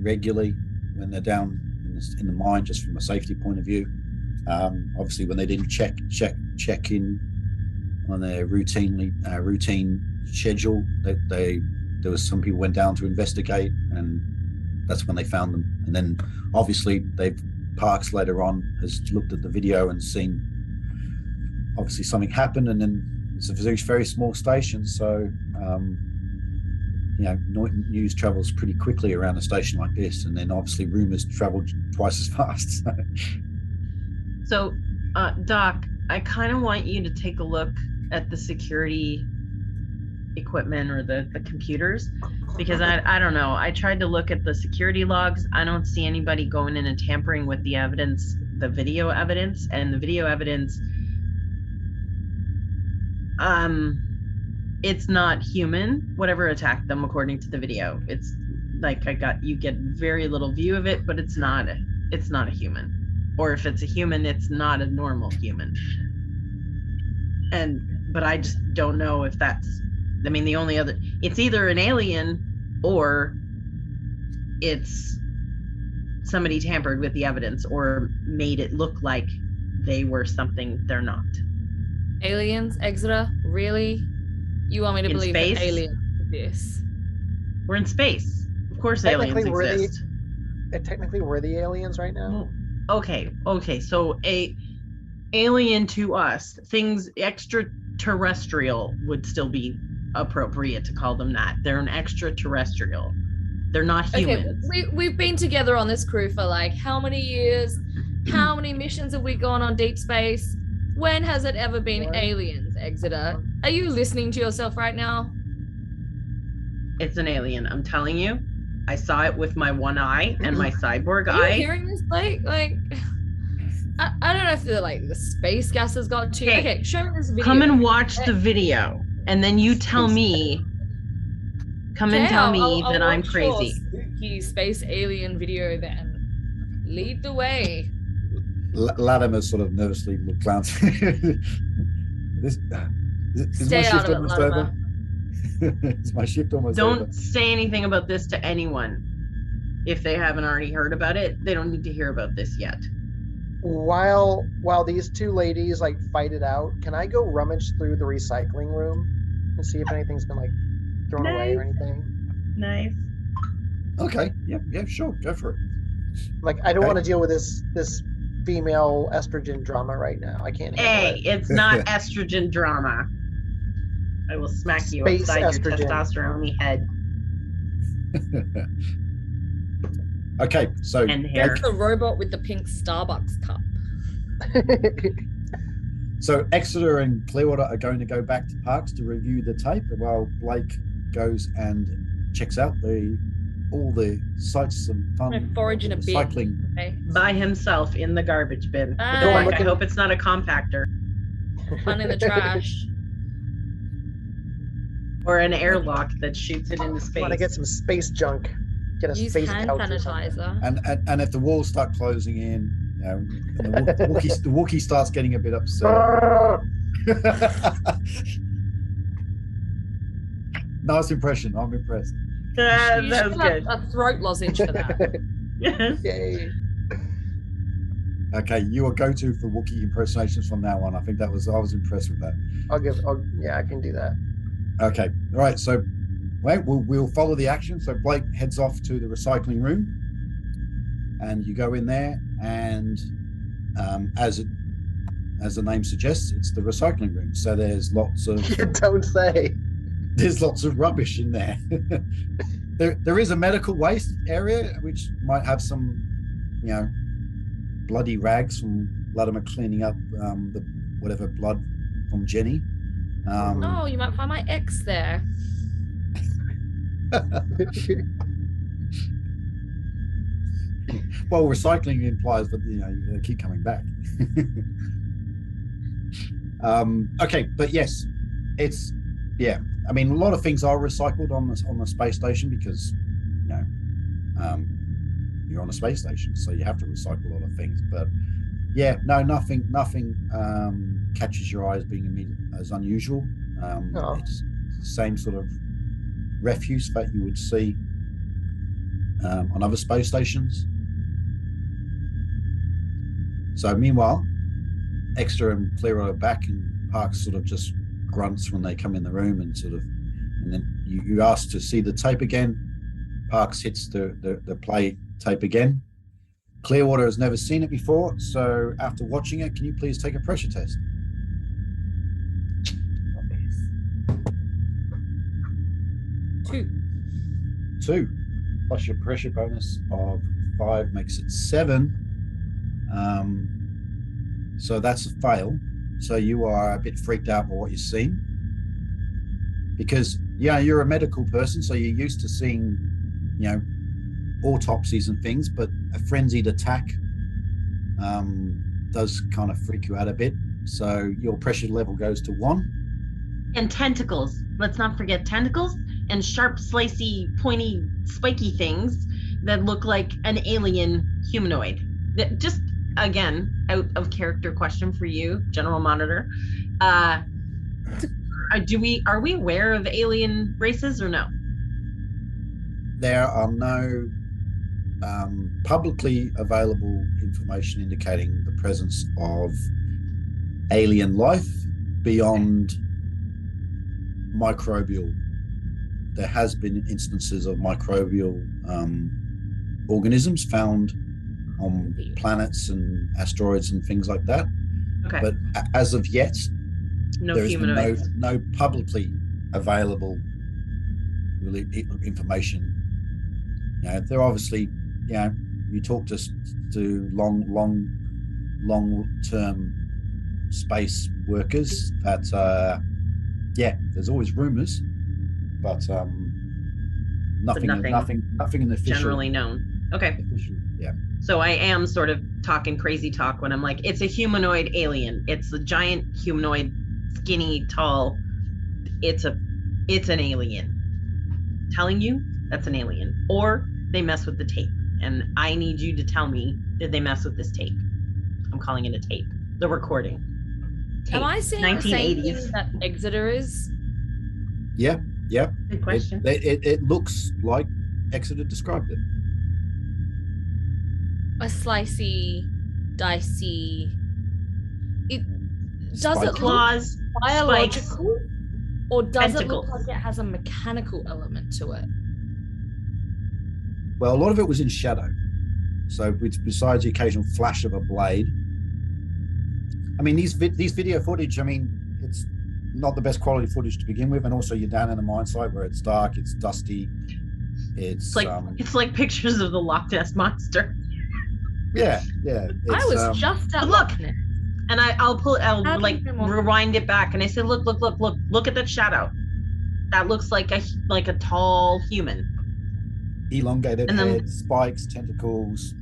regularly when they're down in the mine, just from a safety point of view. Obviously, when they didn't check in on their routine schedule, there was some people went down to investigate, and that's when they found them. And then obviously Parks later on has looked at the video and seen obviously something happened, and then it's a very small station, so news travels pretty quickly around a station like this, and then obviously rumors travel twice as fast. So, Doc, I kind of want you to take a look at the security equipment or the computers, because I don't know. I tried to look at the security logs. I don't see anybody going in and tampering with the evidence, the video evidence, and the video evidence. It's not human, whatever attacked them, according to the video. It's like you get very little view of it, but it's not a human. Or if it's a human, it's not a normal human. But I just don't know if that's, I mean, it's either an alien or it's somebody tampered with the evidence or made it look like they were something they're not. Aliens, Exeter, really? You want me to believe that space? aliens this? We're in space. Of course aliens exist. Technically, we're the aliens right now. Okay. So a alien to us, things extraterrestrial would still be appropriate to call them that. They're an extraterrestrial. They're not humans. Okay, we've been together on this crew for like how many years? How many missions have we gone on deep space? When has it ever been aliens, Exeter? Are you listening to yourself right now? It's an alien, I'm telling you. I saw it with my one eye and my cyborg Are eye. you hearing this, Blake? Like, I don't know if the space gases got to you. Okay, show me this video. Come and watch the video, and then you tell me. Come and tell me that I'm crazy. Wookiee space alien video then. Lead the way. Latimer sort of nervously looked around. Is my Stay out shift of it, almost Latimer. over? Is my shift almost over? Don't say anything about this to anyone. If they haven't already heard about it, they don't need to hear about this yet. While these two ladies like fight it out, can I go rummage through the recycling room and see if anything's been like thrown away or anything? Nice. Okay. Yeah, sure. Go for it. Like, I don't Okay. want to deal with this female estrogen drama right now. I can't handle Hey, it. it's not estrogen drama. I will smack you Space upside estrogen. your testosterone head Okay, so and hair. There's the robot with the pink Starbucks cup. Exeter and Clearwater are going to go back to Parks to review the tape, while Blake goes and checks out all the sites and fun I'm gonna forage in a bin. cycling. Okay. By himself in the garbage bin. With Bye. the like, I Looking- hope it's not a compactor Fun in the trash. or an airlock that shoots it into I space. want to get some space junk. Get a Use space hand couch or something. sanitizer. And if the walls start closing in, you know, and the Wookiee starts getting a bit upset. Nice impression. I'm impressed. That You was should good. have a throat lozenge for that. Yay. Okay, you are go-to for Wookiee impersonations from now on. I think I was impressed with that. Yeah, I can do that. Okay, all right. So, we'll follow the action. So Blake heads off to the recycling room, and you go in there, and as the name suggests, it's the recycling room. So there's lots of You don't say. there's lots of rubbish in there. There is a medical waste area which might have some, you know, bloody rags from Latimer cleaning up the whatever blood from Jenny. Oh, you might find my ex there. Well, recycling implies that, you know, they keep coming back. Okay, but yes, it's I mean, a lot of things are recycled on the space station because, you know, you're on a space station, so you have to recycle a lot of things. But yeah, no, nothing catches your eye as being as unusual. Oh. It's the same sort of refuse that you would see on other space stations. So meanwhile, Exeter and Clearwater are back, and Parks sort of just grunts when they come in the room, and then you ask to see the tape again. Parks hits the play tape again. Clearwater has never seen it before, so after watching it, can you please take a pressure test? 2 plus your pressure bonus of 5 makes it 7. So that's a fail. So you are a bit freaked out by what you've seen, because you're a medical person, so you're used to seeing, you know, autopsies and things, but a frenzied attack does kind of freak you out a bit. So your pressure level goes to 1. And tentacles. Let's not forget tentacles and sharp, slicey, pointy, spiky things that look like an alien humanoid. That just, again, out of character question for you, General Monitor. Are we aware of alien races or no? There are no publicly available information indicating the presence of alien life beyond microbial. There has been instances of microbial organisms found on planets and asteroids and things like that. Okay. But as of yet, No there is humanoids. no publicly available really information. You know, they're obviously, you know, you talk to long-term space workers that, there's always rumors, but nothing in the official. Generally known. Okay. Yeah. So I am sort of talking crazy talk when I'm like, it's a humanoid alien. It's a giant humanoid, skinny, tall. It's an alien. Telling you that's an alien. Or they mess with the tape. And I need you to tell me, did they mess with this tape? I'm calling it a tape. The recording. Tape. Am I seeing the same 1980s. thing that Exeter is? Yeah. Good question. It looks like Exeter described it. A slicey, dicey. It does it look Claws, biological, or does it look tentacles. like it has a mechanical element to it? Well, a lot of it was in shadow. So besides the occasional flash of a blade, I mean, these video footage, I mean, it's not the best quality footage to begin with, and also you're down in the mine site where it's dark, it's dusty, it's It's like pictures of the Loch Ness monster. yeah. I was just at Look. Loch Ness. And I'll How do like you know? rewind it back, and I say, look at that shadow. That looks like a tall human. elongated And then- head, spikes, tentacles.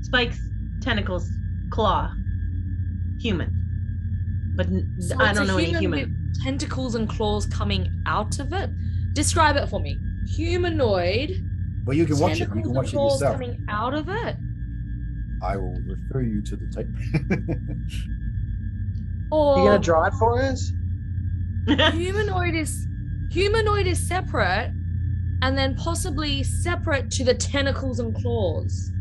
Spikes, tentacles, claw, human. But So I it's don't a know any human. with tentacles and claws coming out of it. Describe it for me. Humanoid. Well, you can watch it. You tentacles can watch and it claws yourself. coming out of it. I will refer you to the tape. Or You gonna draw it for us? humanoid is separate, and then possibly separate to the tentacles and claws.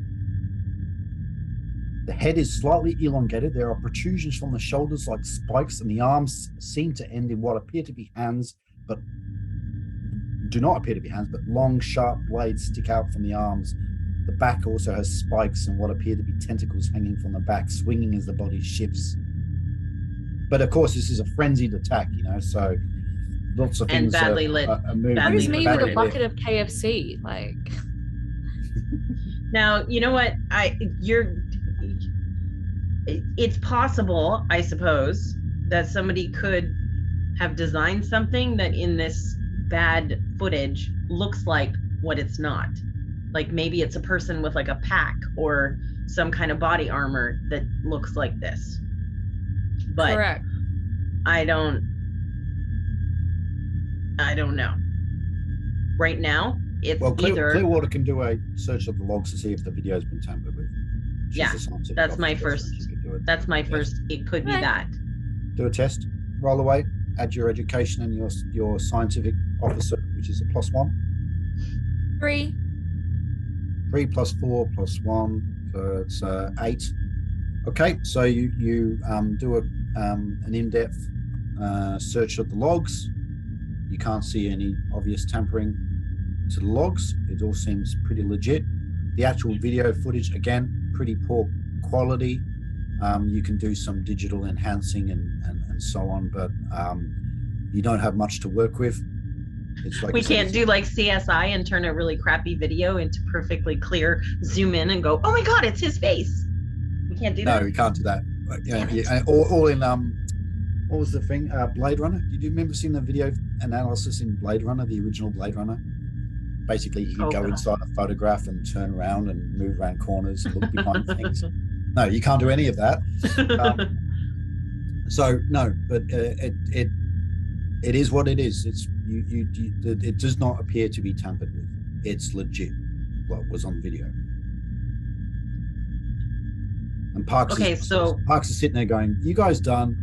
The head is slightly elongated. There are protrusions from the shoulders like spikes, and the arms seem to end in what appear to be hands, but do not appear to be hands, but long, sharp blades stick out from the arms. The back also has spikes and what appear to be tentacles hanging from the back, swinging as the body shifts. But of course, this is a frenzied attack, so lots of And things badly are, lit. are moving. Badly Where's me with badly a lit. bucket of KFC? Like, Now, you know what? It's possible, I suppose, that somebody could have designed something that in this bad footage looks like what it's not. Like maybe it's a person with like a pack or some kind of body armor that looks like this. But correct. I don't know. Right now, it's Well, either Clearwater can do a search of the logs to see if the video's been tampered with. She's Yeah, a scientific that's my officer, so first- she could do it. that's my first. It could be Right. that. Do a test, roll away, add your education and your scientific officer, which is a +1. 3. 3 plus 4 plus 1, so it's 8. Okay, so you do an in-depth search of the logs. You can't see any obvious tampering to the logs. It all seems pretty legit. The actual video footage, again, pretty poor quality. You can do some digital enhancing and so on, but you don't have much to work with. It's like We can't do like CSI and turn a really crappy video into perfectly clear, zoom in and go, oh my God, it's his face. We can't do No, that. we can't do that. Damn it. Or in what was the thing? Blade Runner. Did you remember seeing the video analysis in Blade Runner, the original Blade Runner? Basically, you Oh, go God. inside a photograph and turn around and move around corners and look behind things. No, you can't do any of that. So no, but it is what it is. It's it does not appear to be tampered with. It's legit. What was on video. And Parks is sitting there going, "You guys done?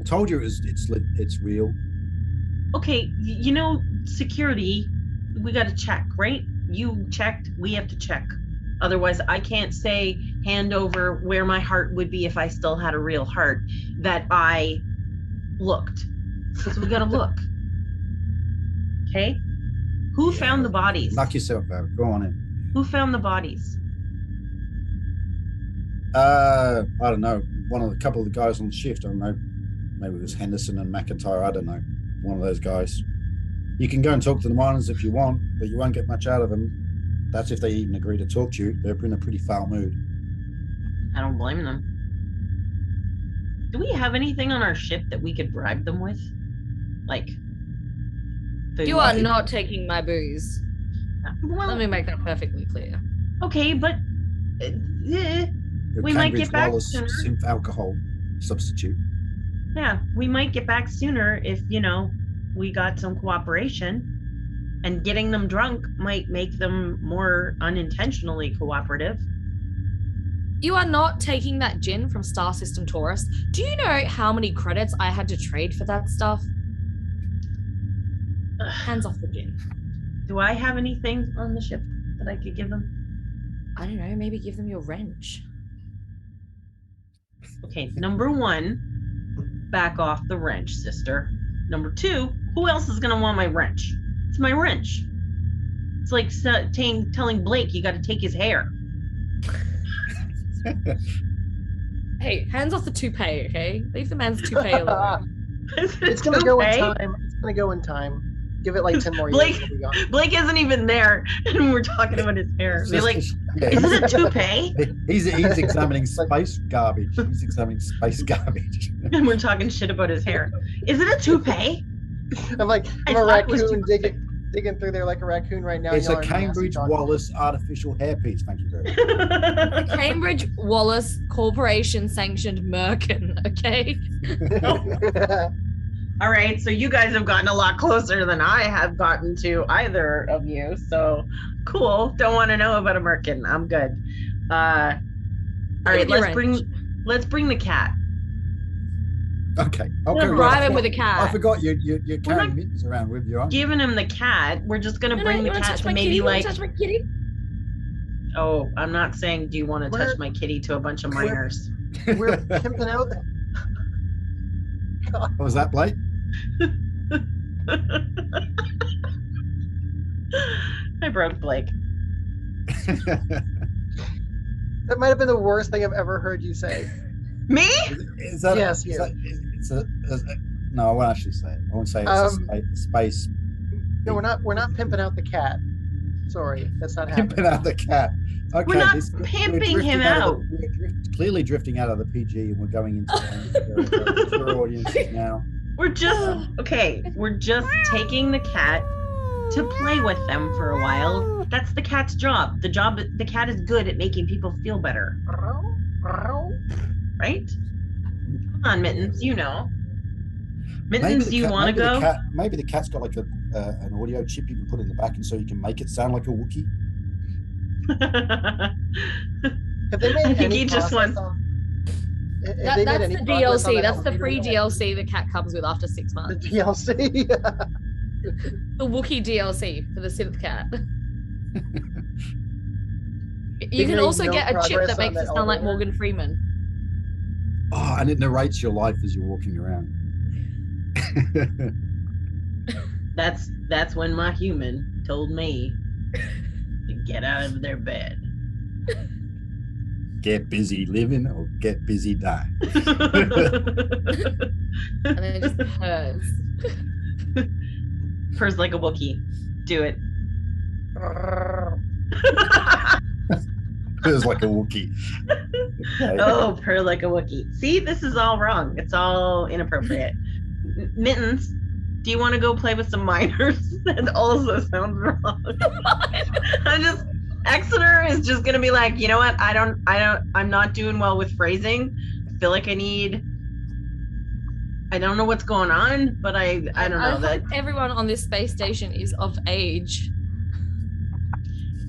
I told you it's real." Okay, security, we got to check, right? You checked, we have to check. Otherwise, I can't say hand over where my heart would be if I still had a real heart that I looked. So we got to look. Okay? Who found the bodies? Knock yourself out. Go on in. Who found the bodies? I don't know. A couple of the guys on the shift. I don't know. Maybe it was Henderson and McIntyre. I don't know. One of those guys. You can go and talk to the miners if you want, but you won't get much out of them. That's if they even agree to talk to you. They're in a pretty foul mood. I don't blame them. Do we have anything on our ship that we could bribe them with? Like, food? You are not taking my booze. Well, Let me make that perfectly clear. okay, but Your We might Cambridge get back Wallace sooner. synth alcohol substitute. yeah, we might get back sooner if we got some cooperation. And getting them drunk might make them more unintentionally cooperative. You are not taking that gin from Star System Taurus. Do you know how many credits I had to trade for that stuff? Hands off the gin. Do I have anything on the ship that I could give them? I don't know, maybe give them your wrench. Okay, number 1, back off the wrench, sister. Number 2, who else is gonna want my wrench? It's my wrench. It's like telling Blake you got to take his hair. Hey, hands off the toupee, okay? Leave the man's toupee alone. It's gonna go in time. It's gonna go in time. Give it like 10 more years. It'll be gone. Blake isn't even there, and we're talking about his hair. Be like, is it a toupee? He's examining space garbage. He's examining space garbage. And we're talking shit about his hair. Is it a toupee? I'm like, I'm a raccoon digging through there like a raccoon right now. It's a Cambridge Wallace artificial hairpiece. Thank you very much. The Cambridge Wallace Corporation sanctioned merkin, okay? All right, so you guys have gotten a lot closer than I have gotten to either of you. So cool. Don't want to know about a merkin. I'm good. All right, let's bring the cat. Okay. Bribe him with a cat. I forgot you're carrying mittens around with you. Giving him the cat. We're just gonna bring the cat to maybe like. Touch my kitty? Oh, I'm not saying. Do you want to touch my kitty to a bunch of minors? We're pimping out. What was that, Blake? I broke Blake. That might have been the worst thing I've ever heard you say. Me? Is that yes, you. No, I won't actually say it. I won't say it's a space. No, we're not pimping out the cat. Sorry, that's not happening. Pimping out the cat. Okay, we're not pimping him out. We're clearly drifting out of the PG, and we're going into the audiences now. We're just We're just taking the cat to play with them for a while. That's the cat's job. The cat is good at making people feel better. Right? Come on, Mittens, you know. Mittens, do you want to go? Maybe the cat's got like an audio chip you can put in the back, and so you can make it sound like a Wookiee. Have they made I think he just wants. That's the DLC. That's the free DLC the cat comes with after 6 months. The DLC. The Wookiee DLC for the Sith cat. You can also get a chip that makes it sound like Morgan Freeman. Oh, and it narrates your life as you're walking around. That's when my human told me to get out of their bed. Get busy living or get busy dying. And then it just purrs. Purrs like a Wookiee. Do it. Purrs like a Wookiee. Okay. Oh, purr like a Wookiee. See, this is all wrong. It's all inappropriate. Mittens, do you want to go play with some minors? That also sounds wrong. Exeter is just gonna be like, you know what? I'm not doing well with phrasing. I feel like I don't know what's going on, but I don't know that everyone on this space station is of age.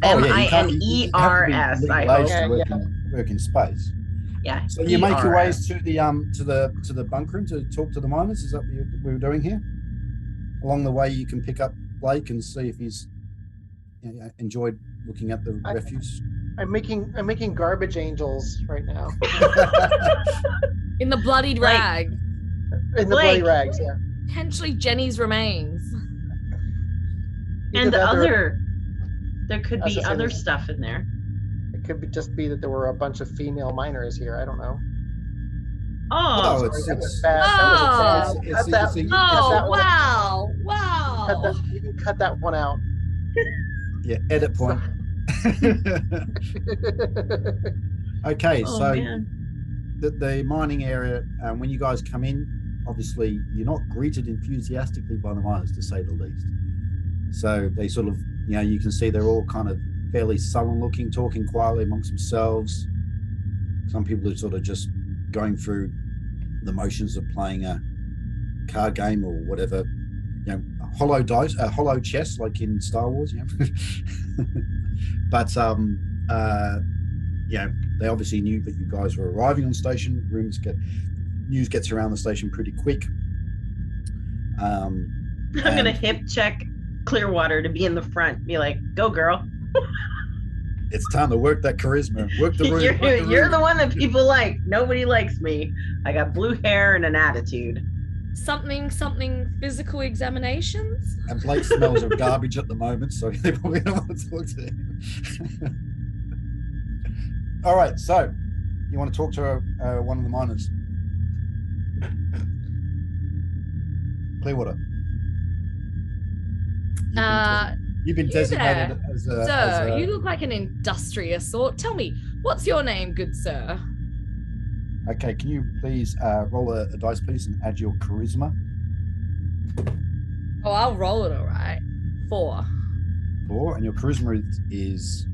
MINERS. I hope. Work in space. Yeah. So you make your ways to the bunk room to talk to the miners. Is that what we were doing here? Along the way, you can pick up Blake and see if he's enjoyed looking at the refuse. I'm making garbage angels right now. In the bloodied rag. In the bloody rags, yeah. Potentially Jenny's remains. And there could be other stuff in there. It could just be that there were a bunch of female miners here. I don't know. Oh, wow. You can cut that one out. Yeah, edit point. Okay, so the mining area, when you guys come in, obviously you're not greeted enthusiastically by the miners, to say the least. So they sort of, you can see they're all kind of fairly sullen looking, talking quietly amongst themselves. Some people are sort of just going through the motions of playing a card game or whatever, hollow dice, hollow chest, like in Star Wars. Yeah. But yeah, they obviously knew that you guys were arriving on station. News gets around the station pretty quick. I'm gonna hip check Clearwater to be in the front. Be like, "Go, girl." It's time to work that charisma. Work the room. You're the one that people like. Nobody likes me. I got blue hair and an attitude. Something physical examinations. And Blake smells of garbage at the moment, so they probably don't want to talk to him. All right, so you want to talk to one of the miners? Clearwater. You've been designated as a... Sir, you look like an industrious sort. Tell me, what's your name, good sir? Okay, can you please roll a dice, please, and add your charisma? Oh, I'll roll it, all right. 4. 4, and your charisma is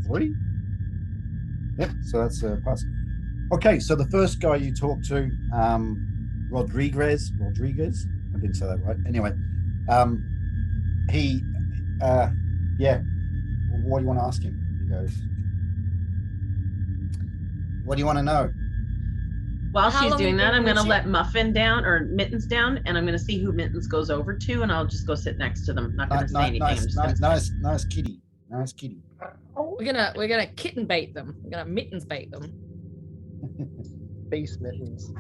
3? Yep, so that's a pass. Okay, so the first guy you talk to, Rodriguez, I didn't say that right. Anyway, he, yeah, what do you want to ask him? He goes, what do you want to know? While she's doing that, I'm going to let Muffin down or Mittens down, and I'm going to see who Mittens goes over to, and I'll just go sit next to them. I'm not going to say anything. Nice kitty. Nice kitty. We're gonna kitten bait them. We're gonna mittens bait them. Base Mittens.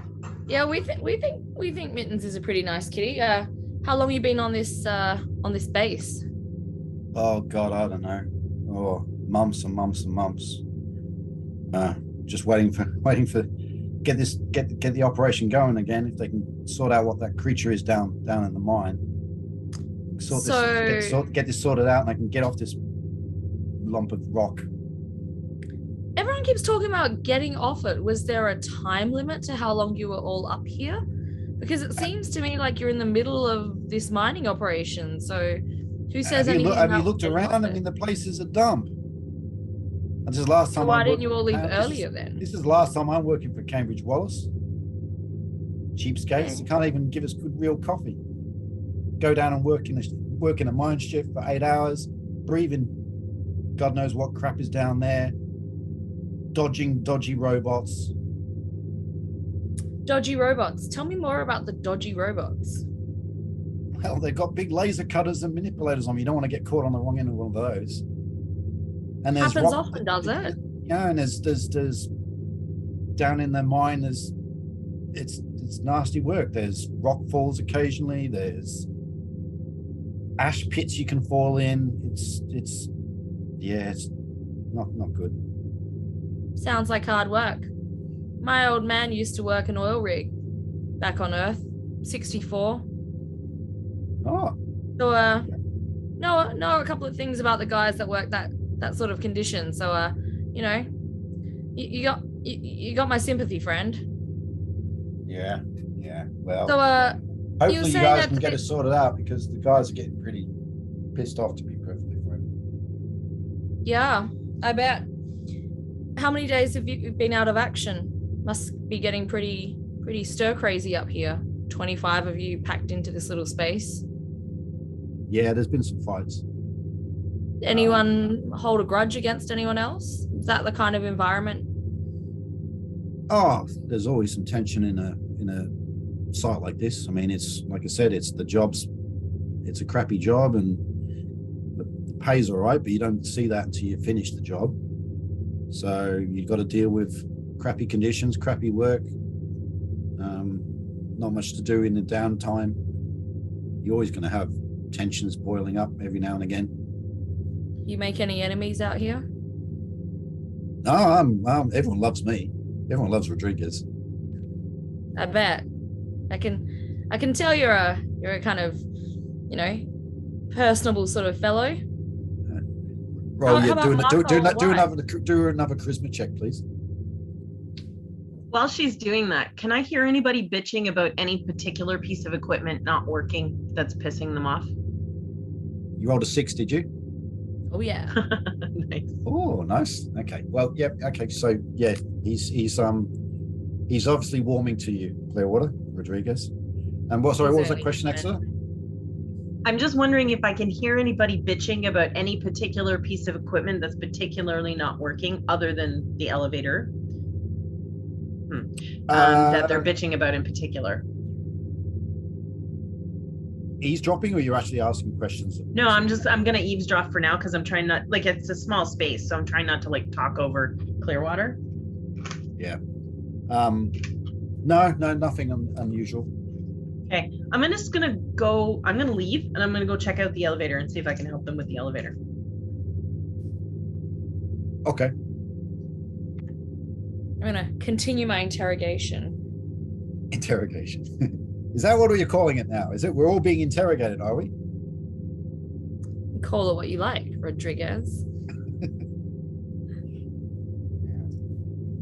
Yeah, we think Mittens is a pretty nice kitty. How long you been on this base? Oh God, I don't know. Oh, months and months and months. Just waiting for get the operation going again. If they can sort out what that creature is down in the mine. Get this sorted out, and I can get off this lump of rock. Everyone keeps talking about getting off it. Was there a time limit to how long you were all up here? Because it seems to me like you're in the middle of this mining operation. So who says anything? Have you looked around? I mean, the place is a dump. This is last time. So why didn't you all leave earlier then? This is the last time I'm working for Cambridge Wallace. Cheapskates. They can't even give us good real coffee. Go down and work in a mine shift for 8 hours, breathing God knows what crap is down there, dodging dodgy robots. Dodgy robots. Tell me more about the dodgy robots. Well, they've got big laser cutters and manipulators on them. You don't want to get caught on the wrong end of one of those. And there's happens often, does it? Yeah, and there's down in the mine. It's nasty work. There's rock falls occasionally. There's ash pits you can fall in. It's not good. Sounds like hard work. My old man used to work an oil rig back on Earth, 64. Oh. So know a couple of things about the guys that work that sort of condition. So you got my sympathy, friend. Yeah. Well, so hopefully you guys can get it sorted out, because the guys are getting pretty pissed off, to be perfectly frank. Yeah, I bet. How many days have you been out of action? Must be getting pretty stir crazy up here. 25 of you packed into this little space. Yeah, there's been some fights. Anyone hold a grudge against anyone else? Is that the kind of environment? Oh, there's always some tension in a site like this. I mean, it's like I said, it's a crappy job, and the pay's all right, but you don't see that until you finish the job. So you've got to deal with crappy conditions, crappy work, not much to do in the downtime. You're always going to have tensions boiling up every now and again. You make any enemies out here? No, everyone loves me. Everyone loves Rodriguez. I bet. I can tell you're a kind of, personable sort of fellow. Roll, do another charisma check, please. While she's doing that, can I hear anybody bitching about any particular piece of equipment not working that's pissing them off? You rolled a 6, did you? Oh yeah. Nice. Oh, nice. Okay. Well, yep. Okay. So yeah, he's obviously warming to you, Clearwater Rodriguez. And what was that question, Exeter? I'm just wondering if I can hear anybody bitching about any particular piece of equipment that's particularly not working other than the elevator. That they're bitching about in particular. Eavesdropping, or you're actually asking questions? No, I'm gonna eavesdrop for now because I'm trying not, like, it's a small space, so I'm trying not to like talk over Clearwater. Yeah. No, nothing unusual. Okay, I'm gonna leave and I'm gonna go check out the elevator and see if I can help them with the elevator. Okay. I'm gonna continue my interrogation. Interrogation. Is that what you're calling it now? Is it? We're all being interrogated, are we? Call it what you like, Rodriguez.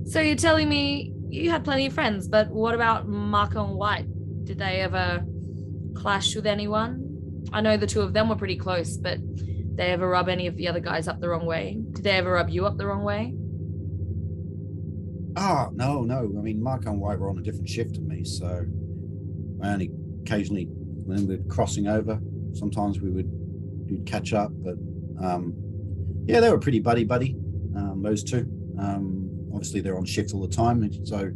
So you're telling me you had plenty of friends, but what about Marco and White? Did they ever clash with anyone? I know the two of them were pretty close, but did they ever rub any of the other guys up the wrong way? Did they ever rub you up the wrong way? Oh, no. I mean, Marco and White were on a different shift than me, so I only occasionally, when we're crossing over, sometimes we'd catch up, but yeah, they were pretty buddy, those two. Obviously they're on shift all the time, so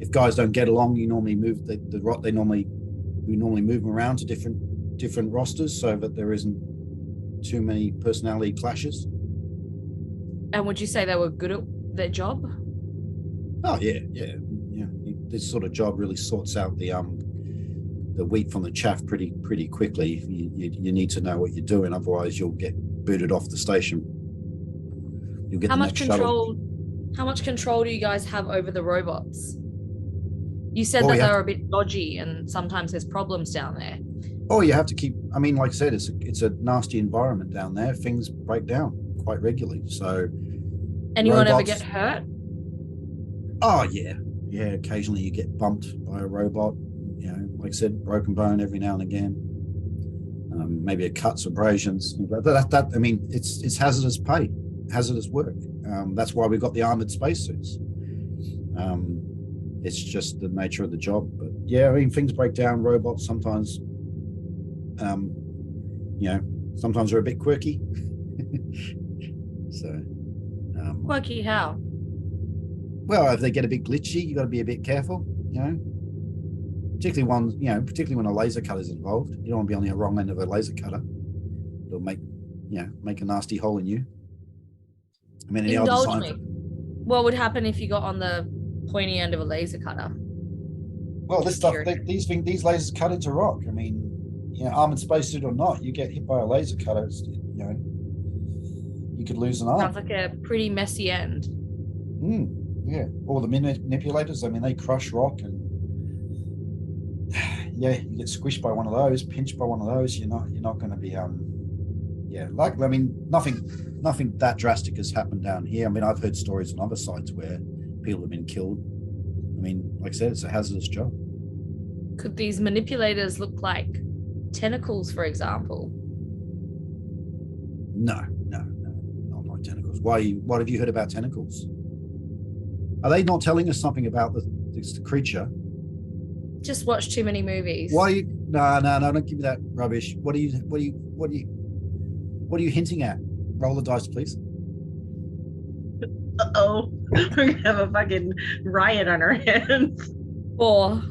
if guys don't get along, you normally move we normally move them around to different rosters so that there isn't too many personality clashes. And would you say they were good at their job? Oh yeah. This sort of job really sorts out the wheat from the chaff pretty quickly. You need to know what you're doing, otherwise you'll get booted off the station. You'll get How the much next control? shuttle. How much control do you guys have over the robots? You said Well, that we they have were a bit dodgy and sometimes there's problems down there. Oh, you have to keep. I mean, like I said, it's a nasty environment down there. Things break down quite regularly. So, Anyone ever robots- get hurt? Oh yeah. Occasionally you get bumped by a robot. You know, like I said, broken bone every now and again. Maybe a cuts, abrasions. That I mean, it's hazardous pay, hazardous work. That's why we've got the armored spacesuits. It's just the nature of the job. But yeah, I mean, things break down. Robots sometimes, sometimes they're a bit quirky. So, Quirky how? well, if they get a bit glitchy, you got to be a bit careful. Particularly when a laser cutter is involved. You don't want to be on the wrong end of a laser cutter. It'll make a nasty hole in you. I mean, Indulge me. What would happen if you got on the pointy end of a laser cutter? Well, this stuff, these lasers cut into rock. I mean, armored spacesuit or not, you get hit by a laser cutter, you could lose an arm. Sounds like a pretty messy end. Yeah, or the manipulators. I mean, they crush rock, and yeah, you get squished by one of those, pinched by one of those. You're not going to be nothing that drastic has happened down here. I mean, I've heard stories on other sites where people have been killed. I mean, like I said, it's a hazardous job. Could these manipulators look like tentacles, for example? No, not like tentacles. What have you heard about tentacles? Are they not telling us something about the creature? Just watch too many movies. Why? No, don't give me that rubbish. What are you hinting at? Roll the dice, please. Uh-oh. We're gonna have a fucking riot on our hands. 4.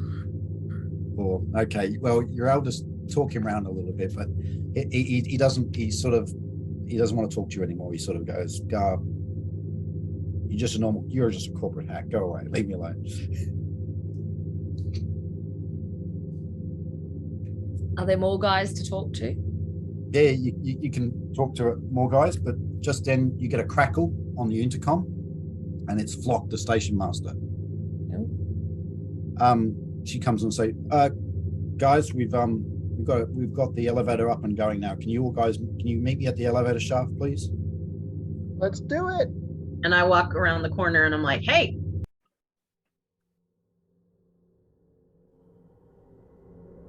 Okay. Well, your eldest talk him around a little bit, but he doesn't want to talk to you anymore. He sort of goes, "Gar, you're just a corporate hack. Go away. Leave me alone." Are there more guys to talk to? Yeah, you can talk to more guys, but just then you get a crackle on the intercom, and it's Flock, the station master. Oh. She comes and say, "Guys, we've got the elevator up and going now. Can you meet me at the elevator shaft, please?" Let's do it. And I walk around the corner and I'm like, hey.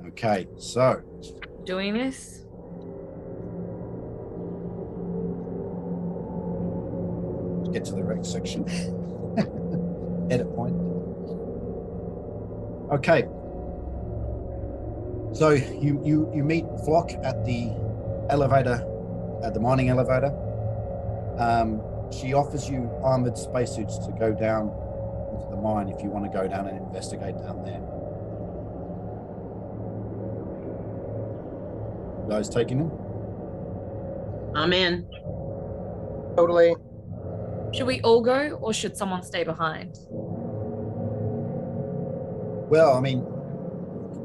Okay, so Doing this? let's get to the rec section. Edit point. Okay. So you meet Flock at the elevator, at the mining elevator. She offers you armored spacesuits to go down into the mine if you want to go down and investigate down there. You guys taking them? I'm in. Totally. Should we all go or should someone stay behind? Well, I mean,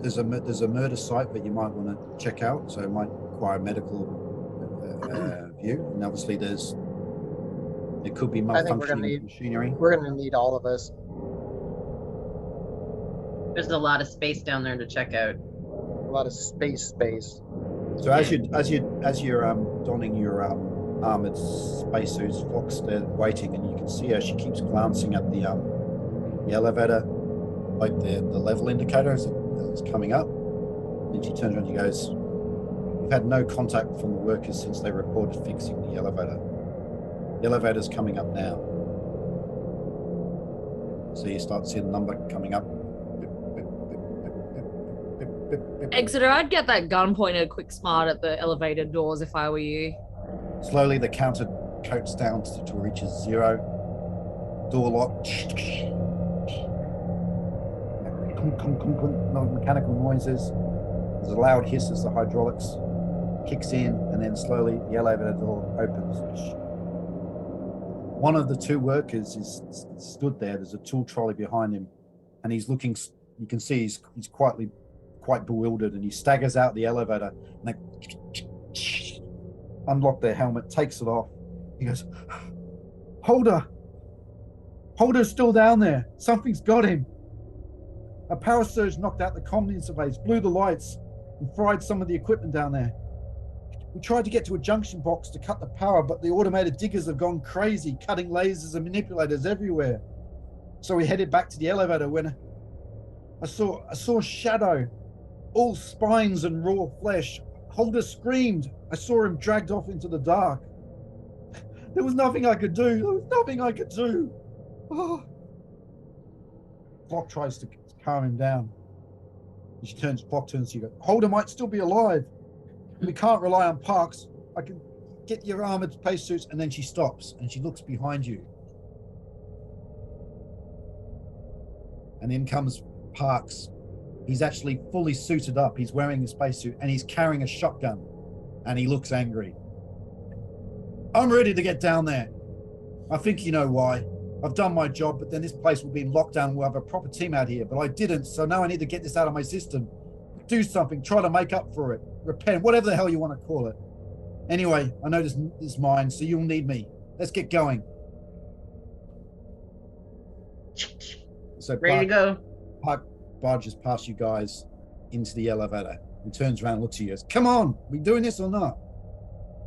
there's a murder site that you might want to check out, so it might require a medical view. And obviously, there could be I think we're gonna malfunctioning need- machinery. We're going to need all of us. There's a lot of space down there to check out. A lot of space. So as you're donning your armored spacesuits, Flock's there waiting, and you can see her. She keeps glancing at the elevator, like the level indicator as it's coming up. Then she turns around and she goes, "We've had no contact from the workers since they reported fixing the elevator. The elevator's coming up now." So you start seeing the number coming up. Exeter, I'd get that gun pointed a quick smart at the elevator doors if I were you. Slowly, the counter coats down till it reaches 0. Door lock. No mechanical noises. There's a loud hiss as the hydraulics kicks in, and then slowly the elevator door opens. One of the two workers is stood there. There's a tool trolley behind him, and he's looking. You can see he's quite bewildered, and he staggers out the elevator, and they unlock their helmet, takes it off. He goes, Holder's still down there. Something's got him. A power surge knocked out the comm interface, blew the lights, and fried some of the equipment down there. We tried to get to a junction box to cut the power, but the automated diggers have gone crazy, cutting lasers and manipulators everywhere. So we headed back to the elevator when I saw a shadow, all spines and raw flesh. Holder screamed. I saw him dragged off into the dark. There was nothing I could do. Oh. Flock tries to calm him down. Flock turns to you. Holder might still be alive. We can't rely on Parks. I can get your armored spacesuits. And then she stops and she looks behind you. And in comes Parks. He's actually fully suited up. He's wearing a spacesuit and he's carrying a shotgun. And he looks angry. I'm ready to get down there. I think you know why. I've done my job, but then this place will be in lockdown. We'll have a proper team out here, but I didn't. So now I need to get this out of my system. Do something. Try to make up for it. Repent. Whatever the hell you want to call it. Anyway, I know this is mine, so you'll need me. Let's get going. So Ready to go. Park barges past you guys into the elevator. He turns around and looks at you and goes, "Come on, we doing this or not?"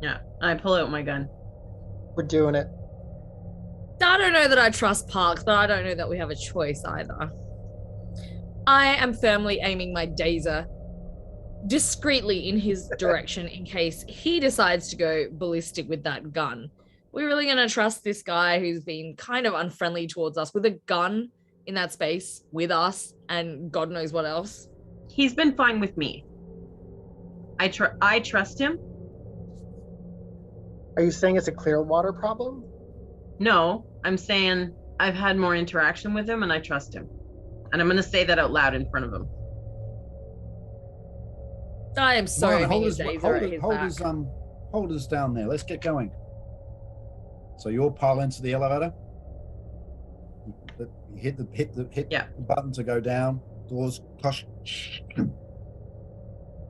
Yeah, I pull out my gun. We're doing it. I don't know that I trust Parks, but I don't know that we have a choice either. I am firmly aiming my dazer discreetly in his direction in case he decides to go ballistic with that gun. We're really going to trust this guy who's been kind of unfriendly towards us with a gun in that space with us and God knows what else. He's been fine with me. I trust him. Are you saying it's a Clearwater problem? No, I'm saying I've had more interaction with him and I trust him. And I'm going to say that out loud in front of him. I am so aiming a Holder's dazer at his back. Holder's down there. Let's get going. So you all pile into the elevator. You hit Yeah. the button to go down. Doors push. And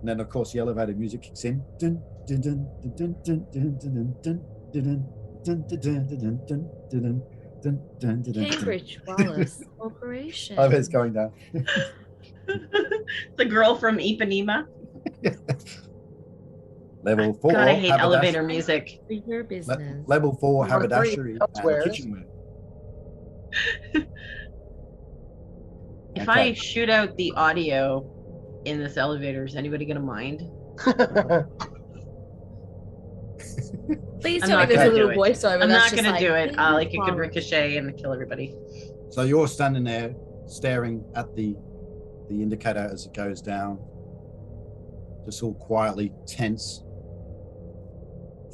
then of course the elevator music kicks in. Dun, dun, dun, dun, dun, dun, dun, dun, dun, dun, dun, dun, dun, dun, dun, dun, dun, dun, dun. Cambridge Wallace Corporation. Oh, it's going down. The girl from Ipanema. Level 4. God, I hate haberdashery. elevator music. For your business. Level 4 Number 3, haberdashery and housewares. kitchenware. If Okay. I shoot out the audio in this elevator, is anybody going to mind? Please I'm tell me not there's a gonna do little it. voiceover. I'm that's not just going to do it. "Please Like it could promise." ricochet and kill everybody. So you're standing there staring at the indicator as it goes down. just all quietly tense,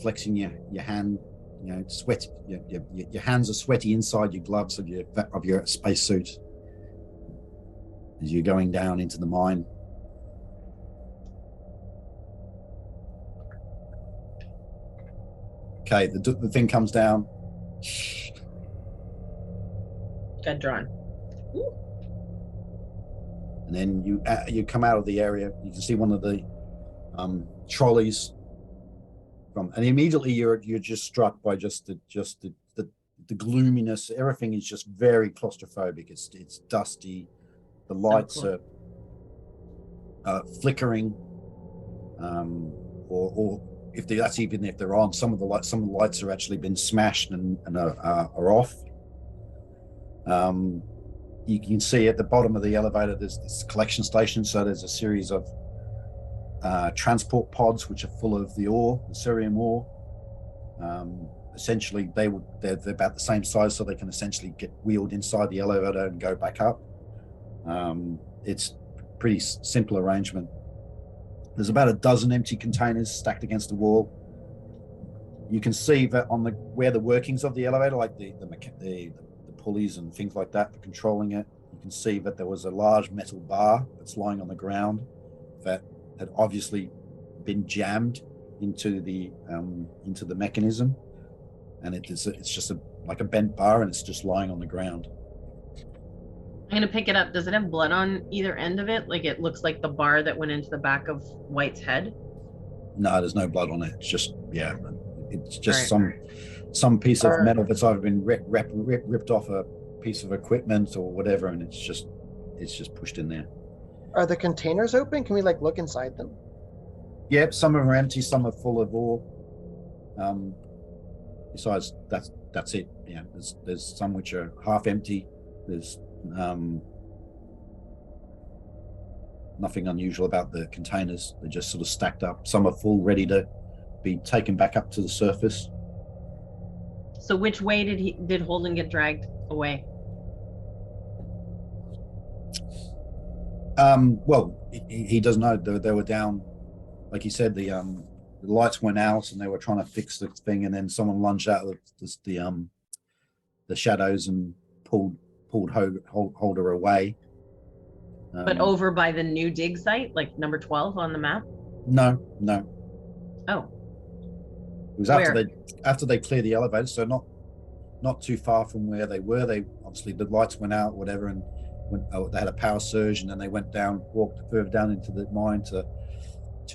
flexing your hand, you know, sweat. Your hands are sweaty inside your gloves of your spacesuit as you're going down into the mine. Okay, the thing comes down. Got drawn. And then you come out of the area. You can see one of the trolleys from, and immediately you're just struck by just the gloominess. Everything is just very claustrophobic. It's dusty. The lights are flickering, or if they're on, some of the lights are actually been smashed and are off. You can see at the bottom of the elevator there's this collection station, so there's a series of transport pods which are full of the ore, the cerium ore. Essentially they're about the same size, so they can essentially get wheeled inside the elevator and go back up. It's pretty simple arrangement. There's about a dozen empty containers stacked against the wall. You can see that on where the workings of the elevator, like the pulleys and things like that for controlling it, you can see that there was a large metal bar that's lying on the ground that had obviously been jammed into the mechanism, and it's just like a bent bar, and it's just lying on the ground. I'm gonna pick it up. Does it have blood on either end of it? Like it looks like the bar that went into the back of White's head? No, there's no blood on it. It's just, yeah, it's just Right. some piece of metal that's either been ripped off a piece of equipment or whatever, and it's just pushed in there. Are the containers open? Can we like look inside them? Yep, some of them are empty, some are full of ore. Besides, that's it. Yeah, there's some which are half empty. There's nothing unusual about the containers. They're just sort of stacked up. Some are full, ready to be taken back up to the surface. So which way did Holden get dragged away? Well, he doesn't know. They were down, like he said, the lights went out and they were trying to fix the thing, and then someone lunged out of the shadows and pulled Holder away. But over by the new dig site, like number 12 on the map? No. Oh. It was after they cleared the elevator, so not too far from where they were. They obviously, the lights went out, whatever, and they had a power surge, and then they walked further down into the mine to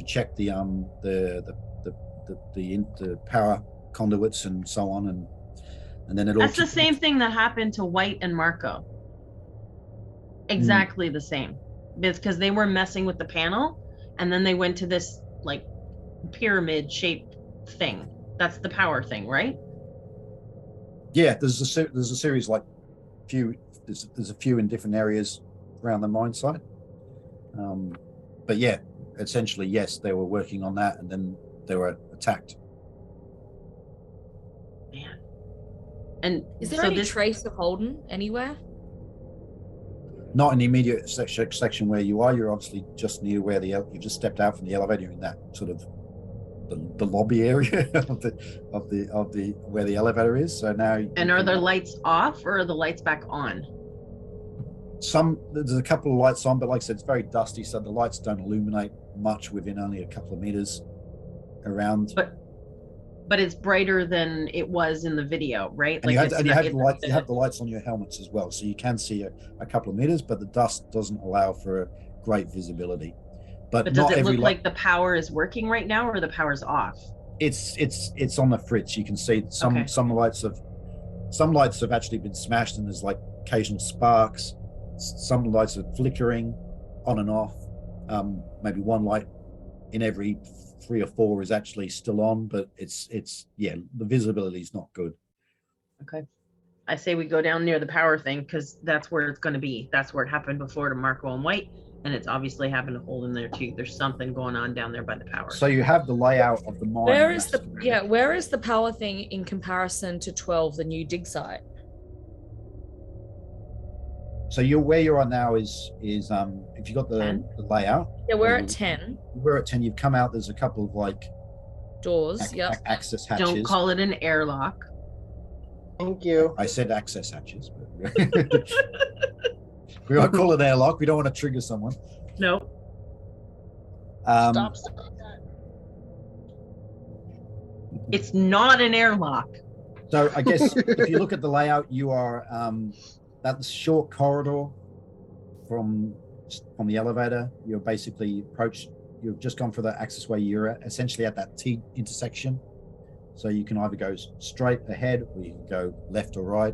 check the power conduits and so on, and then That's the same thing that happened to White and Marco. Exactly the same, because they were messing with the panel, and then they went to this like pyramid shaped thing. That's the power thing, right? Yeah, there's a series, like there's a few in different areas around the mine site. But yeah, essentially, yes, they were working on that, and then they were attacked. Man. And is there any trace of Holden anywhere? Not in the immediate section where you are. You're obviously just near where you just stepped out from the elevator, in that sort of the lobby area of the where the elevator is. So now. And are the lights off, or are the lights back on? There's a couple of lights on, but like I said, it's very dusty, so the lights don't illuminate much within only a couple of meters around. But it's brighter than it was in the video, right? And you have the lights on your helmets as well, so you can see a couple of meters, but the dust doesn't allow for great visibility. But does it look like the power is working right now, or the power's off? It's on the fritz. You can see some lights have actually been smashed, and there's like occasional sparks. Some lights are flickering on and off. Maybe one light in every 3 or 4 is actually still on, but it's the visibility is not good. Okay, I say we go down near the power thing, because that's where it's going to be. That's where it happened before to Marco and White, and it's obviously happened to Holden there too. There's something going on down there by the power. So you have the layout of the mine. Where is the power thing in comparison to 12, the new dig site? So you're where you are now is if you got the layout. Yeah, we're at 10 We're at 10. You've come out. There's a couple of like doors. Yep. access hatches. Don't call it an airlock. Thank you. I said access hatches, but we won't call it airlock. We don't want to trigger someone. No. Stop saying that. It's not an airlock. So I guess if you look at the layout, you are that short corridor from the elevator. You're basically you've just gone for the access way. You're essentially at that T intersection. So you can either go straight ahead or you can go left or right.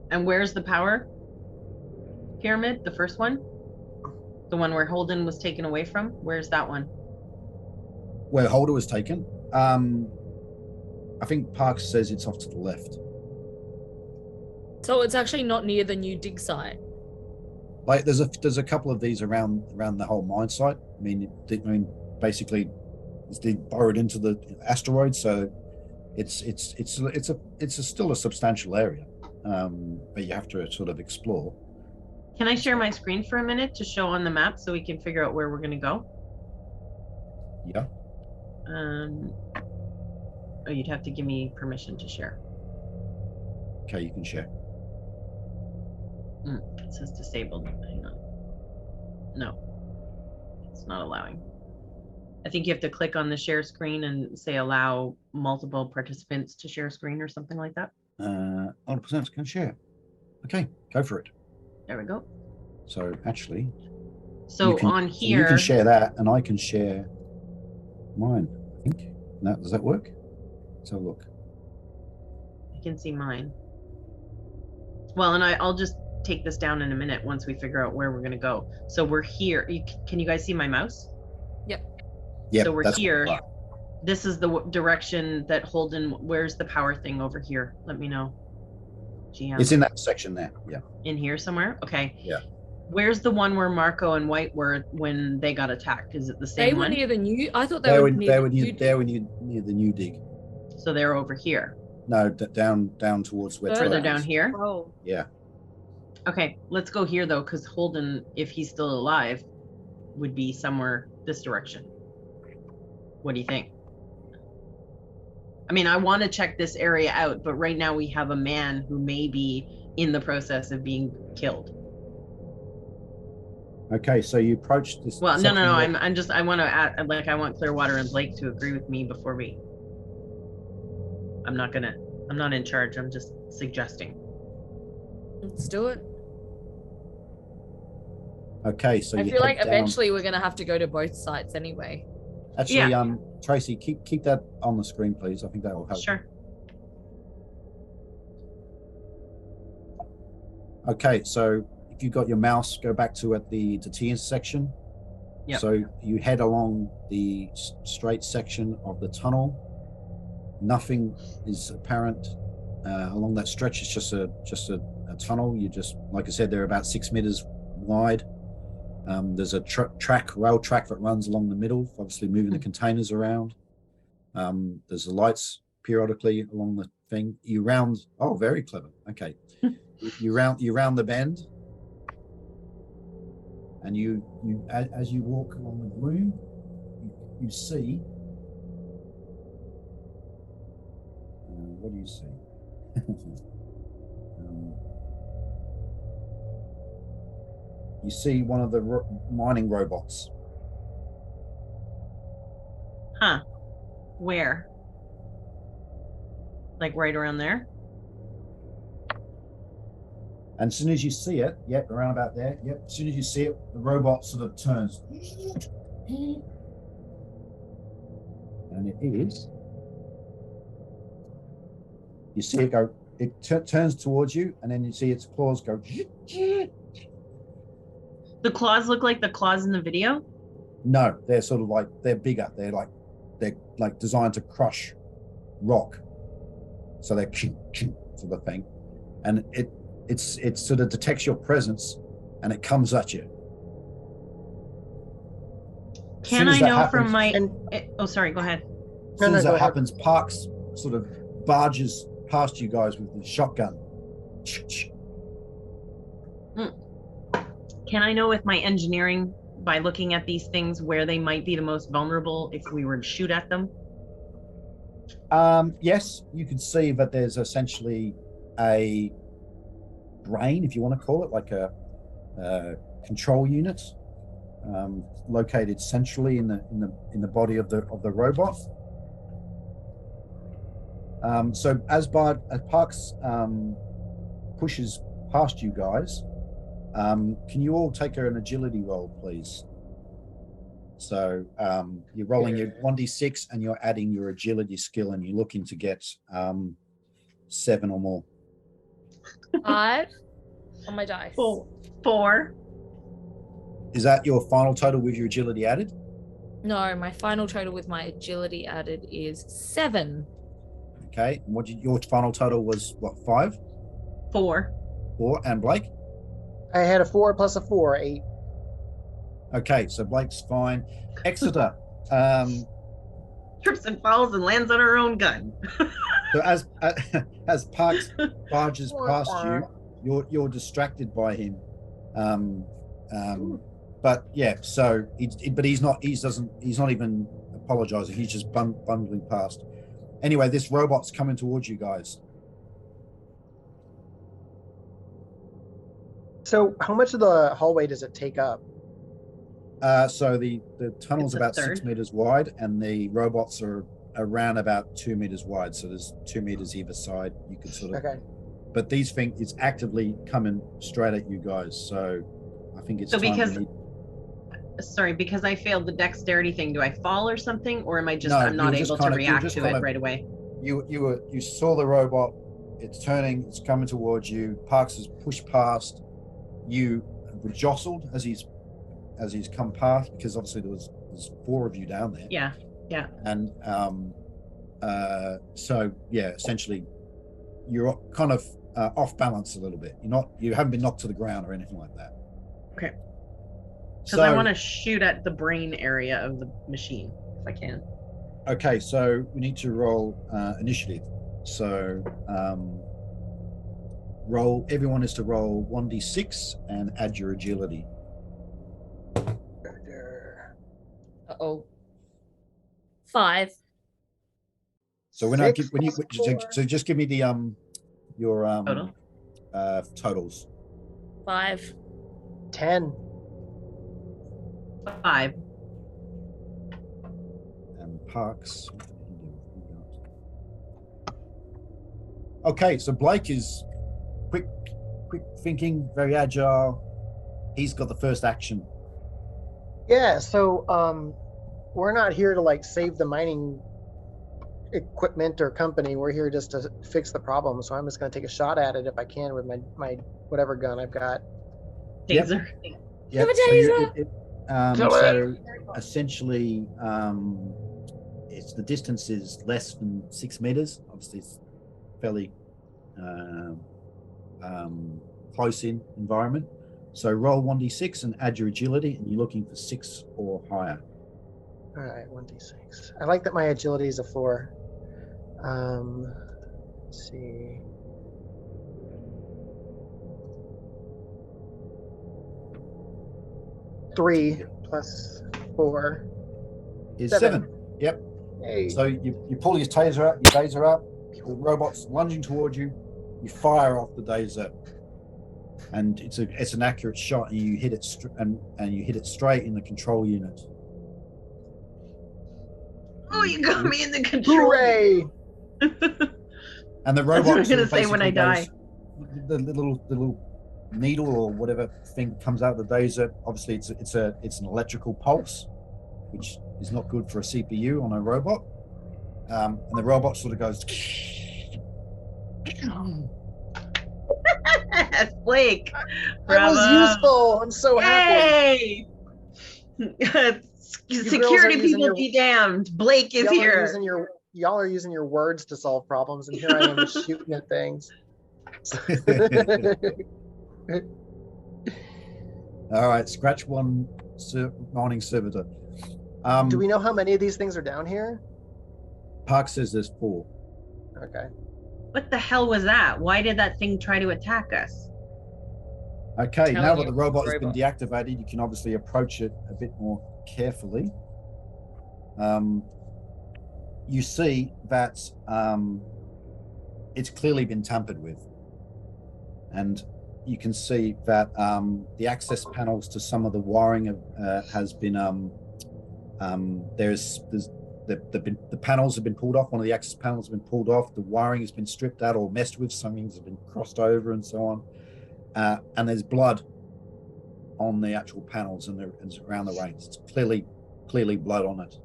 And where's the power pyramid? The first one? The one where Holden was taken away from? Where's that one? Where Holder was taken. I think Parks says it's off to the left. So it's actually not near the new dig site. Like there's a couple of these around the whole mine site. I mean, basically, it's burrowed into the asteroid, so it's still a substantial area, but you have to sort of explore. Can I share my screen for a minute to show on the map so we can figure out where we're going to go? Yeah. Oh, you'd have to give me permission to share. Okay, you can share. It says disabled. Hang on. No, it's not allowing. I think you have to click on the share screen and say allow multiple participants to share screen or something like that. 100% can share. Okay, go for it. There we go. So actually, So on here, you can share that, and I can share mine. I think. Does that work? Let's have a look. you can see mine. Well, and I'll just take this down in a minute once we figure out where we're going to go. So we're here. Can you guys see my mouse? Yeah. So we're here. This is the direction that Holden. Where's the power thing over here? Let me know. GM. It's in that section there. Yeah. In here somewhere. Okay. Yeah. Where's the one where Marco and White were when they got attacked? Is it the same They were one? near the new. I thought They they were were near near the new dig. So they're over here. No, down towards where. Further Trevor down is. here. Oh, Yeah. Okay, let's go here though, because Holden, if he's still alive, would be somewhere this direction. What do you think? I mean, I want to check this area out, but right now we have a man who may be in the process of being killed. Okay, so you approach this. Well, no. section I want to add, I want Clearwater and Blake to agree with me before we. I'm not in charge. I'm just suggesting. let's do it. Okay, so I you feel like head down. eventually we're gonna have to go to both sites anyway. Actually, Yeah. Tracy, keep that on the screen, please. I think that will help. Sure. Okay, so if you've got your mouse, go back to at the T intersection. Yep. So you head along the straight section of the tunnel. Nothing is apparent along that stretch. It's just a tunnel. You just, like I said, they're about 6 meters wide. There's a rail track that runs along the middle, obviously moving the containers around. There's the lights periodically along the thing. You round. Oh, very clever. Okay, you round the bend, and you as you walk along the room, you see. What do you see? You see one of the mining robots. Huh. Where? Like right around there? And as soon as you see it, yep, around about there, yep, as soon as you see it, the robot sort of turns. And it is. You see it go, it turns towards you, and then you see its claws go. The claws look like the claws in the video? No, they're sort of like, they're bigger. They're like designed to crush rock. So they're sort of thing. And it sort of detects your presence and it comes at you. Can I know from my... oh, sorry, go ahead. As soon as that happens, Parks sort of barges past you guys with the shotgun. Can I know with my engineering, by looking at these things, where they might be the most vulnerable if we were to shoot at them? Yes, you can see that there's essentially a brain, if you want to call it, like a control unit, located centrally in the body of the robot. So as Parks pushes past you guys, can you all take an agility roll, please? So you're rolling your 1d6 and you're adding your agility skill, and you're looking to get 7 or more. 5 on my dice. 4. Is that your final total with your agility added? No, my final total with my agility added is 7. Okay. And your final total was what, 5? 4. 4. And Blake? I had a 4 plus a 4, 8. Okay, so Blake's fine. Exeter. Trips and falls and lands on her own gun. So as Parks barges past you, you're distracted by him. But yeah, so he's not even apologizing. He's just bundling past. Anyway, this robot's coming towards you guys. So how much of the hallway does it take up? So the tunnel's about 6 meters wide, and the robots are around about 2 meters wide. So there's 2 meters either side. You could sort of. Okay. But these things, it's actively coming straight at you guys. So I think it's. So because I failed the dexterity thing, do I fall or something, or am I just I'm not able to react to it right away? You saw the robot. It's turning. It's coming towards you. Parks has pushed past. You were jostled as he's come past, because obviously there's 4 of you down there. Yeah. And so yeah, essentially you're kind of off balance a little bit. You haven't been knocked to the ground or anything like that. Okay. Because I want to shoot at the brain area of the machine if I can. Okay, so we need to roll initiative. So everyone is to roll 1d6 and add your agility. Uh-oh. 5. So so just give me the your totals. 5. 10. 5. And Parks. Okay, so Blake is quick thinking, very agile. He's got the first action. Yeah, so we're not here to like save the mining equipment or company. We're here just to fix the problem. So I'm just going to take a shot at it if I can with my whatever gun I've got. Taser. Yep. So essentially, the distance is less than 6 meters. Obviously, it's fairly close in environment. So roll 1d6 and add your agility, and you're looking for 6 or higher. All right, 1d6. I like that my agility is a 4. Let's see. Three plus 4 is 7. Yep. Hey. So you pull your taser out, your taser up. The robot's lunging towards you. You fire off the taser, and it's an accurate shot, and you hit it and you hit it straight in the control unit. Oh, you got me in the control. Hooray! And the robot. That's what I'm gonna say when I die. The little needle or whatever thing comes out of the taser. Obviously, it's an electrical pulse, which is not good for a CPU on a robot. And the robot sort of goes. That's Blake. That was useful. I'm so happy. Security people be damned. Blake is here. Y'all are using your words to solve problems, and here I am shooting at things. All right, scratch one mining servitor. Do we know how many of these things are down here? Park says there's 4. Okay. What the hell was that? Why did that thing try to attack us? Okay, now telling that you the robot it's has a been deactivated, you can obviously approach it a bit more carefully. You see that it's clearly been tampered with. And you can see that the access panels to some of the wiring has been, the panels have been pulled off. One of the access panels have been pulled off. The wiring has been stripped out or messed with. Some things have been crossed over and so on. And there's blood on the actual panels and around the reins. It's clearly blood on it.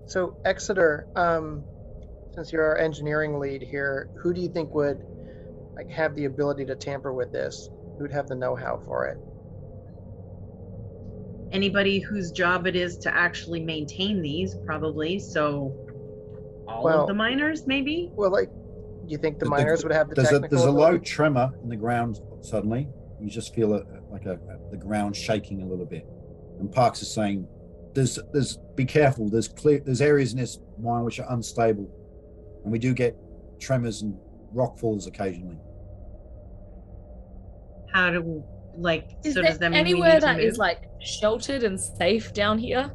So Exeter, since you're our engineering lead here, who do you think would like have the ability to tamper with this? Who'd have the know-how for it? Anybody whose job it is to actually maintain these, probably. So all of the miners, maybe? Well, like, do you think the miners would have the technical There's a low ability? tremor in the ground suddenly. You just feel the ground shaking a little bit. And Parks is saying, there's be careful. There's areas in this mine which are unstable. And we do get tremors and rock falls occasionally. How do, like, Is so there does that mean we anywhere need to that move? is like sheltered and safe down here?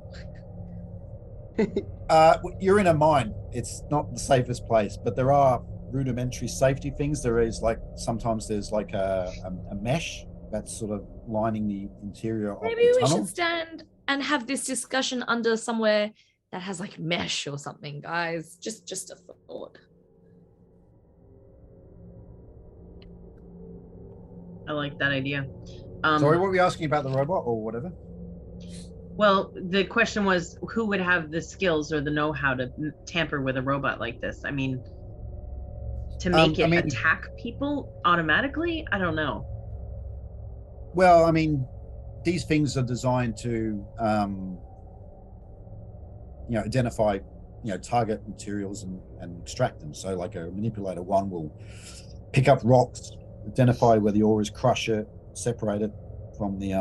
You're in a mine. It's not the safest place, but there are rudimentary safety things. There is sometimes there's like a mesh that's sort of lining the interior of Maybe the we tunnel. should stand and have this discussion under somewhere that has like mesh or something, guys. Just a thought. I like that idea. Sorry, what were we asking about the robot or whatever? Well, the question was who would have the skills or the know-how to tamper with a robot like this? I mean, to make it attack people automatically? I don't know. Well, I mean, these things are designed to, identify, target materials and extract them. So like a manipulator one will pick up rocks, identify where the ore is, crush it, separate it from the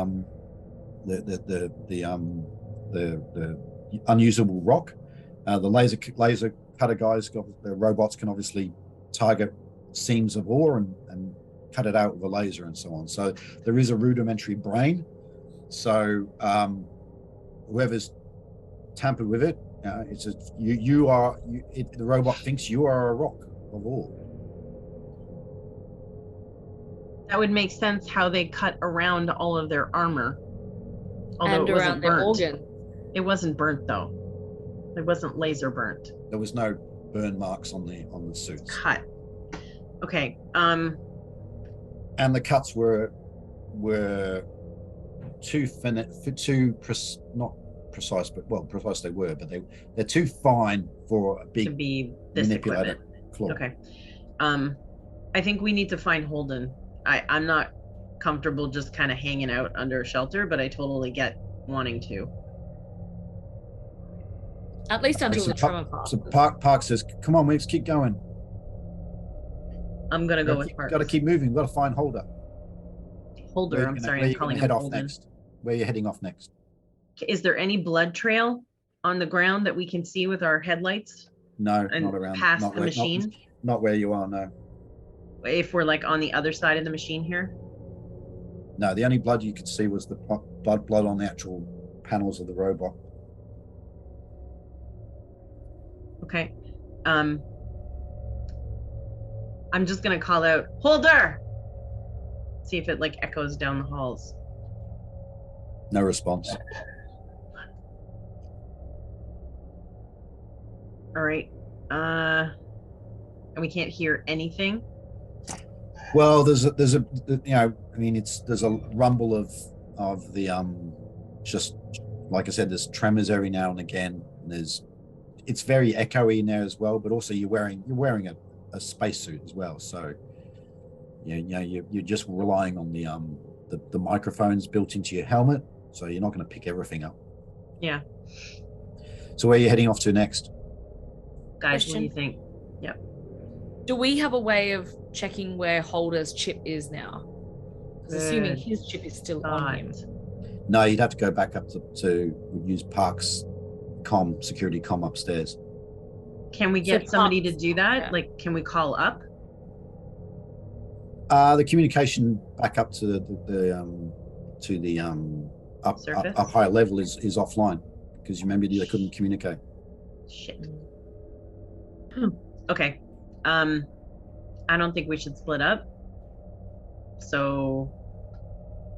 unusable rock. The laser cutter guys, the robots can obviously target seams of ore and cut it out with a laser and so on. So there is a rudimentary brain. So whoever's tampered with it, the robot thinks you are a rock of ore. That would make sense how they cut around all of their armor. Although And it around wasn't their burnt. organ. It wasn't burnt though. It wasn't laser burnt. There was no burn marks on the suits. Cut. Okay. And the cuts were not precise, but precise they were, but they're too fine for a big to be this manipulator claw. Okay. I think we need to find Holden. I'm not comfortable just kind of hanging out under a shelter, but I totally get wanting to. At least until the tremor passes. So Park says, "Come on, let's keep going. I'm gonna go with Park. Got to keep moving. We've got to find Holder. Holder. I'm sorry, I'm calling him Holden. Next. Where you're heading off next? Is there any blood trail on the ground that we can see with our headlights? No, and not around. Past the machine. Not where you are. No. If we're like on the other side of the machine here. No, the only blood you could see was the blood on the actual panels of the robot. Okay. I'm just gonna call out Holder. See if it like echoes down the halls. No response. All right. And we can't hear anything. Well, there's a there's a rumble of the just like I said, there's tremors every now and again. And it's very echoey in there as well, but also you're wearing a spacesuit as well, so you're just relying on the microphones built into your helmet, so you're not going to pick everything up. Yeah. So where are you heading off to next? Guys, what do you think? Yep. Do we have a way of checking where Holder's chip is now? Because assuming his chip is still on him. No, you'd have to go back up to use Park's security comm upstairs. Can we get somebody to do that? Yeah. Like, can we call up? The communication back up to the Surface? up higher level is offline because you remember they couldn't communicate. Shit. Okay. I don't think we should split up. So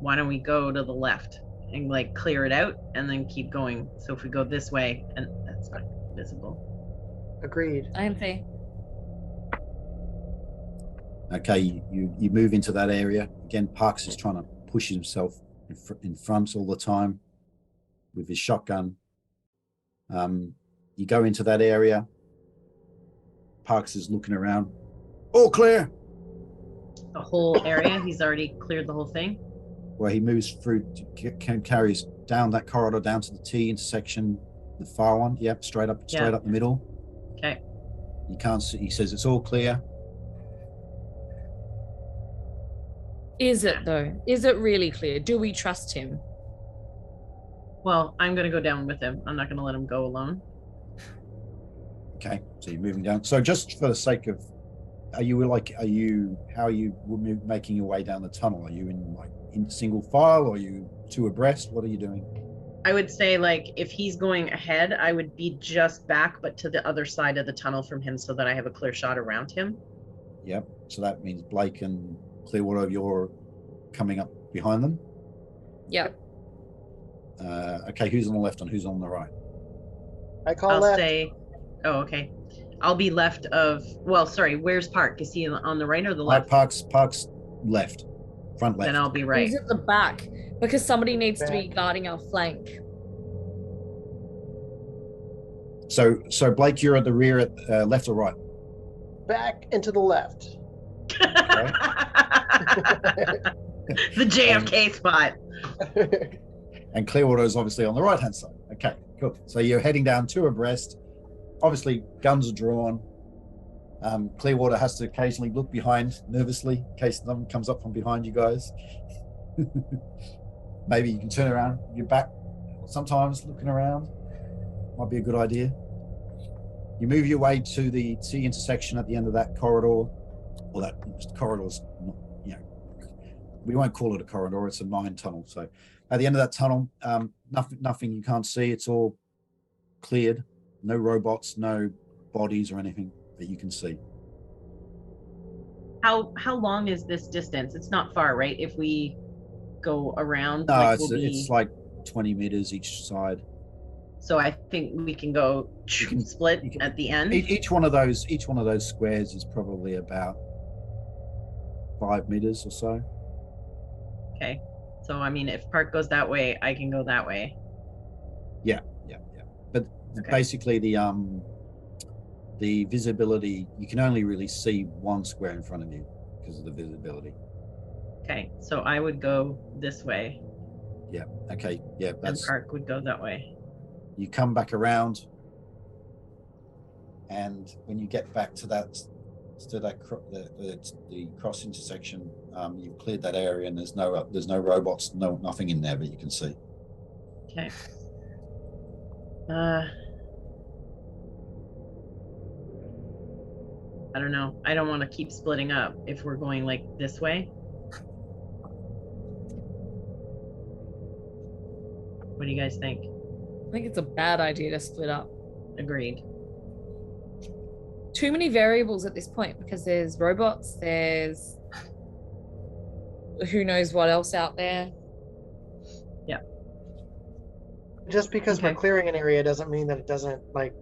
why don't we go to the left and like clear it out and then keep going? So if we go this way, and that's not visible. Agreed. AMC. Okay, you move into that area again. Parks is trying to push himself in front all the time with his shotgun. You go into that area. Parks is looking around. All clear. The whole area, he's already cleared the whole thing. Where he moves through, carries down that corridor down to the T intersection, the far one. Yep, straight up the middle. Okay. You can't see. He says it's all clear. Is it though? Is it really clear? Do we trust him? Well, I'm gonna go down with him. I'm not gonna let him go alone. Okay, so you're moving down. So just for the sake of, how are you making your way down the tunnel? Are you in single file, or are you two abreast? What are you doing? I would say like if he's going ahead, I would be just back, but to the other side of the tunnel from him so that I have a clear shot around him. Yep. So that means Blake and Clearwater, you're coming up behind them. Yep. Okay, who's on the left and who's on the right? I call I'll left. say, oh, okay. I'll be left of, well, sorry, where's Park? Is he on the right or the left? Park's left, front left. Then I'll be right. He's at the back because somebody needs to be guarding our flank. So Blake, you're at the rear, at left or right? Back and to the left. The JFK spot. And Clearwater is obviously on the right hand side. Okay, cool. So you're heading down two abreast. Obviously, guns are drawn. Clearwater has to occasionally look behind nervously in case someone comes up from behind you guys. Maybe you can turn around your back sometimes, looking around. Might be a good idea. You move your way to the T intersection at the end of that corridor. Well, that corridor's not, we won't call it a corridor, it's a mine tunnel. So at the end of that tunnel, nothing you can't see. It's all cleared. No robots, no bodies or anything that you can see. How long is this distance? It's not far, right? If we go around, No, it's like 20 meters each side. So I think we can go split at the end. Each one of those squares is probably about 5 meters or so. Okay. So I mean, if Park goes that way, I can go that way. Yeah. But Okay. basically, the visibility, you can only really see one square in front of you because of the visibility. Okay. So I would go this way. Yeah. Okay. Yeah. And Park would go that way. You come back around, and when you get back to the cross intersection, you've cleared that area, and there's no robots, nothing in there, but you can see. Okay. I don't know. I don't want to keep splitting up if we're going like this way. What do you guys think? I think it's a bad idea to split up. Agreed. Too many variables at this point because there's robots, there's who knows what else out there. Yeah. Just because Okay. we're clearing an area doesn't mean that it doesn't that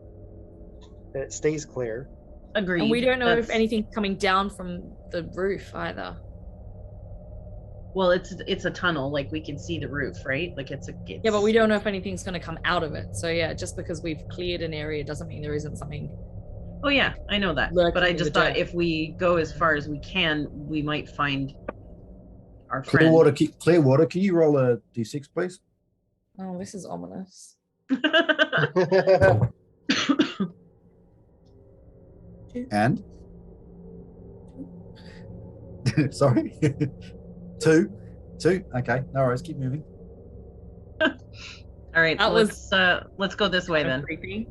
it stays clear. Agreed. And we don't know if That's- anything's coming down from the roof either. Well, it's a tunnel. Like we can see the roof, right? Like it's. Yeah, but we don't know if anything's going to come out of it. So yeah, just because we've cleared an area doesn't mean there isn't something. Oh yeah, I know that. Lurking But I in just the thought dirt. if we go as far as we can, we might find our friend. Clearwater, can you roll a d6, please? Oh, this is ominous. And sorry, two. Okay, no worries. Keep moving. All right, That let's go this way So then. creepy.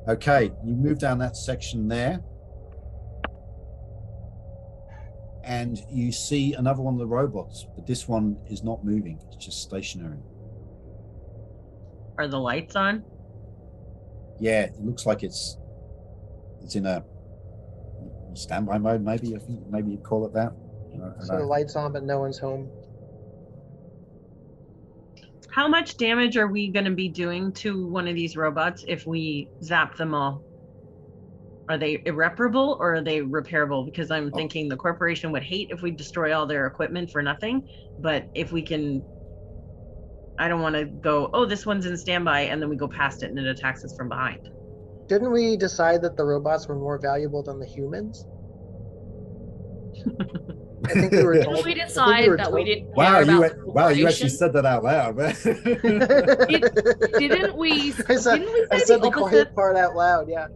Okay, you move down that section there. and you see another one of the robots, but this one is not moving. It's just stationary. Are the lights on? Yeah, it looks like it's in a standby mode, maybe. I think maybe you'd call it that. I don't So the know. lights on, but no one's home. How much damage are we going to be doing to one of these robots if we zap them all? Are they irreparable or are they repairable? Because I'm thinking the corporation would hate if we destroy all their equipment for nothing. But if we can, I don't want to go, oh, this one's in standby, and then we go past it and it attacks us from behind. Didn't we decide that the robots were more valuable than the humans? I think we were told. Didn't we decide that we didn't care about the Wow, you actually corporation? said that out loud, man. Didn't we? I said the quiet part out loud. Yeah.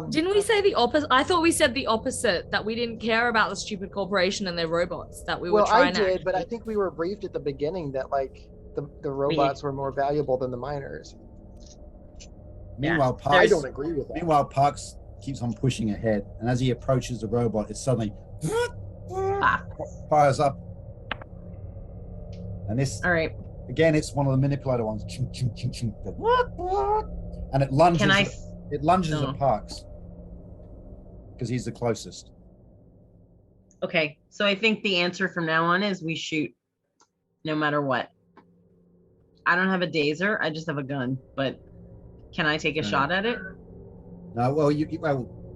Didn't we say the opposite? I thought we said the opposite, that we didn't care about the stupid corporation and their robots, that we were Well, I trying did, to. but I think we were briefed at the beginning that like the robots were more valuable than the miners. Meanwhile, Yeah, Parks, I don't agree with that. Meanwhile, Parks keeps on pushing ahead, and as he approaches the robot, it suddenly fires up. And this, All right. again, it's one of the manipulator ones. And it lunges. Can I? It lunges No. at Parks because he's the closest. Okay. So I think the answer from now on is we shoot no matter what. I don't have a dazer. I just have a gun, but can I take a shot at it? No, well,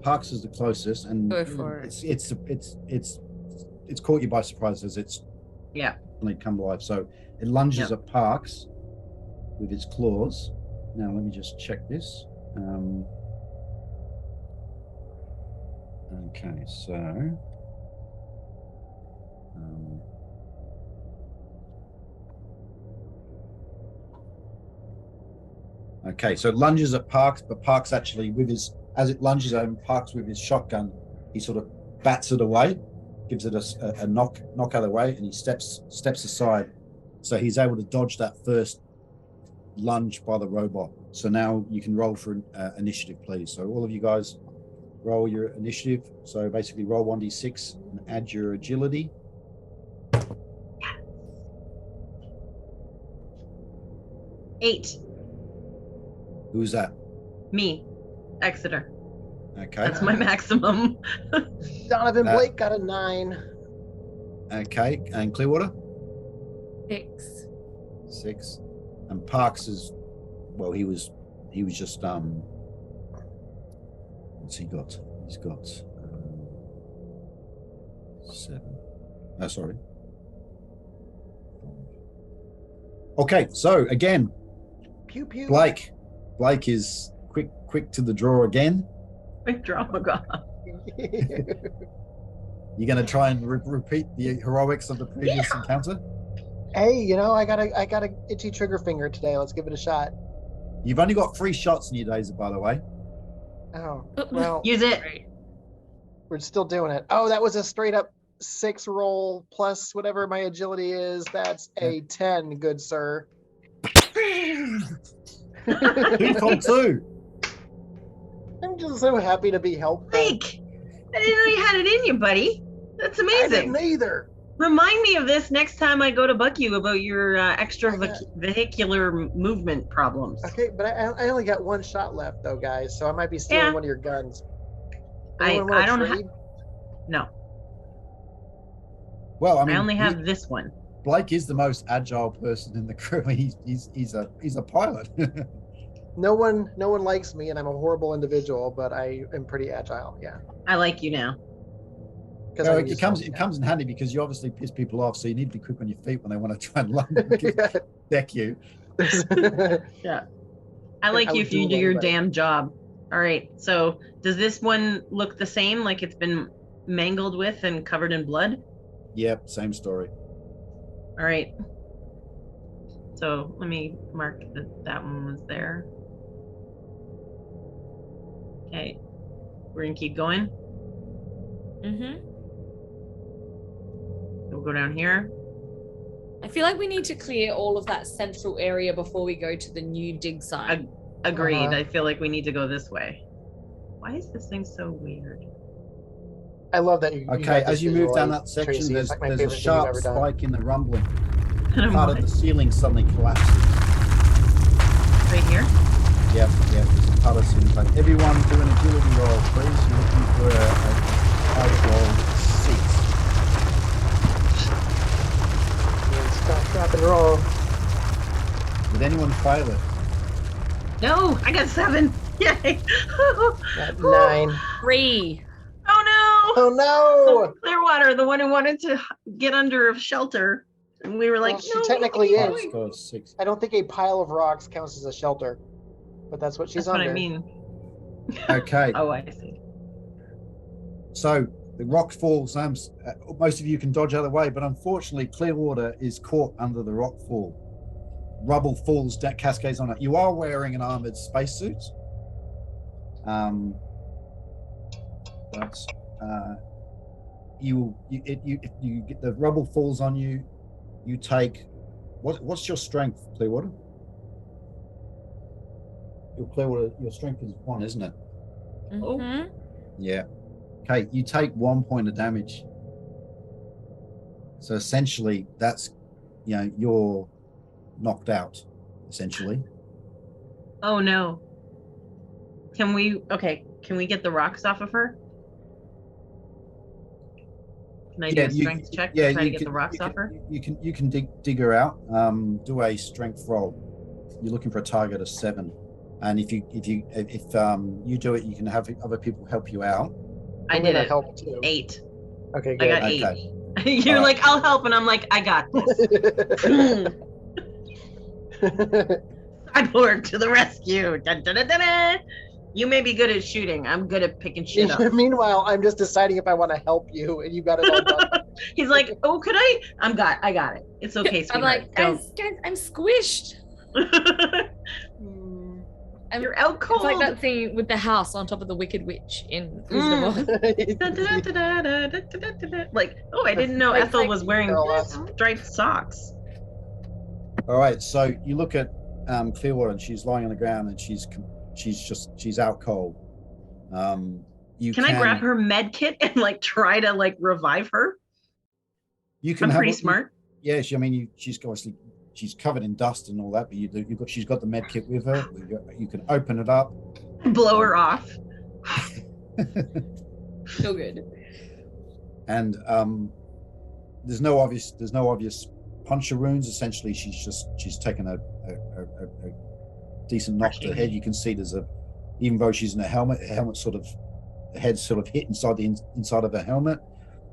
Parks is the closest, and Go for it. it's caught you by surprise as it's suddenly come to life. So it lunges at Parks with its claws. Now let me just check this. Okay, so okay, so it lunges at Parks, but Parks actually as it lunges at him, Parks with his shotgun, he sort of bats it away, gives it a knock out of the way, and he steps aside. So he's able to dodge that first lunge by the robot. So now you can roll for initiative, please. So all of you guys roll your initiative. So basically roll 1d6 and add your agility. Eight. Who's that? Me. Exeter. Okay. That's my maximum. Donovan Blake got a 9. Okay, and Clearwater? 6. And Parks is, well, he was just what's he got? He's got 7. Oh, sorry. Okay, so again, Pew pew. Blake is quick to the draw again. Quick draw, oh God. You're going to try and repeat the heroics of the previous encounter. Hey, I got a itchy trigger finger today. Let's give it a shot. You've only got 3 shots in your days, by the way. Oh, well, Use it. we're still doing it. Oh, that was a straight up 6 roll plus whatever my agility is. That's a 10, good sir. 2 from 2. I'm just so happy to be helpful. Blake, I didn't know you had it in you, buddy. That's I amazing. didn't either. Remind me of this next time I go to book you about your vehicular movement problems. Okay, but I only got 1 shot left though, guys. So I might be stealing Yeah. one of your guns. I Anyone wanna don't trade? No, Well, I mean, I only have this one. Blake is the most agile person in the crew. He's a pilot. No one likes me, and I'm a horrible individual, but I am pretty agile. Yeah, I like you now. because No, it comes in handy because you obviously piss people off, so you need to be quick on your feet when they want to try and deck you. Yeah. I like I you would if you duel do your anybody. damn job. All right. So does this one look the same? Like it's been mangled with and covered in blood? Yep, same story. All right. So let me mark that one was there. Okay. We're going to keep going. Mm-hmm. We'll go down here. I feel like we need to clear all of that central area before we go to the new dig site. Agreed. Uh-huh. I feel like we need to go this way. Why is this thing so weird? I love that you. Okay, got this as you move down visual, that section, Tracy. there's It's like my a favorite thing you've sharp ever done. spike in the rumbling. And I'm Part of like, the ceiling suddenly collapses. right here. Yep, there's a part of the ceiling. Like, everyone do an agility roll, please. You're looking for a high roll 6. And stop, drop, and roll. Did anyone fail it? No, I got 7. Yay. Got 9. 3. Oh no. Oh no! Clearwater, the one who wanted to get under a shelter. And we were like, Well, she no, technically keep is. going. Score 6. I don't think a pile of rocks counts as a shelter, but that's what she's That's what under. I mean. Okay, Oh, I see. so the rock falls. Most of you can dodge out of the way, but unfortunately, Clearwater is caught under the rock fall. Rubble falls, cascades on it. You are wearing an armored spacesuit. But if you get the rubble falls on you, you take what's your strength, Clearwater? Your strength is 1, isn't it? Mhm. Yeah. Okay, you take 1 point of damage. So essentially, that's you're knocked out. Essentially, Oh no. Can we get the rocks off of her? Can I do a strength check to try to get the rocks off her? You can dig her out. Do a strength roll. You're looking for a target of 7, and if you do it, you can have other people help you out. I I'm did gonna it. help too. 8. Okay, I good. got 8. Okay. You're All like, I'll help, and I'm like, I got this. Cyborg to the rescue. Dun, dun, dun, dun, dun. You may be good at shooting. I'm good at picking shit up. Meanwhile, I'm just deciding if I want to help you, and you got it all done. He's like, oh, could I? I got it. It's okay, I'm like, sweetheart. guys, I'm squished. You're out cold. It's like that thing with the house on top of the Wicked Witch in Wizard of Oz. Dun, dun, dun, dun, dun, dun, dun, dun, dun. Like, oh, I didn't know It's Ethel like- was wearing Girl, striped socks. All right, so you look at Clearwater, and she's lying on the ground, and she's out cold. Can I grab her med kit and like try to like revive her? You can. I'm pretty smart. Yeah, she's obviously she's covered in dust and all that, but she's got the med kit with her. You can open it up. Blow her off. So good. And there's no obvious puncture wounds. Essentially, she's taken a decent knock to the head. You can see even though she's in a helmet sort of, the head sort of hit inside the inside of her helmet,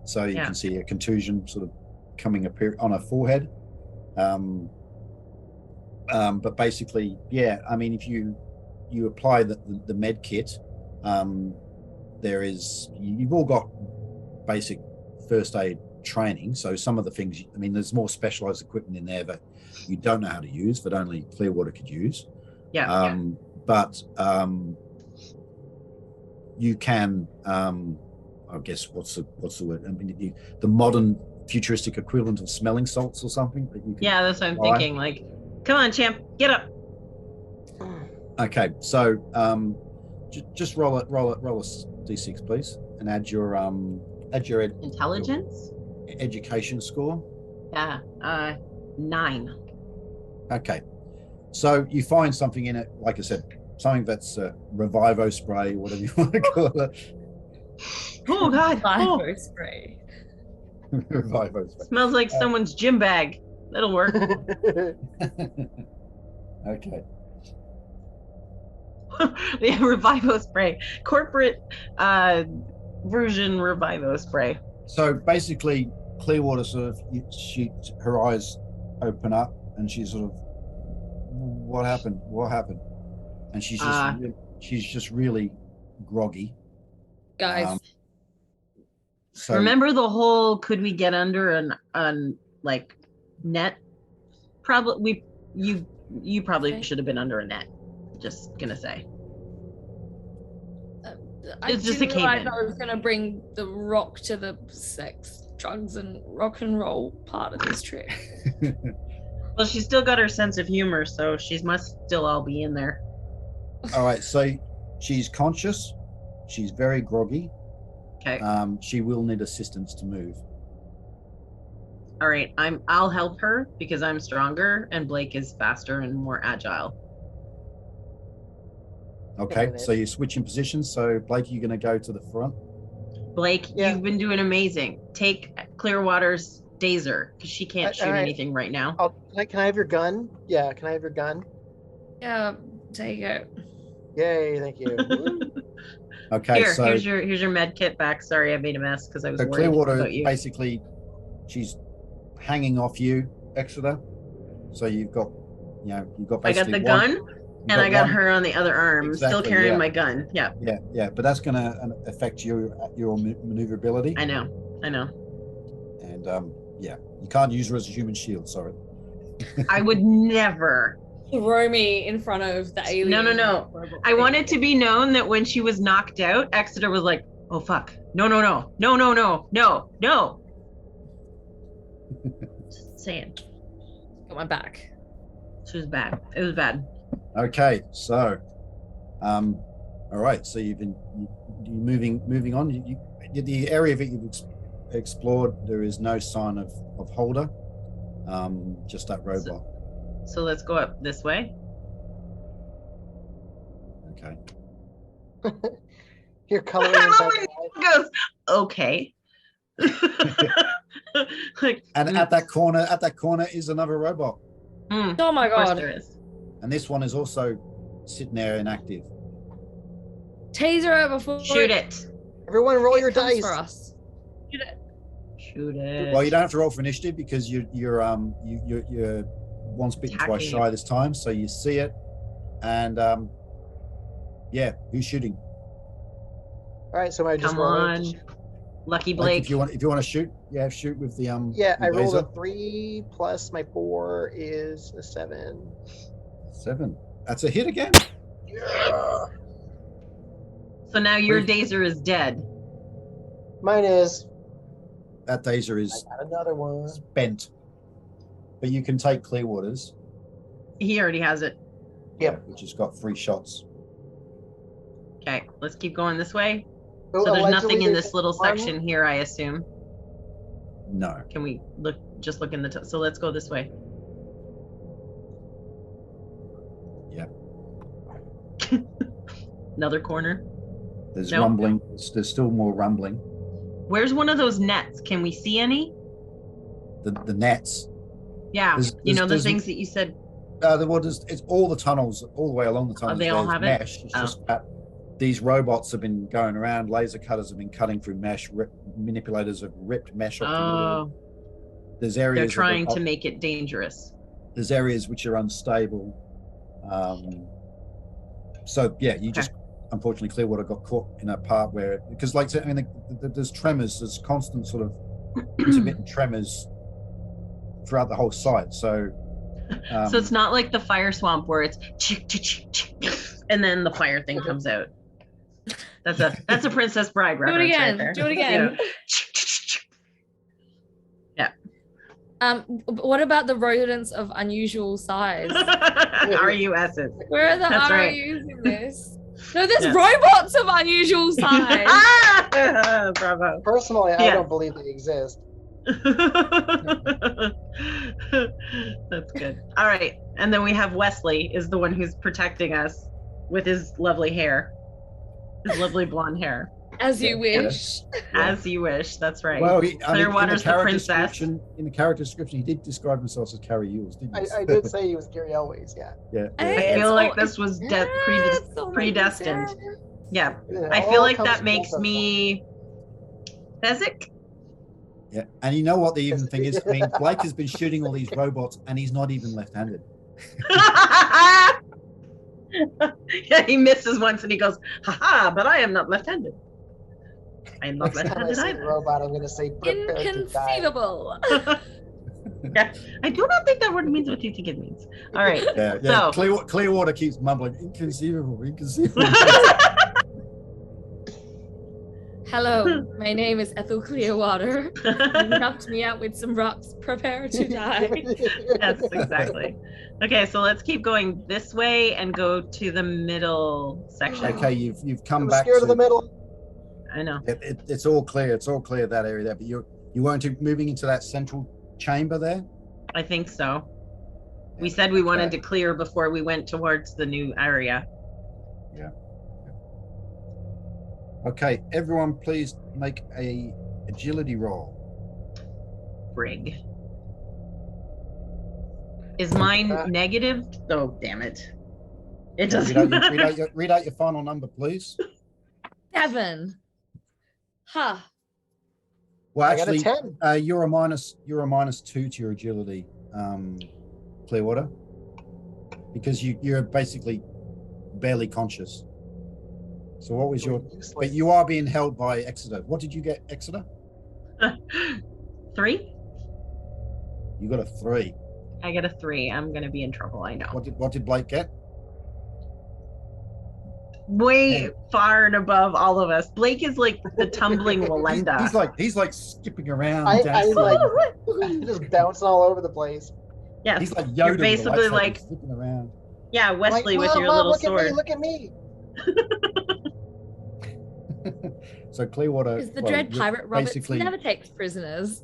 so you can see a contusion sort of coming appear on her forehead. But basically, I mean, if you apply the med kit, you've all got basic first aid training, so some of the things, I mean, there's more specialized equipment in there that you don't know how to use, that only Clearwater could use. But you can, I guess, what's the word? I mean, the modern futuristic equivalent of smelling salts or something that you can That's what I'm buy. thinking. Like, come on, champ, get up. Okay, so just roll a d6, please, and add your Intelligence? education score. 9. Okay, so you find something in it, like I said, something that's Revivo spray, whatever you want to call it. Oh God! Oh, Fire spray. Revivo spray. smells like someone's gym bag. That'll work. Okay. Yeah, Revivo spray, corporate version Revivo spray. So basically, Clearwater sort of, her eyes open up, and she's sort of, what happened? And she's just really groggy. Guys, So Remember the whole could we get under an like net? Probably you probably should have been under a net. Just gonna say. I it's just didn't a realize cave-in. I was gonna bring the rock to the sex, drugs, and rock and roll part of this trip. Well, she's still got her sense of humor, so she must still all be in there. all right, so she's conscious, she's very groggy. Okay. She will need assistance to move. All right. I'll help her because I'm stronger and Blake is faster and more agile. Okay, so you're switching positions. So Blake, you're going to go to the front. Blake, Yeah. you've been doing amazing. Take Clearwater's Dazer because she can't shoot All right. anything right now. Can I have your gun? Yeah, can I have your gun? Yeah, take it. Yay, thank you. Woo. Okay, Here, so here's your med kit back. Sorry, I made a mess because I was so worried Clearwater about you. basically, she's hanging off you, Exeter. So you've got I got basically the gun and I got her on the other arm. I'm still Exactly, carrying yeah. my gun. Yeah, Yeah, but that's going to affect your maneuverability. I know. And you can't use her as a human shield. Sorry. I would never. Throw me in front of the alien. No. robot I thing. want it to be known that when she was knocked out, Exeter was like, "Oh fuck, no." Just saying, Got my back. she was bad. It was bad. Okay, so, all right. So you're moving on. The area that you've explored, there is no sign of Holder. Just that robot. So let's go up this way. Okay. You're coloring inside the light. Goes okay. Like, And at that corner is another robot, Oh my of course god. there is. and this one is also sitting there inactive. Taser it before Shoot it. Everyone roll your comes dice. for us. Shoot it. Shoot it. Well, you don't have to roll for initiative because you're once bitten, twice Attacking. shy this time. So you see it, and who's shooting? All right, so I just Come roll on, it. Lucky Like, Blake. if you want to shoot, shoot with the Yeah, the I rolled a laser. 3 plus my 4 is a 7. 7. That's a hit again. Yeah. So now your Dazer is dead. Mine is. That Dazer I is got another one. bent, but you can take Clearwater's. He already has it. Yep. Which has got 3 shots. Okay, let's keep going this way. So So there's nothing allegedly in there's this little one- section here, I assume. No. Can we just look in the so let's go this way. Yeah. Another corner. There's Nope. rumbling. There's still more rumbling. Where's one of those nets? Can we see any? The nets. Yeah, the there's- things that you said. It's all the tunnels, all the way along the tunnels. they all there's have it? mesh. It's Oh. just that these robots have been going around. Laser cutters have been cutting through mesh. Manipulators have ripped mesh off the wall. Oh, There's areas. they're that trying are- to make it dangerous. There's areas which are unstable. So yeah, you just unfortunately Clearwater got caught in a part where because there's tremors, there's constant sort of intermittent tremors throughout the whole site. So So it's not like the fire swamp where it's and then the fire thing comes out. That's a Princess Bride Do it reference again. right there. Do it again. Yeah. What about the rodents of unusual size? RUSs. Where are the That's right. RUs in this? No, there's Yes. robots of unusual size. Bravo. Personally, I Yeah. don't believe they exist. That's good. All right. And then we have Wesley is the one who's protecting us with his lovely hair. His lovely blonde hair. As you wish. As you wish. That's right. well, Clearwater's the princess. In the character description, he did describe himself as Carrie Yules, didn't he? I did say he was Gary Elways, yeah. Yeah. Hey, I feel it's like all- this was It's all predestined. making sense. Yeah. It I all feel like comes that full makes circle. me Fezzik. Yeah. And you know what the even thing is? I mean, Blake has been shooting all these robots, and he's not even left-handed. Yeah, he misses once and he goes, haha, but I am not left-handed. I am not Next time I left-handed see a either. robot, I'm going to say prepare to die. Inconceivable. I do not think that word means what you think it means. All right. Yeah. So- Clearwater keeps mumbling, inconceivable. Hello, my name is Ethel Clearwater. You knocked me out with some rocks. Prepare to die. Yes, exactly. Okay, so let's keep going this way and go to the middle section. Okay, you've come I'm back scared to of the middle. I know. It's all clear. It's all clear that area there. But you weren't moving into that central chamber there. I think so. We Yeah, said we wanted okay. to clear before we went towards the new area. Yeah. Okay, everyone, please make a agility roll. Frig. Is mine negative? Oh, damn it. It doesn't matter. Read out your final number, please. 7. Huh. Well, I got a actually, 10. you're a -2 to your agility, Clearwater, because you're basically barely conscious. So what was your? Useless. But you are being held by Exeter. What did you get, Exeter? 3? You got a 3. I got a 3. I'm gonna be in trouble. I know. What did Blake get? Way Yeah. far and above all of us. Blake is like the tumbling Walenda. He's like skipping around. I dancing. like I'm just bouncing all over the place. Yes, He's like Yoda you're with a basically lightsaber, like, flipping around. yeah, Wesley Like, with your Mom, little look sword. Look at me. So Clearwater Is the well, Dread you're Pirate Roberts basically never takes prisoners?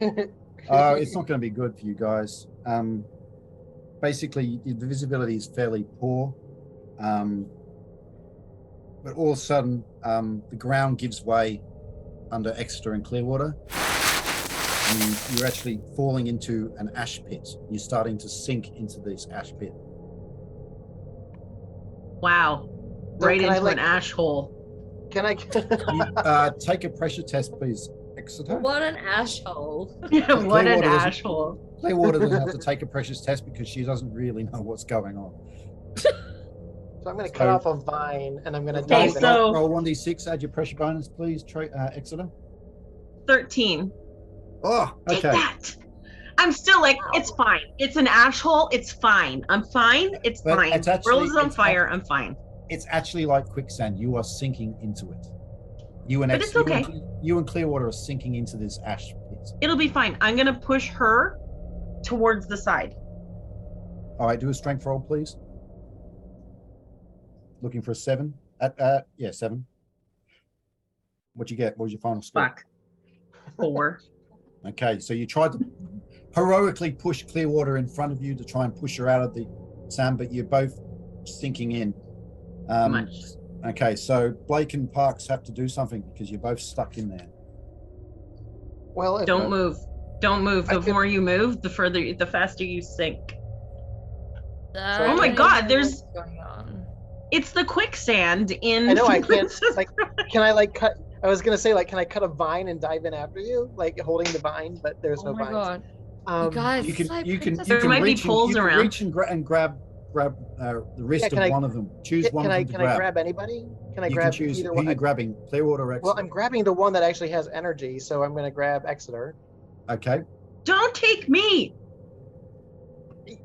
it's not going to be good for you guys. Basically, the visibility is fairly poor, but all of a sudden, the ground gives way under Exeter and Clearwater. And you're actually falling into an ash pit. You're starting to sink into this ash pit. Wow. So Right can I, into an like- ash hole. Can I? You, take a pressure test, please, Exeter. What an asshole. Yeah, what an Clearwater doesn't- ash hole. Clearwater doesn't have to take a pressure test because she doesn't really know what's going on. So I'm going to cut So- off a vine and I'm going to Okay, dive in. so- roll 1d6. Add your pressure bonus, please, Exeter. 13. Oh, Take okay. that. I'm still like, it's fine. It's an ash hole. It's fine. I'm fine. It's But fine. it's The actually- world is on it's fire. I'm fine. It's actually like quicksand. You are sinking into it. You and But it's okay. You and Clearwater are sinking into this ash pit. It'll be fine. I'm going to push her towards the side. All right, do a strength roll, please. Looking for a 7. Yeah, 7. What'd you get? What was your final score? Fuck. 4. Okay, so you tried to heroically push Clearwater in front of you to try and push her out of the sand, but you're both sinking in. Much. Okay, so Blake and Parks have to do something because you're both stuck in there. Well, if Don't move. Don't move. The I could- more you move, the faster you sink. I Oh my don't God, know there's- what's going on. It's the quicksand in. I know I can't. Princess Like, can I like cut? I was gonna say like, can I cut a vine and dive in after you, like holding the vine? But there's Oh no my vines. God. You guys, You it's can like you can Princess you There can might be reach and, poles you can around. reach and grab the wrist Yeah, can of I- one of them. Choose one Can of I them to can grab. I grab anybody? Can I You grab can choose either who one? you're grabbing, Clearwater or Exeter. Well, I'm grabbing the one that actually has energy, so I'm gonna grab Exeter. Okay, Don't take me.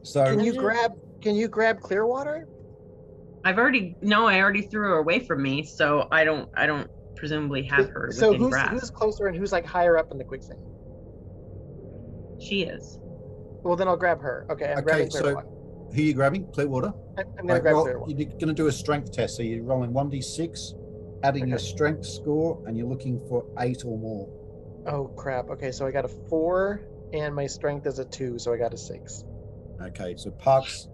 so Can you just- grab? Can you grab Clearwater? I already threw her away from me, so I don't presumably have her So within who's grasp. closer and who's like higher up in the quicksand? She is. Well, then I'll grab her. Okay, I'm Okay, grabbing so- Clearwater. who are you grabbing? Clearwater. I'm gonna Right, grab roll- Clearwater. you're going to do a strength test. So you're rolling 1d6, adding your Okay. strength score, and you're looking for 8 or more. Oh crap. Okay, so I got a 4 and my strength is a 2, so I got a 6. Okay, so Parks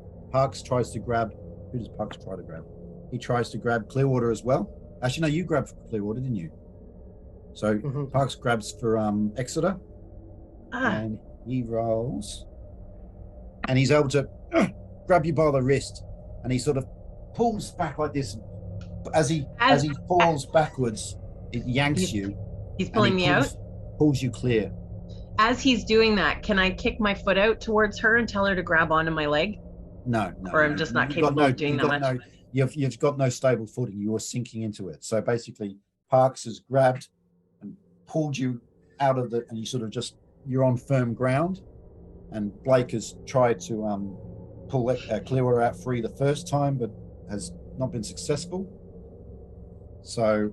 tries to grab. Who does Parks try to grab? He tries to grab Clearwater as well. Actually, no, you grabbed Clearwater, didn't you? So Mhm. Parks grabs for Exeter, Ah, and he rolls, and he's able to grab you by the wrist, and he sort of pulls back like this. As he falls backwards, it yanks you. he's and pulling he me out. pulls you clear. As he's doing that, can I kick my foot out towards her and tell her to grab onto my leg? No. Or I'm just not capable of doing that much. You've got no stable footing. You are sinking into it. So basically, Parks has grabbed and pulled you out of and you sort of you're on firm ground. And Blake has tried to pull Clearwater out free the first time, but has not been successful. So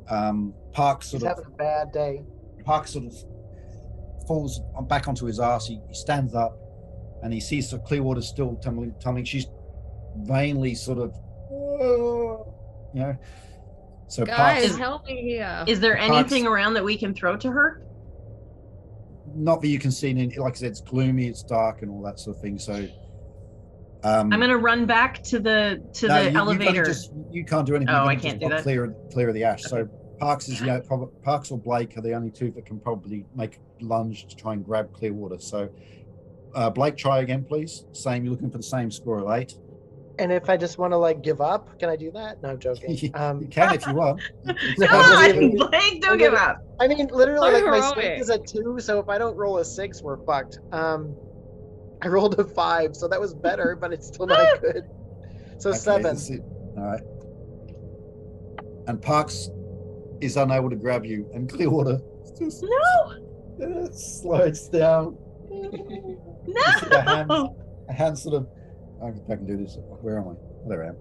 Parks He's sort of having a bad day. falls back onto his ass. He stands up and he sees Clearwater still tumbling. She's vainly sort of, So Guys, Parks, help me here. Is there Parks- anything around that we can throw to her? not that you can see, like I said, it's gloomy, it's dark, and all that sort of thing. So I'm gonna run back to the elevator. You can't do anything. Oh, You're I gonna can't just do that. clear of the ash. So Okay. Parks is Parks or Blake are the only two that can probably make a lunge to try and grab Clearwater. So Blake, try again, please. Same. You're looking for the same score of 8. And if I just want to like give up, can I do that? No, I'm joking. You can if you want. No, Come I'm on, just- Blake, don't give up. I mean, literally, So like my heroic. strength is a 2, so if I don't roll a 6, we're fucked. I rolled a 5, so that was better, but it's still not good. So Okay, 7. that's it. All right. And Parks is unable to grab you, and Clearwater just slides down. No. A hand sort of. I can do this. Where am I? There I am.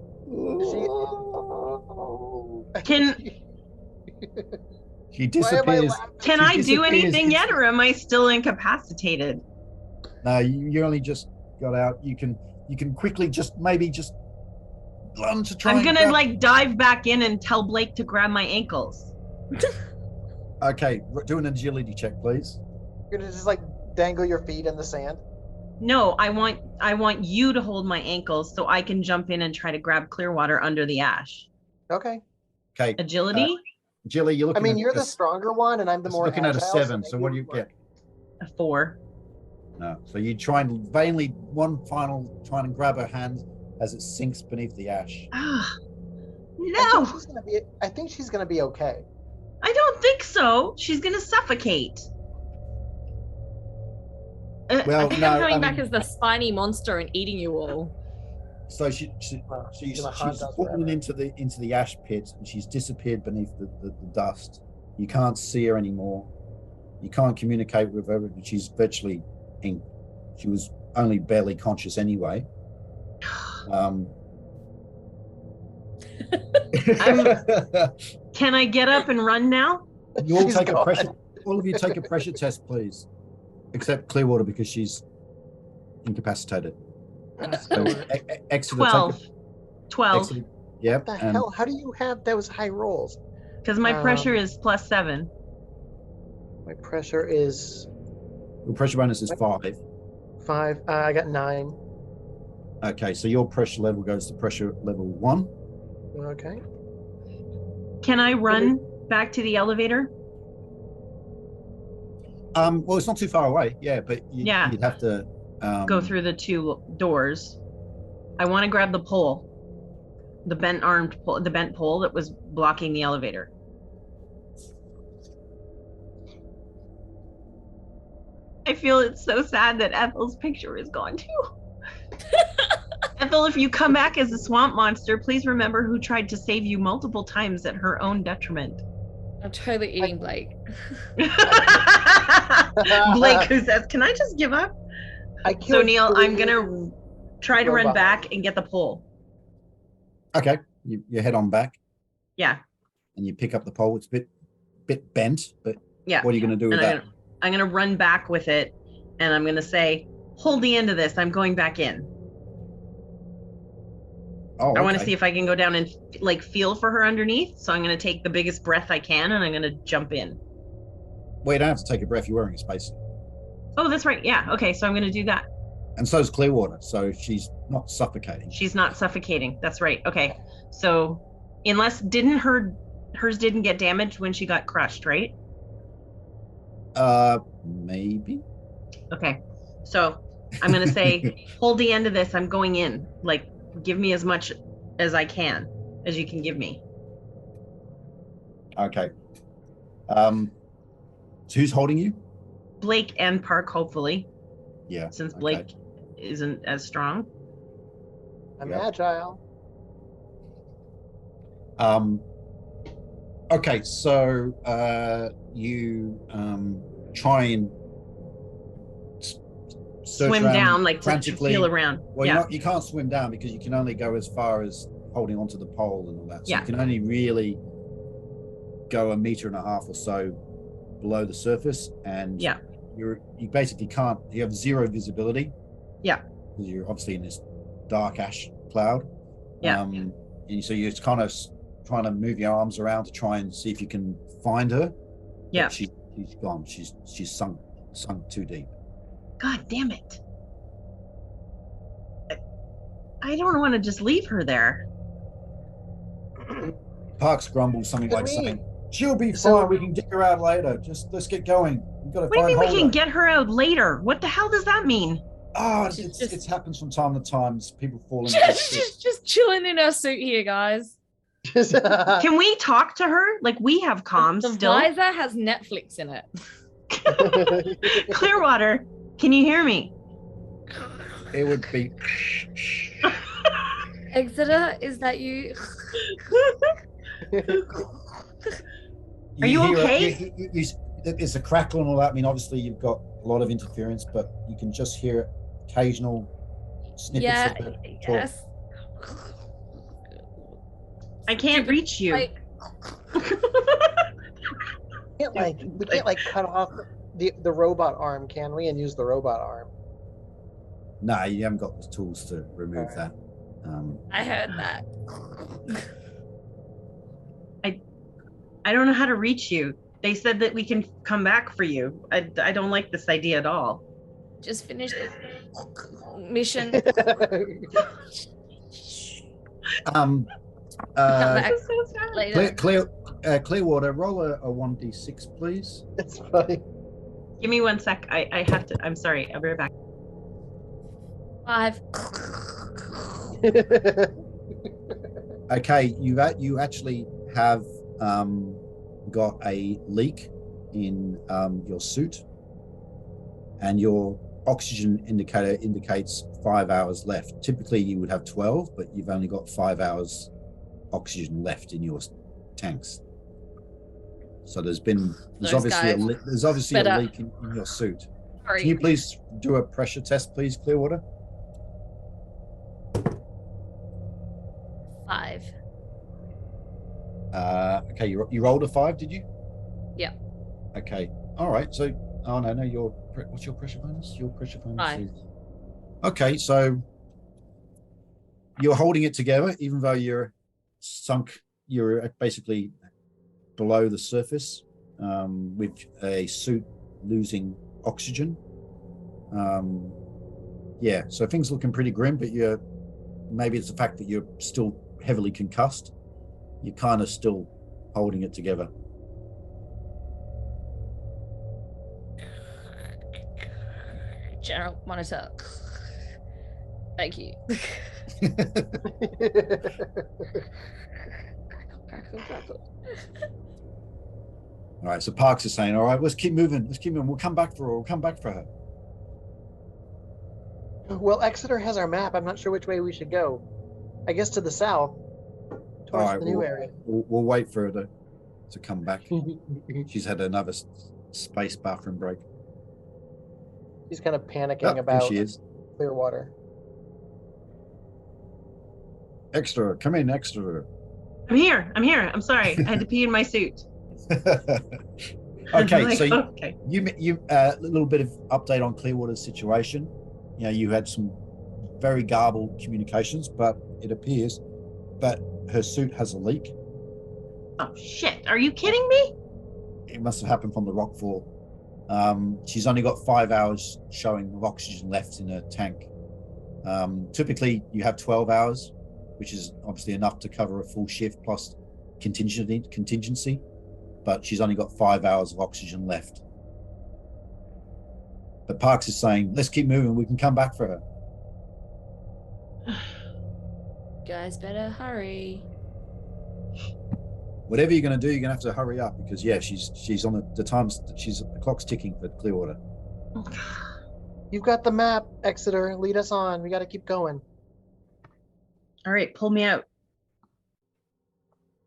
Can She Why am I disappears. laughing? can She I do disappears anything yet, instantly. or am I still incapacitated? No, you only just got out. You can quickly maybe just lunge to try. I'm and gonna grab- like dive back in and tell Blake to grab my ankles. Okay, do an agility check, please. You're gonna just like dangle your feet in the sand. No, I want you to hold my ankles so I can jump in and try to grab Clearwater under the ash. Okay. Okay, Agility, Jilly, you're I looking. mean, at you're the a- stronger one, and I'm the more looking at a agile, 7. So maybe what do you it'll work. get? a 4. No. So you try and vainly one final trying to grab her hand as it sinks beneath the ash. Ah, I think no, she's gonna be. I think she's gonna be okay. I don't think so. She's gonna suffocate. Well, I think no, I'm coming I back mean- as the spiny monster and eating you all. So she's gonna haunt us fallen forever. into the ash pit, and she's disappeared beneath the dust. You can't see her anymore. You can't communicate with her. She's virtually she was only barely conscious anyway. Can I get up and run now? You all She's take a gone. pressure. All of you take a pressure test, please, except Clearwater because she's incapacitated. So, Exeter, 12. Take 12. Exeter, yep. What the hell? How do you have those high rolls? Because my pressure Um, is +7. My pressure is Your pressure bonus is 5. 5. I got 9. Okay, so your pressure level goes to pressure level 1. Okay. Can I run back to the elevator? Well, it's not too far away. Yeah, but Yeah. you'd have to Go through the 2 doors. I want to grab the pole, the bent pole that was blocking the elevator. I feel it's so sad that Ethel's picture is gone too. Ethel, if you come back as a swamp monster, please remember who tried to save you multiple times at her own detriment. I'm totally eating Blake. Blake, who says, "Can I just give up?" I So killed Neil, I'm 3 gonna try to run robots. back and get the pole. Okay, you head on back Yeah, and you pick up the pole. It's a bit bent, but yeah. what are you going to do with And that? I'm gonna run back with it, and I'm gonna say, "Hold the end of this. I'm going back in. Oh, I want to okay. see if I can go down and like feel for her underneath. So I'm gonna take the biggest breath I can, and I'm gonna jump in. Well, you don't have to take a breath. You're wearing a spacesuit, Oh, that's right. Yeah. Okay. So I'm gonna do that. and so is Clearwater, so she's not suffocating. She's not suffocating. That's right. Okay. So unless hers didn't get damaged when she got crushed, right? Maybe. Okay. So I'm gonna say, hold the end of this. I'm going in. Like, give me as much as I can, as you can give me. Okay. So who's holding you? Blake and Park, hopefully, Yeah. since okay. Blake isn't as strong. I'm Yep. agile. Okay, so you try and search Swim around down, like to frantically. feel around. Well, Yeah. you can't swim down because you can only go as far as holding onto the pole and all that. So Yeah. you can only really go 1.5 meters or so below the surface, and Yeah. you basically can't. You have 0 visibility. Yeah. Because you're obviously in this dark ash cloud. Yeah. And so you're kind of trying to move your arms around to try and see if you can find her. but Yeah. she's gone. She's sunk too deep. God damn it. I don't want to just leave her there. Parks grumbles something What like do you mean? saying, "She'll be So- fine. We can get her out later. Just let's get going. We've got to What do you find mean we can Holder." get her out later? What the hell does that mean? Oh, She's it happens from time to time. People fall into this She's shit. just chilling in her suit here, guys. Can we talk to her? Like, we have comms The still. visor has Netflix in it. Clearwater, can you hear me? It would be. Exeter, is that you? Are you hear it, okay? there's a crackle and all that. I mean, obviously you've got a lot of interference, but you can just hear occasional snippets Yeah, of her talk. yes. I can't reach you. Like, we can't like cut off the robot arm, can we? And use the robot arm. No, you haven't got the tools to remove that. I heard that. I don't know how to reach you. They said that we can come back for you. I don't like this idea at all. Just finished the mission. Come back This is so sad. later. Clearwater, roll a 1d6, please. It's funny. Give me 1 sec. I have to. I'm sorry. I'll be right back. 5. Okay, you actually have got a leak in your suit, and your oxygen indicator indicates 5 hours left. Typically, you would have 12, but you've only got 5 hours oxygen left in your tanks. So there's Those obviously guys a better- leak in your suit. Sorry. Can you please do a pressure test, please, Clearwater? 5. Okay, you rolled a 5, did you? Yeah. Okay. All right. So, oh no, what's your pressure bonus? Your pressure bonus 5. is. Okay, so you're holding it together, even though you're sunk. You're basically below the surface, with a suit losing oxygen. Yeah. So things looking pretty grim, but maybe it's the fact that you're still heavily concussed. You're kind of still holding it together. General monitor. Thank you. All right. So Parks is saying, "All right, let's keep moving. Let's keep moving. We'll come back for her. We'll come back for her." Well, Exeter has our map. I'm not sure which way we should go. I guess to the south, towards All right, the new area. We'll wait for her to come back. She's had another space bathroom break. He's kind of panicking Oh, here about she is. Clearwater. Extra, come in, extra. I'm here. I'm sorry. I had to pee in my suit. Okay, Like, so okay. you a little bit of update on Clearwater's situation. You know, you had some very garbled communications, but it appears that her suit has a leak. Oh shit! Are you kidding me? It must have happened from the rockfall. She's only got 5 hours showing of oxygen left in her tank. Typically, you have 12 hours, which is obviously enough to cover a full shift plus contingency. But she's only got 5 hours of oxygen left. But Parks is saying, let's keep moving. We can come back for her. Guys, better hurry. Whatever you're going to do, you're going to have to hurry up because, yeah, she's on the clock's ticking for Clearwater. You've got the map, Exeter. Lead us on. We got to keep going. All right, pull me out.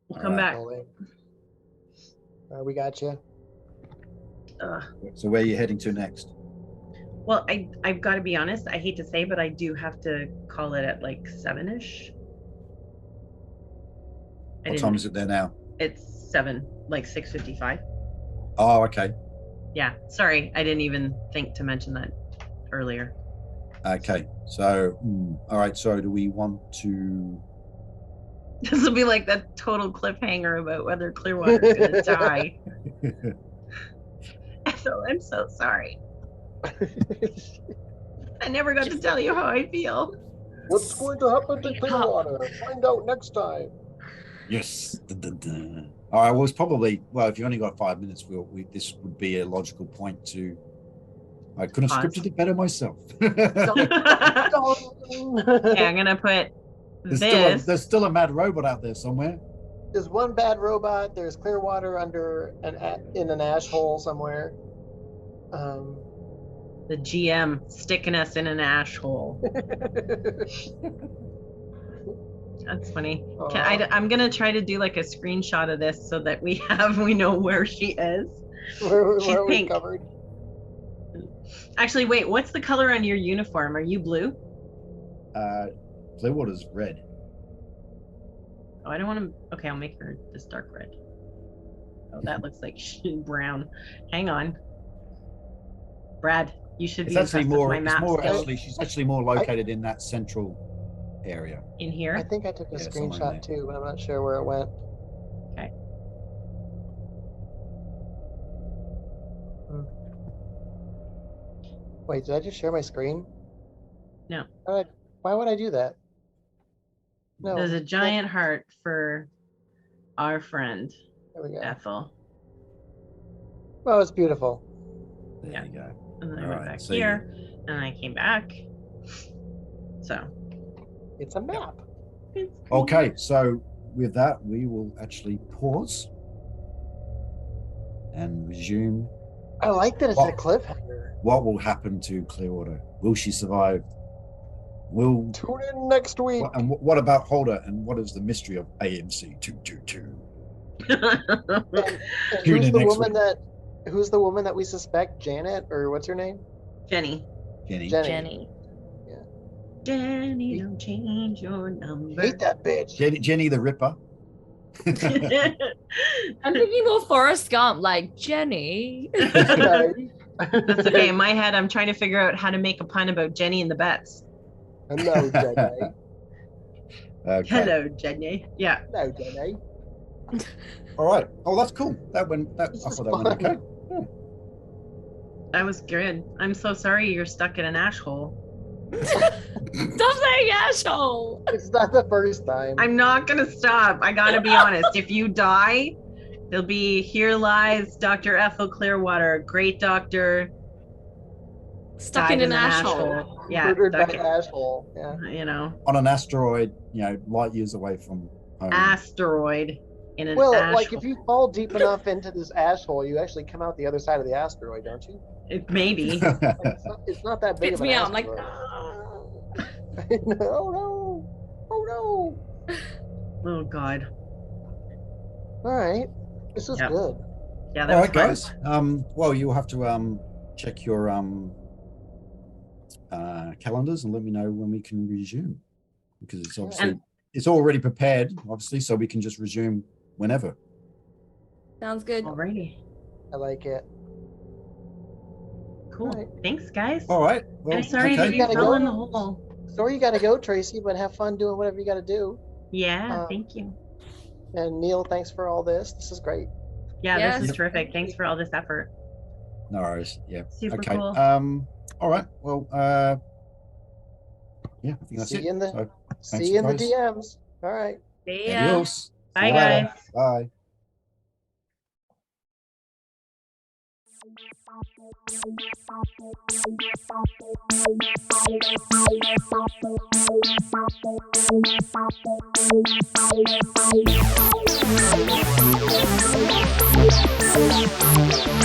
We'll All come right. back. Rolling. We got you. So where are you heading to next? Well, I've got to be honest. I hate to say, but I do have to call it at like 7-ish. What time is it there now? It's 7, like 6:55. Oh, okay. Yeah, sorry, I didn't even think to mention that earlier. Okay. So, all right. So do we want to... This will be like that total cliffhanger about whether Clearwater's gonna die. Ethel, I'm so sorry. I never got to tell you how I feel. What's going to happen to Clearwater? Find out next time. Yes. Dun, dun, dun. All right. Well, it's probably, well, if you only got 5 minutes, this would be a logical point to. I couldn't have Pause. scripted it better myself. Okay, I'm gonna put There's still a mad robot out there somewhere. There's one bad robot. There's Clearwater under in an ash hole somewhere. The GM sticking us in an ash hole. That's funny. I'm gonna try to do like a screenshot of this so that we know where she is. Where She's are we pink. covered? Actually, wait, what's the color on your uniform? Are you blue? Clearwater's red. Oh, I don't want to. Okay, I'll make her this dark red. Oh, that looks like brown. Hang on, Brad. You should It's be actually impressed with more. my It's map more skills. actually. She's actually more located in that central area. In I here. think I took a Yeah, somewhere in screenshot there. too, but I'm not sure where it went. Okay. Wait, did I just share my screen? No. Why would I do that? No. There's a giant heart for our friend There we go. Ethel. Oh, it's beautiful. There Yeah. you go. And then I All went right, back so here, and I came back. So. It's a map. It's cool. Okay, so with that, we will actually pause and resume. I like that it's Well- a cliffhanger. What will happen to Clearwater? Will she survive? Will Tune in next week. and what about Holder? And what is the mystery of AMC-222? And Tune who's in the next woman week. who's the woman that we suspect? Janet, or what's her name? Jenny. Jenny. Jenny. Jenny, don't change your number. Hate that bitch. Jenny the Ripper. I'm thinking more Forrest Gump, like Jenny. Right? That's okay. In my head, I'm trying to figure out how to make a pun about Jenny and the Bets. Hello, Jenny. Okay. Hello, Jenny. Yeah. Hello, Jenny. All right. Oh, that's cool. I This thought is that went fun. okay. That was good. I'm so sorry you're stuck in an ash hole. Stop saying asshole. It's not the first time. I'm not gonna stop. I gotta be honest. If you die, there'll be here lies Dr. Ethel Clearwater, great doctor. Stuck died in an asshole. Yeah, Murdered by stuck an asshole. Yeah. you know, On an asteroid, light years away from home. asteroid in an Well, ash like hole. if you fall deep enough into this ash hole, you actually come out the other side of the asteroid, don't you? Maybe. Like, it's not that big Spits of an me out. I'm like, asteroid. Oh no! Oh no! Oh God. All right, this is Yep. good. Yeah, that All was right, fun. guys. Well, you'll have to check your calendars and let me know when we can resume, because it's obviously it's already prepared, obviously, so we can just resume whenever. sounds good. Alrighty. I like it. Cool. Alright. Thanks, guys. All right. Well, I'm sorry okay. that you Gotta fell go. in the hole. So you got to go, Tracy, but have fun doing whatever you got to do. Yeah, thank you. And Neil, thanks for all this. This is great. Yeah, Yes. this is terrific. Thanks for all this effort. No worries. Yeah. Super Okay. cool. All right. Well. Yeah. I think that's See it. you in the So, see you in the guys. DMs. All right. See ya. adios. Bye, See you later. guys. Bye. Thank you.